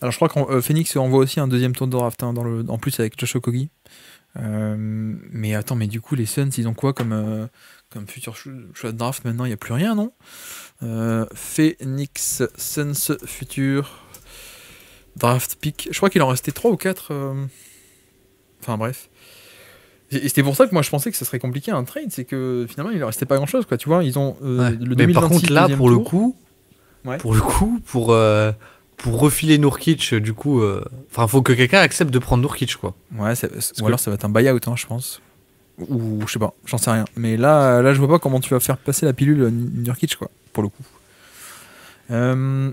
Alors je crois que Phoenix envoie aussi un deuxième tour de draft, hein, en plus avec Josh Okogie. Mais attends, mais du coup les Suns ils ont quoi comme futur choix de draft maintenant? Il n'y a plus rien, non? Phoenix Suns futur draft pick. Je crois qu'il en restait 3 ou 4. Enfin bref. Et c'était pour ça que moi je pensais que ça serait compliqué un trade, c'est que finalement il ne restait pas grand chose, quoi. Tu vois, ils ont le 2026. Mais par contre là pour le coup, pour refiler Nurkic, du coup, faut que quelqu'un accepte de prendre Nurkic, quoi. Ouais, alors ça va être un buyout, hein, je pense. Ou je sais pas, j'en sais rien. Mais là, je vois pas comment tu vas faire passer la pilule Nurkic, quoi, pour le coup.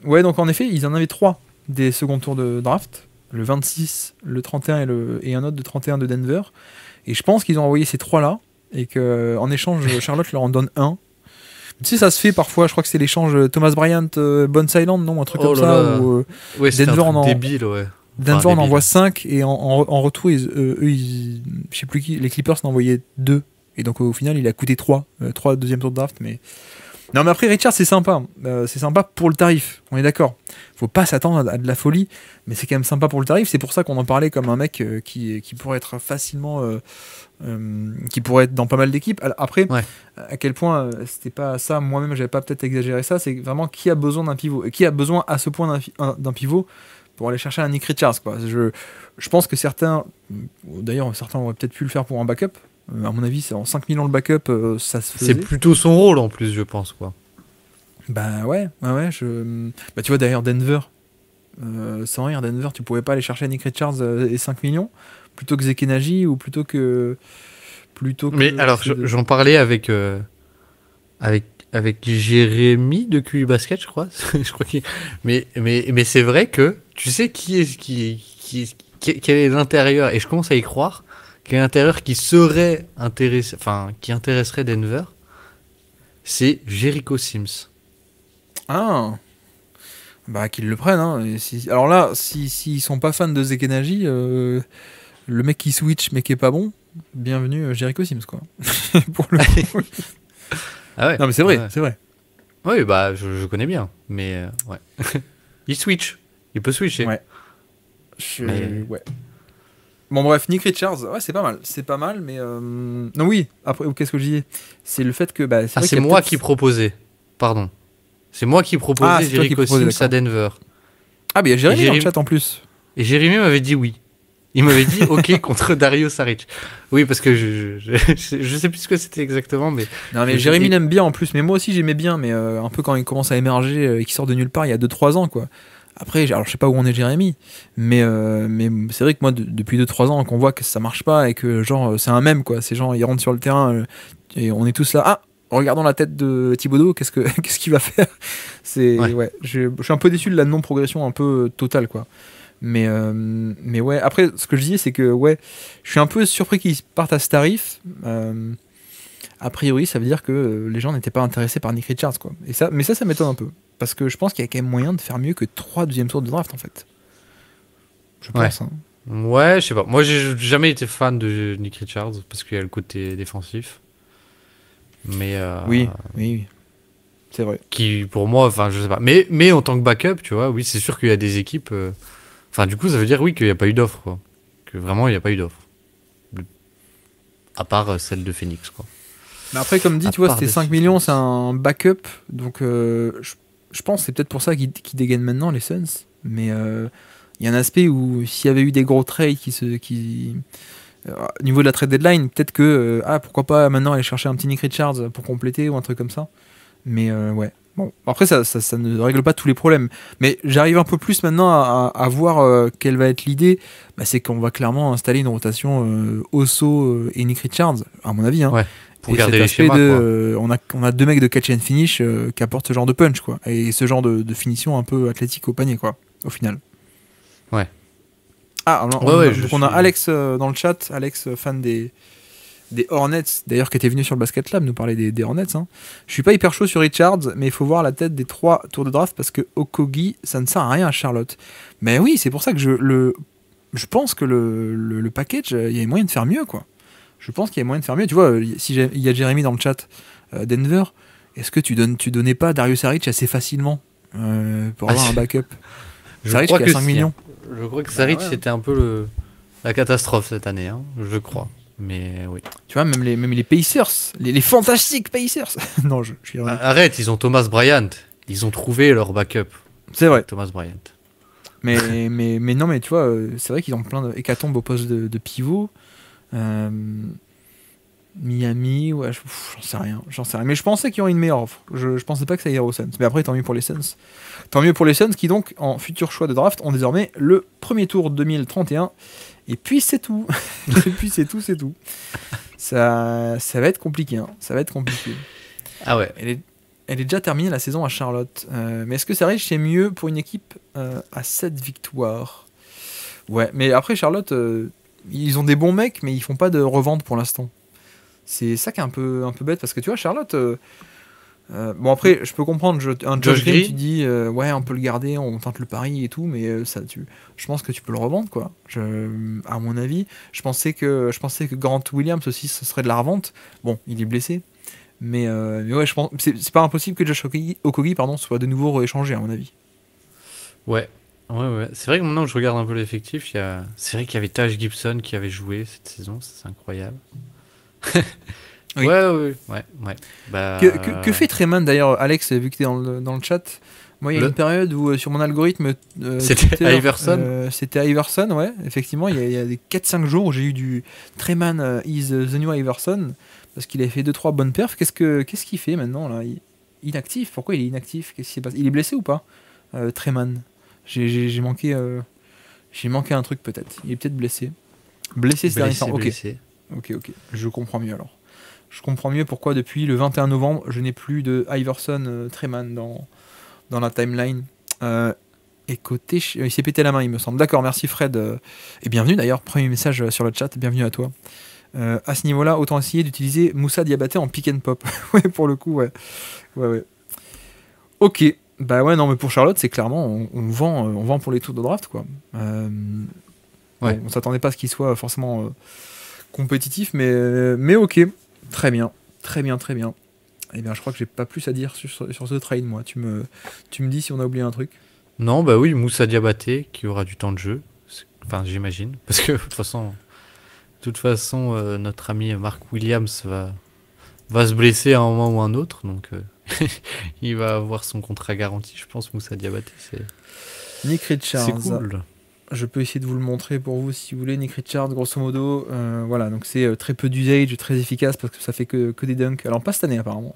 Ouais, donc en effet, ils en avaient 3 des seconds tours de draft. Le 26, le 31 et un autre de 31 de Denver. Et je pense qu'ils ont envoyé ces 3-là. Et qu'en échange, Charlotte leur en donne un. Tu sais, ça se fait parfois, je crois que c'est l'échange Thomas Bryant, Bones Island, non, un truc comme ça. Où, ouais, c'est un truc débile, ouais. Denver en envoie 5 et en retour, eux, je sais plus qui, les Clippers en envoyaient 2. Et donc au final, il a coûté 3 deuxième tour de draft. Mais non, mais après Richard, c'est sympa. C'est sympa pour le tarif, on est d'accord. Faut pas s'attendre à de la folie, mais c'est quand même sympa pour le tarif. C'est pour ça qu'on en parlait comme un mec qui pourrait être facilement... qui pourrait être dans pas mal d'équipes. Après, ouais. À quel point c'était pas ça, moi-même j'avais pas peut-être exagéré ça, c'est vraiment qui a besoin d'un pivot, qui a besoin à ce point d'un pivot pour aller chercher un Nick Richards, quoi. Je pense que certains auraient peut-être pu le faire pour un backup. À mon avis, c'est en 5 millions de backup, ça se faisait. C'est plutôt son rôle en plus, je pense, quoi. Bah ouais, bah tu vois d'ailleurs Denver, sans rire, Denver, tu pouvais pas aller chercher Nick Richards et 5 millions plutôt que Zekenaji ou Mais alors, qu'est-ce que j'en parlais avec, avec Jérémy de QI Basket, je crois. Je crois mais c'est vrai que tu sais quel est l'intérieur, et je commence à y croire, quel est l'intérieur qui serait intéressé, enfin, qui intéresserait Denver, c'est Jericho Sims. Ah, bah qu'ils le prennent. Hein. Alors là, s'ils sont pas fans de Zekenaji, le mec qui switch mais qui est pas bon, bienvenue Jericho Sims quoi. Pour le coup. Ah ouais. Non mais c'est vrai, Ouais. c'est vrai. Oui, bah, je connais bien, mais ouais. Il switch. Il peut switcher. Ouais. Mais... Ouais. Bon bref, Nick Richards, ouais c'est pas mal, mais non oui. Après, qu'est-ce que je disais? C'est le fait que bah c'est Ah, vrai c'est qu'il y a moi peut-être. qui proposais. Pardon. C'est moi qui Ah, proposais c'est toi qui Jericho proposais, Sims à d'accord. Denver. Ah, mais il y a Et Jérémy dans le Jérémy, chat en plus. et Jérémy m'avait dit oui. Il m'avait dit OK contre Dario Saric. Oui, parce que je sais plus ce que c'était exactement, mais Non, je mais me suis Jérémy dit, l'aime bien en plus, mais moi aussi j'aimais bien, mais un peu quand il commence à émerger et qu'il sort de nulle part il y a 2 3 ans, quoi. Après, alors je sais pas où on est Jérémy, mais c'est vrai que moi, depuis 2 3 ans, qu'on voit que ça marche pas et que genre c'est un mème, quoi. Ces gens ils rentrent sur le terrain et on est tous là. Ah! Regardons la tête de Thibodeau, qu'est-ce qu'il va faire? ouais, Ouais, je suis un peu déçu de la non-progression un peu totale, quoi. Mais ouais, après, ce que je disais, c'est que ouais, je suis un peu surpris qu'ils partent à ce tarif. A priori, ça veut dire que les gens n'étaient pas intéressés par Nick Richards, quoi. Mais ça m'étonne un peu. Parce que je pense qu'il y a quand même moyen de faire mieux que 3 deuxième tours de draft, en fait. Je ouais. pense, hein. Ouais, je sais pas. Moi, j'ai jamais été fan de Nick Richards parce qu'il y a le côté défensif. Mais Oui, oui, oui. C'est vrai. qui, pour moi, enfin, je sais pas. Mais en tant que backup, tu vois, oui, c'est sûr qu'il y a des équipes. Enfin, du coup, ça veut dire oui qu'il n'y a pas eu d'offre, quoi. Que vraiment, il n'y a pas eu d'offre. À part celle de Phoenix, quoi. Mais après, comme dit, À tu vois, part c'était de 5 millions, c'est un backup. Donc, je pense que c'est peut-être pour ça qu'ils dégainent maintenant, les Suns. Mais il y a un aspect où s'il y avait eu des gros trades au niveau de la trade deadline, peut-être que pourquoi pas maintenant aller chercher un petit Nick Richards pour compléter ou un truc comme ça. Mais ouais. Bon, après ça ne règle pas tous les problèmes. Mais j'arrive un peu plus maintenant à voir quelle va être l'idée. Bah, c'est qu'on va clairement installer une rotation Osso et Nick Richards, à mon avis. Hein. Ouais. Pour Et cet garder les aspect schémas, de quoi. on a 2 mecs de catch and finish qui apportent ce genre de punch, quoi. Et ce genre de finition un peu athlétique au panier, quoi, au final. Ouais. Ah, Ouais, ouais, donc on a Alex dans le chat, Alex fan des Hornets, d'ailleurs, qui était venu sur le Basket Lab nous parler des Hornets. Hein. Je suis pas hyper chaud sur Richards, mais il faut voir la tête des 3 tours de draft parce que Okogie, ça ne sert à rien à Charlotte. Mais oui, c'est pour ça que je pense que le package, il y a moyen de faire mieux, quoi. Je pense qu'il y a moyen de faire mieux. Tu vois, si il y a Jérémy dans le chat, Denver, est-ce que tu donnais pas Dario Saric assez facilement pour avoir un backup? Je Saric crois qui a que 5 si, hein. millions. Je crois que Bah Saric, ouais. c'était un peu la catastrophe cette année, hein. Je crois. Mais oui. Tu vois, même les Pacers, les fantastiques Pacers. Non, je suis ironique. Arrête, ils ont Thomas Bryant. Ils ont trouvé leur backup. C'est vrai. Thomas Bryant. Mais non, mais tu vois, c'est vrai qu'ils ont plein d'hécatombes au poste de pivot. Euh, Miami, ouais, j'en sais rien. Mais je pensais qu'il y aurait une meilleure offre. Je pensais pas que ça irait aux Suns. Mais après, tant mieux pour les Suns. Tant mieux pour les Suns qui, donc, en futur choix de draft, ont désormais le premier tour 2031. Et puis, c'est tout. Et puis, c'est tout. Ça va être compliqué. Hein. Ça va être compliqué. Ah ouais. Elle est déjà terminée la saison à Charlotte. Mais est-ce que ça risque c'est mieux pour une équipe à 7 victoires? Ouais, mais après, Charlotte, ils ont des bons mecs, mais ils font pas de revente pour l'instant. C'est ça qui est un peu bête parce que tu vois Charlotte bon après je peux comprendre un Josh Green tu dis ouais on peut le garder on tente le pari et tout mais je pense que tu peux le revendre quoi à mon avis je pensais que Grant Williams aussi ce serait de la revente bon il est blessé mais ouais je pense c'est pas impossible que Josh Okogie pardon soit de nouveau rééchangé à mon avis. Ouais. Ouais. C'est vrai que maintenant que je regarde un peu l'effectif, c'est vrai qu'il y avait Taj Gibson qui avait joué cette saison, c'est incroyable. Oui. Ouais. Bah, Que fait Treyman d'ailleurs, Alex, vu que tu es dans le chat? Moi, il y a une période où sur mon algorithme. C'était Twitter, Iverson. C'était Iverson, ouais, effectivement. Il y a des 4-5 jours où j'ai eu du Treyman is the new Iverson, parce qu'il avait fait 2-3 bonnes perfs. Qu'est-ce qu'il fait maintenant là? inactif. Pourquoi il est inactif? Qu'est-ce qui s'est passé? Il est blessé ou pas, Treman? J'ai manqué un truc peut-être. Il est peut-être blessé. Blessé ces derniers temps. Ok. Ok. Je comprends mieux alors. Je comprends mieux pourquoi depuis le 21 novembre, je n'ai plus de Iverson Treman dans la timeline. Et côté... il s'est pété la main, il me semble. D'accord, merci Fred. Et bienvenue d'ailleurs. Premier message sur le chat. Bienvenue à toi. À ce niveau-là, autant essayer d'utiliser Moussa Diabaté en pick and pop. Ouais, pour le coup, ouais. Ok. Bah ouais, non, mais pour Charlotte, c'est clairement, on vend pour les tours de draft, quoi. Ouais. Bon, on s'attendait pas à ce qu'il soit forcément compétitif, mais ok. Très bien. Eh bien, je crois que j'ai pas plus à dire sur ce trade, moi. Tu me dis si on a oublié un truc. Non, bah oui, Moussa Diabaté, qui aura du temps de jeu. Enfin, j'imagine. Parce que, de toute façon, notre ami Mark Williams va se blesser à un moment ou un autre, donc il va avoir son contrat garanti, je pense. Moussa Diabaté, Nick Richards. C'est cool. Je peux essayer de vous le montrer pour vous si vous voulez. Nick Richards, grosso modo, voilà, donc c'est très peu d'usage, très efficace parce que ça fait que des dunks. Alors pas cette année apparemment.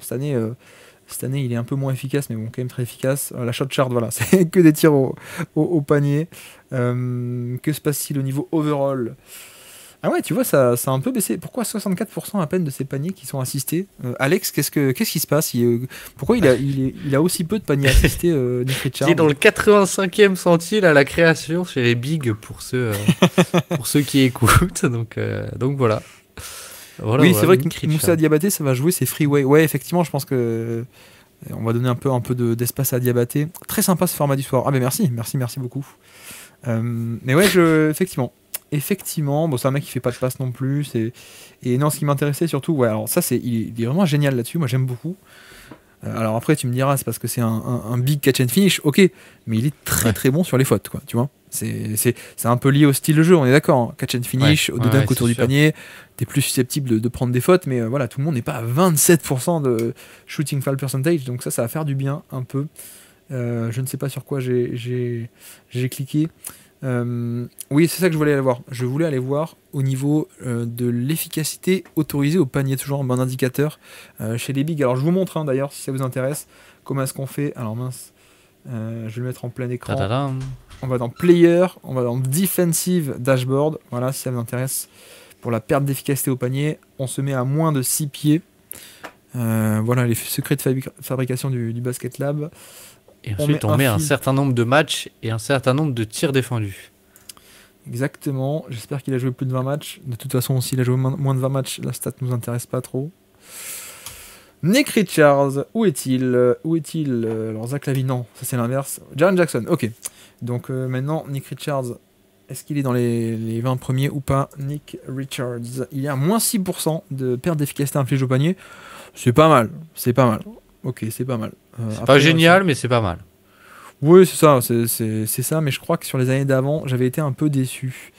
Cette année, il est un peu moins efficace, mais bon, quand même très efficace. La shot chart, voilà, c'est que des tirs au panier. Que se passe-t-il au niveau overall? Ah ouais, tu vois, ça a un peu baissé. Pourquoi 64% à peine de ces paniers qui sont assistés? Alex, qu'est-ce qui se passe? Pourquoi il a aussi peu de paniers assistés, Nick Richards? Il est dans le 85e centile à la création chez les bigs pour ceux qui écoutent. Donc voilà. Oui, c'est vrai que Moussa Diabaté, ça va jouer ses freeway. Ouais, effectivement, je pense que on va donner un peu d'espace à Diabaté. Très sympa ce format du soir. Ah ben merci beaucoup. Mais ouais, effectivement, bon, c'est un mec qui fait pas de passe non plus. Et non, ce qui m'intéressait surtout, ouais, alors ça, il est vraiment génial là-dessus. Moi, j'aime beaucoup. Alors après, tu me diras, c'est parce que c'est un big catch and finish, ok, mais il est très bon sur les fautes, quoi, tu vois. C'est un peu lié au style de jeu, on est d'accord. Hein. Catch and finish, au dunk autour du panier, t'es plus susceptible de prendre des fautes, mais voilà, tout le monde n'est pas à 27% de shooting foul percentage, donc ça va faire du bien un peu. Je ne sais pas sur quoi j'ai cliqué. Oui, c'est ça que je voulais aller voir. Je voulais aller voir au niveau de l'efficacité autorisée au panier, toujours un bon indicateur chez les bigs. Alors je vous montre d'ailleurs si ça vous intéresse comment est-ce qu'on fait. Alors mince, je vais le mettre en plein écran. Ta-da-dam. On va dans Player, on va dans Defensive Dashboard. Voilà, si ça vous intéresse. Pour la perte d'efficacité au panier, on se met à moins de 6 pieds. Voilà les secrets de fabrication du Basket Lab. Et ensuite, on met un certain nombre de matchs et un certain nombre de tirs défendus. Exactement. J'espère qu'il a joué plus de 20 matchs. De toute façon, s'il a joué moins de 20 matchs, la stat ne nous intéresse pas trop. Nick Richards, où est-il? Alors, Zach Lavine, non, ça c'est l'inverse. Jaren Jackson, ok. Donc maintenant, Nick Richards, est-ce qu'il est dans les 20 premiers ou pas? Nick Richards, il y a moins 6% de perte d'efficacité infligée au panier. C'est pas mal. Ok, c'est pas mal. C'est pas génial, mais c'est pas mal. Oui, c'est ça, mais je crois que sur les années d'avant, j'avais été un peu déçu.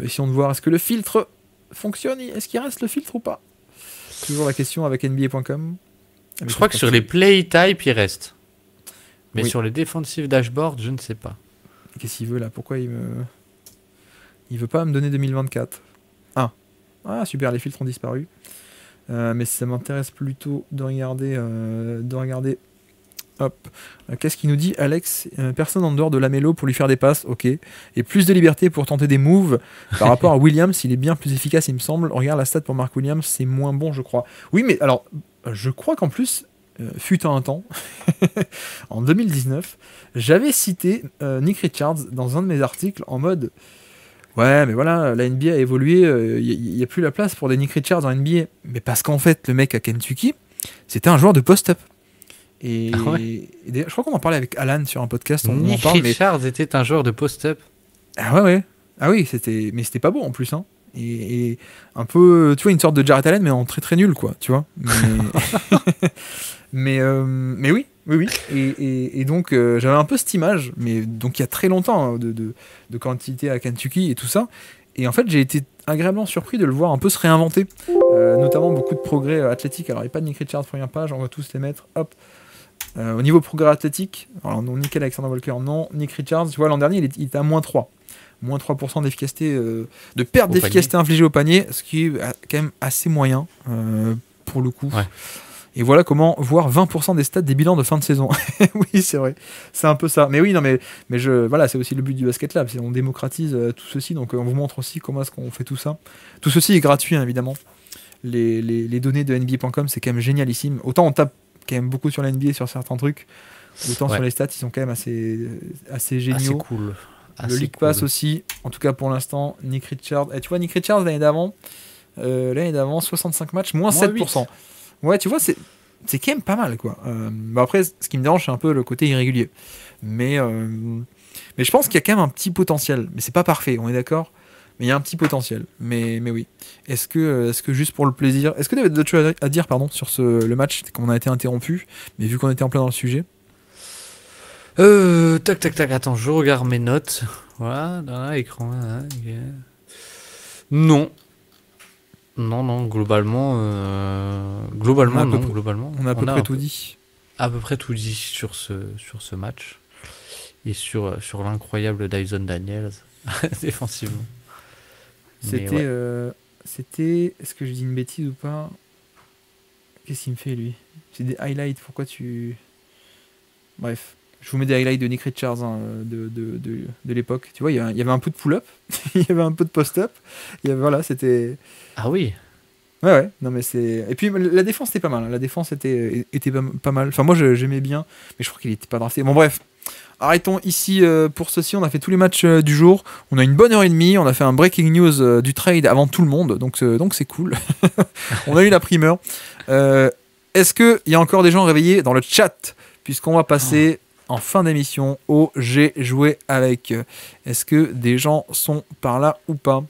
Essayons de voir, est-ce que le filtre fonctionne? Est-ce qu'il reste le filtre ou pas? Toujours la question avec NBA.com. Je crois que sur les play type, il reste. Mais sur les defensive dashboard, je ne sais pas. Qu'est-ce qu'il veut là? Pourquoi il veut pas me donner 2024? Ah, super, les filtres ont disparu. Mais ça m'intéresse plutôt de regarder. Hop. Qu'est-ce qu'il nous dit, Alex? Personne en dehors de Lamelo pour lui faire des passes, ok. Et plus de liberté pour tenter des moves. Par rapport à Williams, il est bien plus efficace, il me semble. On regarde la stat pour Mark Williams, c'est moins bon, je crois. Oui, mais alors, je crois qu'en plus, fut un temps, en 2019, j'avais cité Nick Richards dans un de mes articles en mode... Ouais, mais voilà, la NBA a évolué, il n'y a plus la place pour des Nick Richards en NBA. Mais parce qu'en fait, le mec à Kentucky, c'était un joueur de post-up. Et je crois qu'on en parlait avec Alan sur un podcast. Nick Richards était un joueur de post-up. Ah ouais. Ah oui, mais c'était pas beau en plus. Hein. Et un peu, tu vois, une sorte de Jarrett Allen, mais en très très nul, quoi, tu vois. Mais oui. Et donc, j'avais un peu cette image, mais donc il y a très longtemps, hein, de quantité à Kentucky et tout ça. Et en fait, j'ai été agréablement surpris de le voir un peu se réinventer. Notamment beaucoup de progrès athlétiques. Alors, il n'y a pas de Nick Richards première page, on va tous les mettre. Hop. Au niveau progrès athlétique, alors non, nickel Alexander Walker, non. Nick Richards, tu vois, l'an dernier, il était à moins 3. Moins 3% d'efficacité, de perte d'efficacité infligée au panier, ce qui est quand même assez moyen, pour le coup. Ouais. Et voilà comment voir 20% des stats des bilans de fin de saison. Oui, c'est vrai. C'est un peu ça. Mais oui, non, mais voilà, c'est aussi le but du Basket Lab. On démocratise tout ceci. Donc, on vous montre aussi comment est-ce qu'on fait tout ça. Tout ceci est gratuit, hein, évidemment. Les données de NBA.com, c'est quand même génialissime. Autant on tape quand même beaucoup sur la NBA sur certains trucs, autant sur les stats, ils sont quand même assez géniaux. Assez cool. Le League Pass aussi, en tout cas pour l'instant. Nick Richards. Tu vois, Nick Richards, l'année d'avant, 65 matchs, moins 7%. 8. Ouais, tu vois, c'est quand même pas mal, quoi. Après, ce qui me dérange, c'est un peu le côté irrégulier. Mais je pense qu'il y a quand même un petit potentiel. Mais c'est pas parfait, on est d'accord ? Mais il y a un petit potentiel. Mais oui. Est-ce que juste pour le plaisir... Est-ce que tu avais d'autres choses à dire sur le match, qu'on a été interrompu, mais vu qu'on était en plein dans le sujet? Tac. Attends, je regarde mes notes. Voilà, dans l'écran. Okay. Non, globalement, on a à peu près tout dit. À peu près tout dit sur ce match. Et sur l'incroyable Dyson Daniels, défensivement. C'était... Est-ce que je dis une bêtise ou pas? Qu'est-ce qu'il me fait, lui? C'est des highlights, pourquoi tu... Bref. Je vous mets des highlights de Nick Richards, hein, de l'époque. Tu vois, il y avait un peu de pull-up, il y avait un peu de post-up. Voilà, c'était... Ah oui. Ouais. Non, mais c'est... Et puis, la défense était pas mal. La défense était pas mal. Enfin, moi, j'aimais bien, mais je crois qu'il était pas drafté. Bon, bref. Arrêtons ici pour ceci. On a fait tous les matchs du jour. On a une bonne heure et demie. On a fait un breaking news du trade avant tout le monde. Donc c'est cool. On a eu la primeur. Est-ce qu'il y a encore des gens réveillés dans le chat? Puisqu'on va passer... en fin d'émission au J'ai joué avec. Est-ce que des gens sont par là ou pas?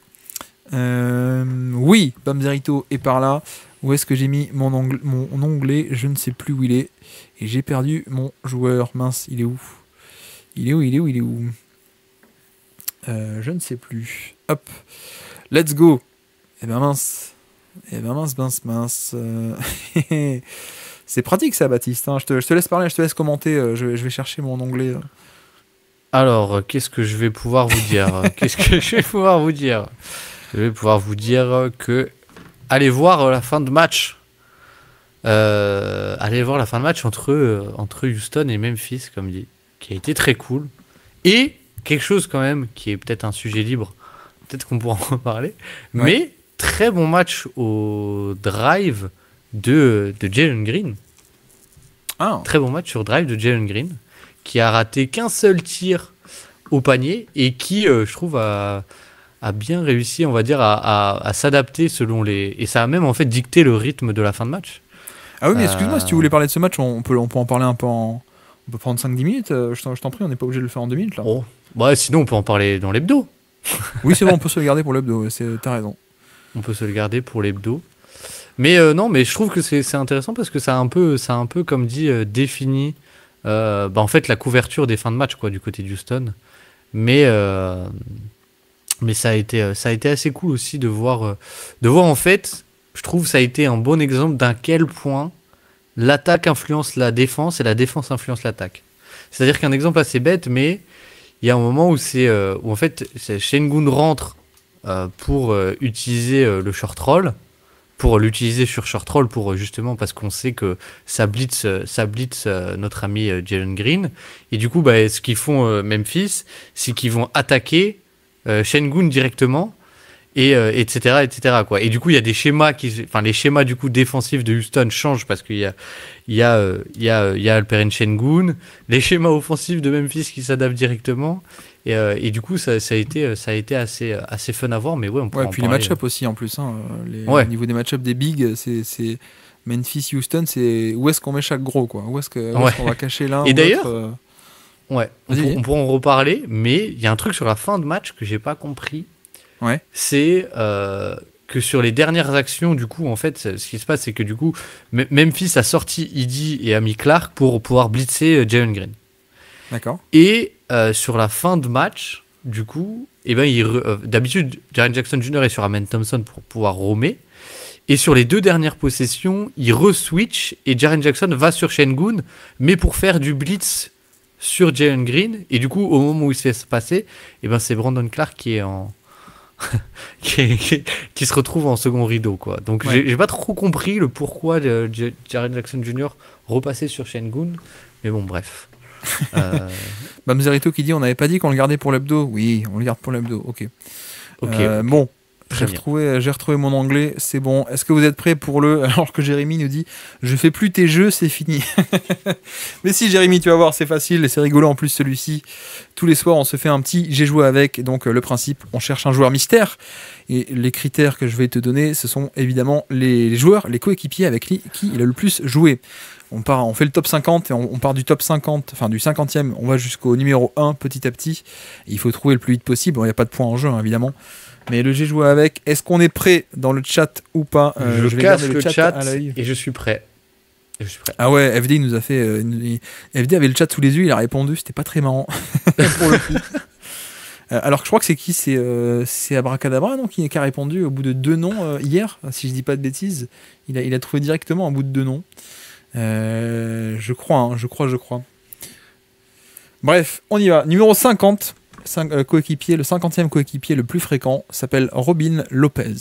Oui, Bamzerito est par là. Où est-ce que j'ai mis mon onglet? Je ne sais plus où il est. Et j'ai perdu mon joueur. Mince, il est où? Il est où? Je ne sais plus. Hop. Let's go. Eh ben mince. C'est pratique ça, Baptiste. Hein. Je te laisse parler, je te laisse commenter. Je vais chercher mon onglet. Alors, qu'est-ce que je vais pouvoir vous dire? Je vais pouvoir vous dire que allez voir la fin de match. Allez voir la fin de match entre Houston et Memphis, comme dit, qui a été très cool. Et quelque chose quand même qui est peut-être un sujet libre. Peut-être qu'on pourra en parler. Ouais. Mais très bon match au drive de Jalen Green. Très bon match sur drive de Jalen Green, qui a raté qu'un seul tir au panier et qui, je trouve, a bien réussi, on va dire, à s'adapter selon les... Et ça a même en fait dicté le rythme de la fin de match. Ah oui, mais excuse-moi, si tu voulais parler de ce match, on peut en parler un peu On peut prendre 5-10 minutes, je t'en prie, on n'est pas obligé de le faire en 2 minutes là. Oh. Bah, sinon on peut en parler dans l'hebdo. Oui, c'est bon, on peut se le garder pour l'hebdo, t'as raison. On peut se le garder pour l'hebdo. Mais non, mais je trouve que c'est intéressant parce que ça a un peu comme dit, défini en fait la couverture des fins de match quoi, du côté de Houston. Mais ça a été assez cool aussi de voir en fait, je trouve ça a été un bon exemple d'un quel point l'attaque influence la défense et la défense influence l'attaque. C'est-à-dire qu'un exemple assez bête, mais il y a un moment où où en fait Sengun rentre pour utiliser le short roll, pour l'utiliser sur short roll pour justement parce qu'on sait que ça blitz notre ami Jalen Green, et du coup ce qu'ils font Memphis, c'est qu'ils vont attaquer Sengun directement et etc quoi. Et du coup il y a des schémas les schémas du coup défensifs de Houston changent parce qu'il y a Alperen Sengun, les schémas offensifs de Memphis qui s'adaptent directement. Et du coup, ça a été assez fun à voir, mais ouais, on peut en puis parler. Les match-up aussi en plus. Hein, au niveau des match-up des bigs, c'est Memphis-Houston, c'est où est-ce qu'on met chaque gros, quoi. Où est-ce qu'on va cacher l'un. Et d'ailleurs, on pourra en reparler, mais il y a un truc sur la fin de match que j'ai pas compris. Ouais. C'est que sur les dernières actions, du coup, en fait, ce qui se passe, c'est que du coup, Memphis a sorti Edey et a mis Clark pour pouvoir blitzer Jalen Green. D'accord. Et sur la fin de match, du coup, d'habitude, Jaren Jackson Jr. est sur Amen Thompson pour pouvoir roamer. Et sur les 2 dernières possessions, il re-switch et Jaren Jackson va sur Sengun, mais pour faire du blitz sur Jalen Green. Et du coup, au moment où il se fait passer, c'est Brandon Clark qui est qui se retrouve en second rideau, quoi. Donc j'ai pas trop compris le pourquoi de Jaren Jackson Jr. repassait sur Sengun, mais bon, bref. Bamzerito qui dit on n'avait pas dit qu'on le gardait pour l'hebdo. Oui, on le garde pour l'hebdo, ok. Bon, j'ai retrouvé mon anglais, c'est bon. Est-ce que vous êtes prêts pour le... Alors que Jérémy nous dit je fais plus tes jeux, c'est fini. Mais si Jérémy, tu vas voir, c'est facile et c'est rigolo en plus celui-ci. Tous les soirs on se fait un petit j'ai joué avec. Et donc le principe, on cherche un joueur mystère. Et les critères que je vais te donner, ce sont évidemment les joueurs, les coéquipiers avec qui il a le plus joué. On fait le top 50 et on part du top 50, enfin du 50e, on va jusqu'au numéro 1 petit à petit. Et il faut trouver le plus vite possible. Il n'y a pas de points en jeu, hein, évidemment. Mais le j'ai joué avec, est-ce qu'on est prêt dans le chat ou pas? Je vais casse le chat à l'œil. Et je suis prêt. Ah ouais, FD il nous a fait... FD avait le chat sous les yeux, il a répondu, c'était pas très marrant. Pour le coup. Alors que je crois que c'est qui? C'est Abracadabra, non, qui a répondu au bout de 2 noms hier, si je dis pas de bêtises. Il a trouvé directement au bout de 2 noms. Je crois. Bref, on y va. Numéro 50, coéquipier, le 50e coéquipier le plus fréquent, s'appelle Robin Lopez.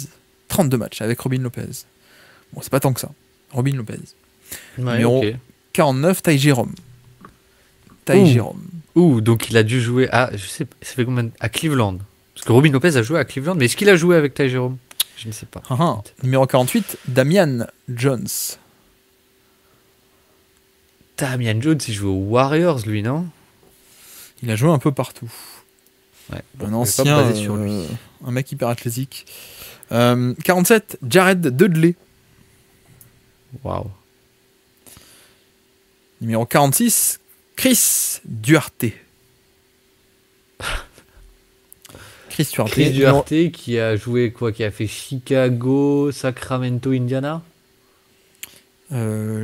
32 matchs avec Robin Lopez. Bon, c'est pas tant que ça. Robin Lopez. Ouais, numéro 49, Ty Jerome. Donc il a dû jouer à... Je sais, ça fait combien à Cleveland. Parce que Robin Lopez a joué à Cleveland, mais est-ce qu'il a joué avec Ty Jerome? Je ne sais pas. Numéro 48, Damian Jones. Damian Jones, il joue aux Warriors, lui, non? Il a joué un peu partout. Ouais, un ancien, sur lui. Un mec hyper athlétique. 47, Jared Dudley. Waouh. Numéro 46, Chris Duarte. Chris Duarte qui a joué quoi? Qui a fait Chicago, Sacramento, Indiana?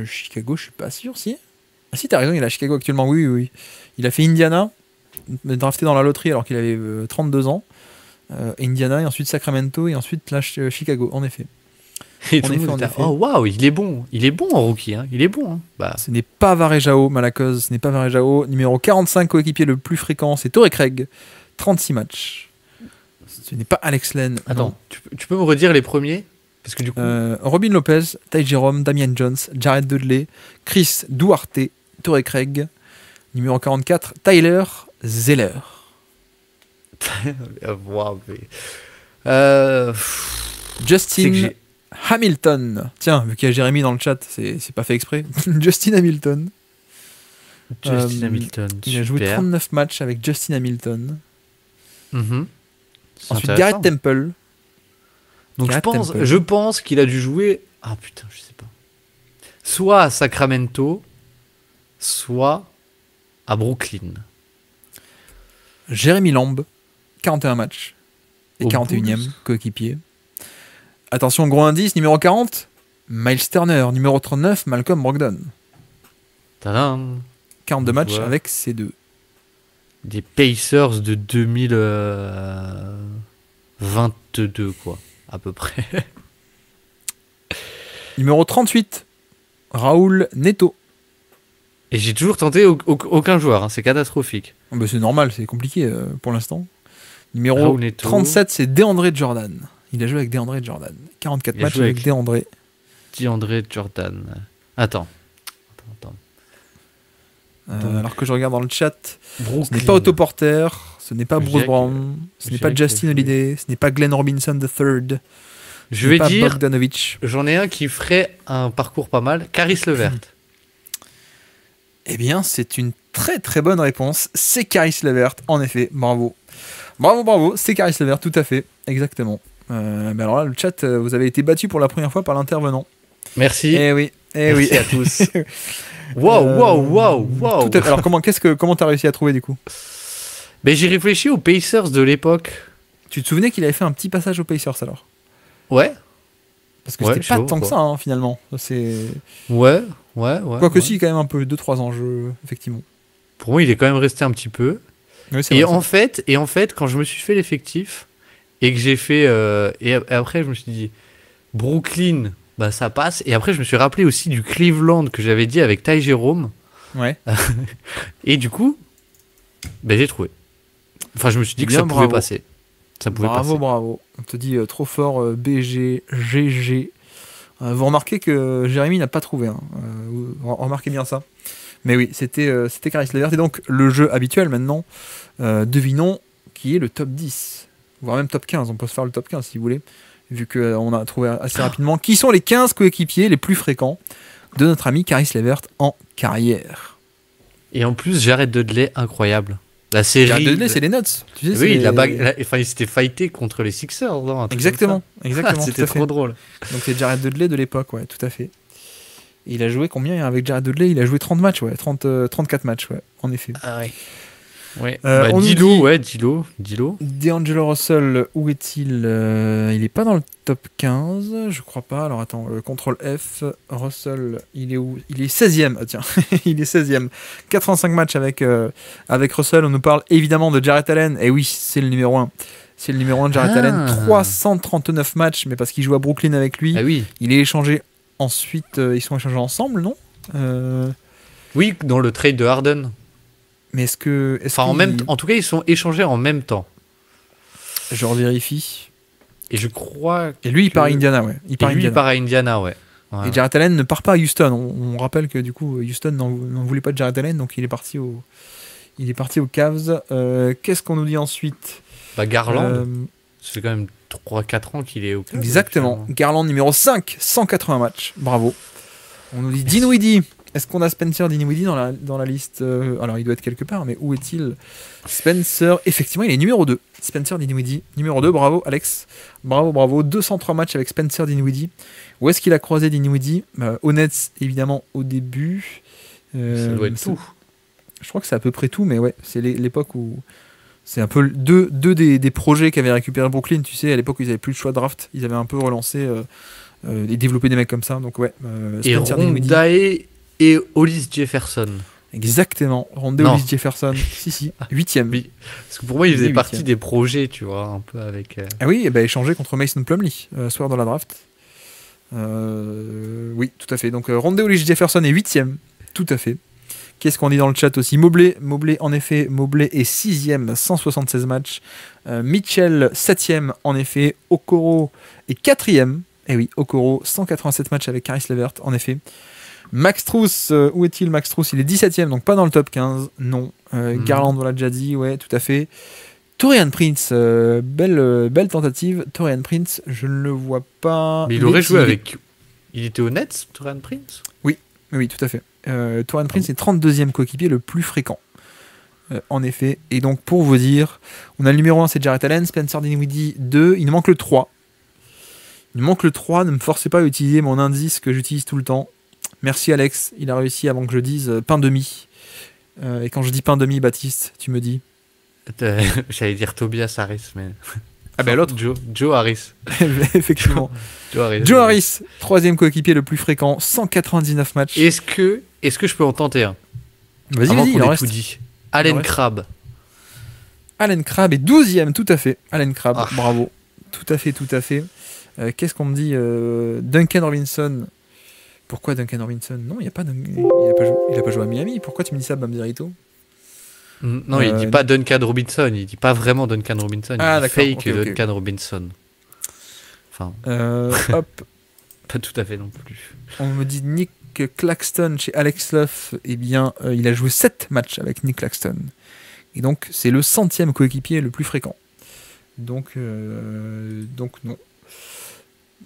Chicago, je suis pas sûr, si. Ah si, t'as raison, il est à Chicago actuellement, oui. Il a fait Indiana, drafté dans la loterie alors qu'il avait 32 ans. Indiana, et ensuite Sacramento, et ensuite là, Chicago, en effet. Et tout le monde était, oh waouh, il est bon en rookie, hein. Il est bon. Hein. Bah. Ce n'est pas Varejao, Malakoz, ce n'est pas Varejao. Numéro 45, coéquipier le plus fréquent, c'est Torrey Craig, 36 matchs. Ce n'est pas Alex Len. Attends, tu peux me redire les premiers? Parce que du coup... Robin Lopez, Ty Jerome, Damian Jones, Jared Dudley, Chris Duarte, Torrey Craig. Numéro 44, Tyler Zeller. Wow, Justin Hamilton. Tiens, vu qu'il y a Jérémy dans le chat, c'est pas fait exprès. Justin Hamilton. Hamilton. Il a joué 39 matchs avec Justin Hamilton. Ensuite, intéressant. Garrett Temple. Donc je pense qu'il a dû jouer... Ah putain, je sais pas. Soit à Sacramento, soit à Brooklyn. Jérémy Lamb, 41 matchs. Et 41e coéquipier. Attention, gros indice, numéro 40, Miles Turner. Numéro 39, Malcolm Brogdon. Tadam. 42 matchs avec ces deux. Des Pacers de 2022, quoi, à peu près. Numéro 38, Raoul Neto. Et j'ai toujours tenté aucun joueur, hein, c'est catastrophique. Bah c'est normal, c'est compliqué pour l'instant. Numéro 37, c'est DeAndre Jordan. Il a joué avec DeAndre Jordan. 44 matchs avec DeAndre Jordan. Attends. Alors que je regarde dans le chat, ce n'est pas Otto Porter, ce n'est pas Bruce Brown, ce n'est pas Justin Holiday, ce n'est pas Glenn Robinson III. Je vais dire, Bogdanovic. J'en ai un qui ferait un parcours pas mal, Caris LeVert. Eh bien, c'est une très très bonne réponse. C'est Caris LeVert, en effet. Bravo. Bravo, c'est Caris LeVert, tout à fait. Exactement. Mais alors là, le chat, vous avez été battu pour la première fois par l'intervenant. Merci. Merci à tous. Wow. Alors comment t'as réussi à trouver du coup? Ben, j'ai réfléchi aux Pacers de l'époque. Tu te souvenais qu'il avait fait un petit passage aux Pacers alors? Ouais. Parce que c'était pas tant que ça hein, finalement. C'est... Ouais. Quoique si, quand même un peu, 2-3 ans, effectivement. Pour moi, il est quand même resté un petit peu. Oui, et en fait, quand je me suis fait l'effectif, et que j'ai fait... et après, je me suis dit, Brooklyn, bah ça passe. Et après, je me suis rappelé aussi du Cleveland que j'avais dit avec Ty Jerome. Ouais. Et du coup, ben, j'ai trouvé. Enfin, je me suis dit que ça pouvait passer. Ça pouvait Bravo, passer. bravo. On te dit trop fort, BG, GG. Vous remarquez que Jérémy n'a pas trouvé. Hein. Vous remarquez bien ça. Mais oui, c'était Caris Levert. Et donc, le jeu habituel maintenant, devinons qui est le top 10. Voire même top 15. On peut se faire le top 15 si vous voulez. Vu qu'on a trouvé assez rapidement. Qui sont les 15 coéquipiers les plus fréquents de notre ami Caris Levert en carrière? Et en plus, Jared Dudley, incroyable. La série. Jared Dudley, c'est les Nuts. Tu sais, Oui, c'est enfin, il s'était fighté contre les Sixers. Non, un truc Exactement, comme exactement. ça. tout C'était à fait. trop drôle. Donc c'est Jared Dudley de l'époque, ouais, tout à fait. Et il a joué combien avec Jared Dudley? Il a joué 30 matchs, ouais, 34 matchs, ouais, en effet. Ah ouais. Ouais. On nous Dilo, dit- ouais, Dilo. D'Angelo Russell, où est-il? Il est pas dans le top 15, je crois pas. Alors attends, CTRL F, Russell, il est où? Il est 16ème, ah, tiens, il est 16ème. 85 matchs avec Russell. On nous parle évidemment de Jarrett Allen, et oui, c'est le numéro 1. C'est le numéro 1 de Jarrett Ah. Allen, 339 matchs, mais parce qu'il joue à Brooklyn avec lui. Ah oui. Il est échangé ensuite, ils sont échangés ensemble, non? Oui, dans le trade de Harden. Mais est-ce Enfin, en tout cas, ils sont échangés en même temps. Je revérifie. Et je crois. Et lui, il que- part à Indiana, ouais. Il part à Et lui, il Indiana. part à Indiana, ouais. Ouais. Et Jarrett Allen ne part pas à Houston. On rappelle que du coup, Houston n'en voulait pas de Jarrett Allen, donc il est parti aux Cavs. Qu'est-ce qu'on nous dit ensuite? Bah, Garland, Euh, ça fait quand même 3-4 ans qu'il est au Cavs. Exactement. finalement. Garland numéro 5, 180 matchs. Bravo. On nous dit Dinwiddie. Est-ce qu'on a Spencer Dinwiddie dans la liste? Alors, il doit être quelque part, mais où est-il? Spencer, effectivement, il est numéro 2. Spencer Dinwiddie, numéro 2. Bravo, Alex. Bravo. 203 matchs avec Spencer Dinwiddie. Où est-ce qu'il a croisé Dinwiddie? Aux Nets, évidemment, au début. Ça doit être tout. Je crois que c'est à peu près tout, mais ouais, c'est l'époque où. C'est un peu deux des projets qu'avait récupéré Brooklyn. Tu sais, à l'époque où ils n'avaient plus le choix de draft, ils avaient un peu relancé et développé des mecs comme ça. Donc, ouais, Et Spencer Dinwiddie. Rondae et Hollis Jefferson. Exactement, Rondé Non. Hollis Jefferson. Si, 8ème. Oui. Parce que pour moi, il faisait Oui, partie huitième. des projets, tu vois, un peu avec. Ah oui, et ben échangé contre Mason Plumlee, soir de la draft. Oui, tout à fait. Donc Rondé Hollis Jefferson est 8ème, tout à fait. Qu'est-ce qu'on dit dans le chat aussi? Mobley, en effet, Mobley est 6ème, 176 matchs. Mitchell, 7ème, en effet. Okoro est 4ème. Et oui, Okoro, 187 matchs avec Caris Levert, en effet. Max Strus, où est-il Max Strus? Il est 17ème, donc pas dans le top 15. Non. Garland, on l'a déjà dit, ouais, tout à fait. Taurean Prince, belle tentative. Taurean Prince, je ne le vois pas. Mais il aurait joué est- avec. Il était au Nets, Taurean Prince? Oui, tout à fait. Taurean Prince est 32e coéquipier le plus fréquent. En effet. Et donc, pour vous dire, on a le numéro 1, c'est Jarrett Allen, Spencer Dinwiddie 2, il nous manque le 3. Il nous manque le 3, ne me forcez pas à utiliser mon indice que j'utilise tout le temps. Merci Alex, il a réussi avant que je dise pain demi. Et quand je dis pain demi, Baptiste, tu me dis. J'allais dire Tobias Harris, mais. Ah ben l'autre. Joe Harris. Effectivement. Joe Harris. Joe Harris, 3e coéquipier le plus fréquent, 199 matchs. Est-ce que je peux en tenter un? Vas-y, Avant il qu'on en ait reste. tout dit. Allen reste. Crabbe. Allen Crabbe est 12e, tout à fait. Allen Crabbe, Ah. bravo. Tout à fait. Qu'est-ce qu'on me dit Duncan Robinson. Pourquoi Duncan Robinson? Non, il a pas joué à Miami. Pourquoi tu me dis ça, Bamzerito? Non, il dit pas Duncan Robinson. Il dit pas vraiment Duncan Robinson. Ah, il dit d'accord, fake ok. Duncan Robinson. Enfin, Hop, pas tout à fait non plus. on me dit Nick Claxton chez Alex Luff. Eh bien, il a joué 7 matchs avec Nick Claxton. Et donc, c'est le 100e coéquipier le plus fréquent. Donc non.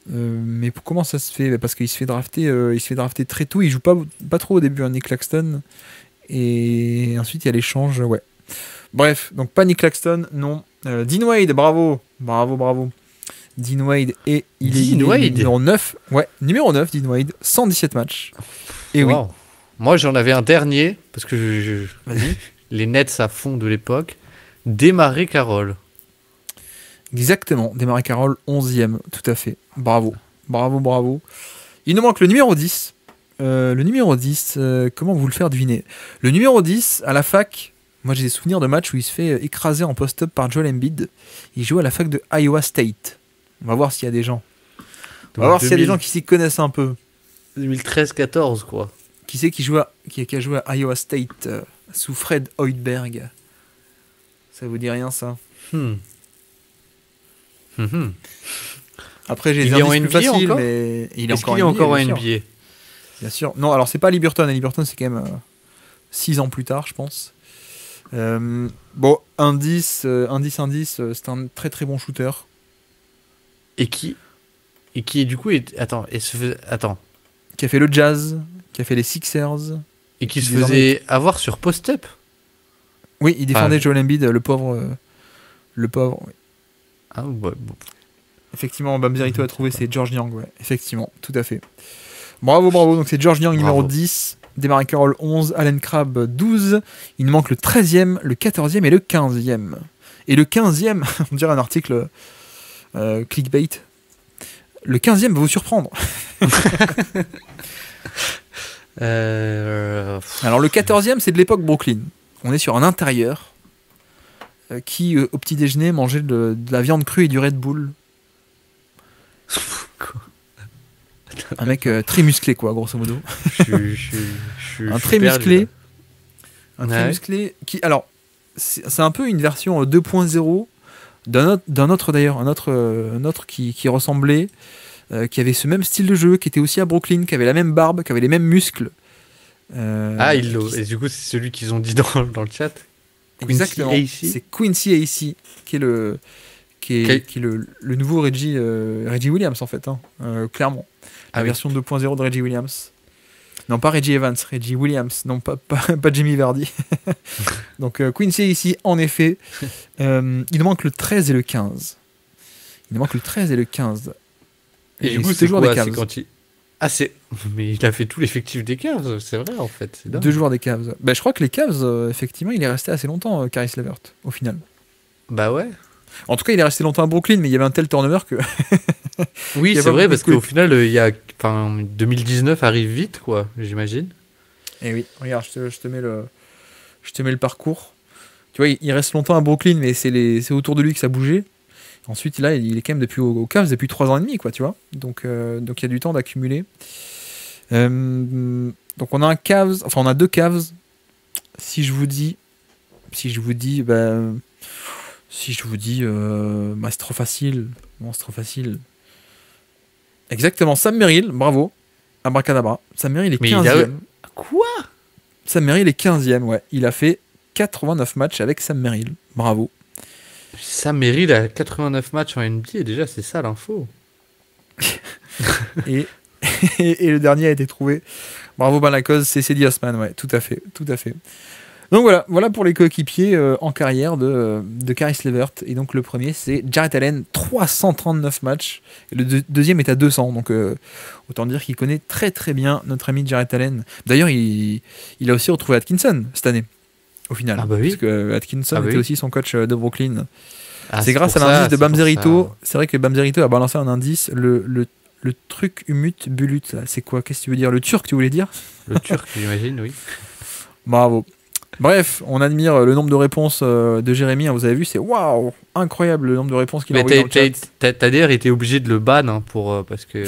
Mais comment ça se fait? Parce qu'il se fait drafter très tôt. Il joue pas trop au début, hein, Nick Claxton. Et ensuite, il y a l'échange, ouais. Bref, donc pas Nick Claxton, non. Dean Wade, bravo. Dean Wade, et il est numéro 9. Ouais, numéro 9, Dean Wade, 117 matchs. Et oui. Wow. Moi, j'en avais un dernier, parce que Vas-y. les Nets à fond de l'époque. Démarrer Carroll. Exactement, Desmarais Carroll, 11e, tout à fait. Bravo. Il nous manque le numéro 10. Le numéro 10, comment vous le faire deviner? Le numéro 10, à la fac, moi j'ai des souvenirs de matchs où il se fait écraser en post-up par Joel Embiid. Il joue à la fac de Iowa State. On va voir s'il y a des gens. On va voir s'il y a des gens qui s'y connaissent un peu. 2013-14, quoi. Qui c'est qui a joué à Iowa State sous Fred Hoiberg? Ça vous dit rien, ça? Mhm. Après, j'ai Il des est en indices plus NBA faciles, encore mais il est Est-ce encore qu'il est encore en bien sûr. NBA? Bien sûr. Non, alors c'est pas Liberton. Liberton, c'est quand même 6 ans plus tard, je pense. Bon, indice, c'est un très très bon shooter. Et qui du coup est... Attends. Qui a fait le Jazz, qui a fait les Sixers. Et qui se Désormais- faisait avoir sur post-up. Oui, il défendait Ah. Joel Embiid, le pauvre. Le pauvre. Oui. Ah, ouais, bon. Effectivement, Bamzerito a trouvé, c'est George Niang, ouais. Effectivement, tout à fait. Bravo. Donc c'est George Niang numéro Bravo. 10, Desmarais Carroll 11, Allen Crabbe 12. Il nous manque le 13e, le 14e et le 15e. Et le 15e, on dirait un article clickbait. Le 15e va vous surprendre. Alors le 14e, c'est de l'époque Brooklyn. On est sur un intérieur qui, au petit déjeuner, mangeait de la viande crue et du Red Bull. Un mec très musclé, quoi, grosso modo. Un très musclé. Un très Ouais. musclé qui... Alors, c'est un peu une version 2.0 d'un autre d'ailleurs, un autre qui ressemblait, qui avait ce même style de jeu, qui était aussi à Brooklyn, qui avait la même barbe, qui avait les mêmes muscles. Et du coup, c'est celui qu'ils ont dit dans le chat. Exactement. Quincy Acey. C'est Quincy Acey qui est le nouveau Reggie Williams en fait, hein, clairement. La Ah oui. version 2.0 de Reggie Williams. Non, pas Reggie Evans, Reggie Williams. Non, pas Jamie Vardy. Donc Quincy Acey, en effet. Il nous manque le 13 et le 15. Et du coup, c'est quoi? C'est quand il... Ah, c'est... Mais il a fait tout l'effectif des Cavs, c'est vrai, en fait. C'est dingue. 2 joueurs des Cavs. Ben, je crois que les Cavs, effectivement, il est resté assez longtemps, Caris LeVert, au final. Bah ouais. En tout cas, il est resté longtemps à Brooklyn, mais il y avait un tel turnover que... Oui, Il y a c'est pas vrai, beaucoup parce de qu'au final, il y a... Enfin, 2019 arrive vite, quoi, j'imagine. Et oui, regarde, je te mets le parcours. Tu vois, il reste longtemps à Brooklyn, mais c'est autour de lui que ça bougeait. Ensuite, là, il est quand même depuis aux Cavs depuis 3 ans et demi, quoi, tu vois. Donc, il y a du temps d'accumuler. Donc, on a on a 2 Cavs. Si je vous dis, bah, c'est trop facile. Non, c'est trop facile. Exactement, Sam Merrill, bravo. Abracadabra. Sam Merrill est Mais 15e. Quoi? Sam Merrill est 15e, ouais. Il a fait 89 matchs avec Sam Merrill. Bravo. Sam Merrill a 89 matchs en NBA, déjà, c'est ça l'info. Et, et le dernier a été trouvé. Bravo, ben la cause, c'est Cedi Osman, ouais, tout à fait. Donc voilà pour les coéquipiers en carrière de Caris LeVert. Et donc le premier, c'est Jarrett Allen, 339 matchs. Et le deuxième est à 200. Donc autant dire qu'il connaît très très bien notre ami Jarrett Allen. D'ailleurs, il a aussi retrouvé Atkinson cette année, au final. Ah bah oui. Parce que Atkinson était oui. aussi son coach de Brooklyn. Ah, c'est grâce à pour l'indice ça, de c'est pour Bamzerito. ça. C'est vrai que Bamzerito a balancé un indice. Le truc Umut Bulut, là, c'est quoi? Qu'est-ce que tu veux dire? Le turc, tu voulais dire? Le turc, j'imagine, oui. Bravo. Bref, on admire le nombre de réponses de Jérémy. Hein, vous avez vu, c'est waouh, incroyable le nombre de réponses qu'il a Mais envoyé dans le chat. t'as d'ailleurs été obligé de le ban hein, parce que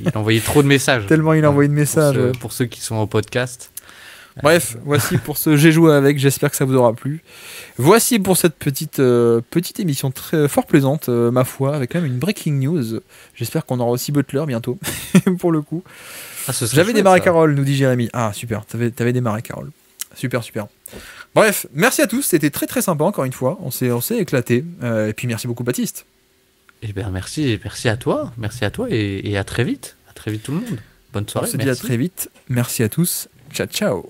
il envoyait trop de messages. Tellement il a envoyé de messages. Ouais. Pour ceux qui sont en podcast. Bref, voici pour ce J'ai joué avec. J'espère que ça vous aura plu. Voici pour cette petite émission très fort plaisante, ma foi, avec quand même une breaking news. J'espère qu'on aura aussi Butler bientôt, pour le coup. Ah, ce serait J'avais chouette, démarré ça. Carole, nous dit Jérémy. Ah, super, t'avais démarré Carole. Super. Bref, merci à tous, c'était très très sympa encore une fois. On s'est éclaté. Et puis merci beaucoup, Baptiste. Eh bien, merci à toi. Merci à toi et à très vite. À très vite tout le monde. Bonne On soirée. se dit à très vite. Merci à tous. Ciao.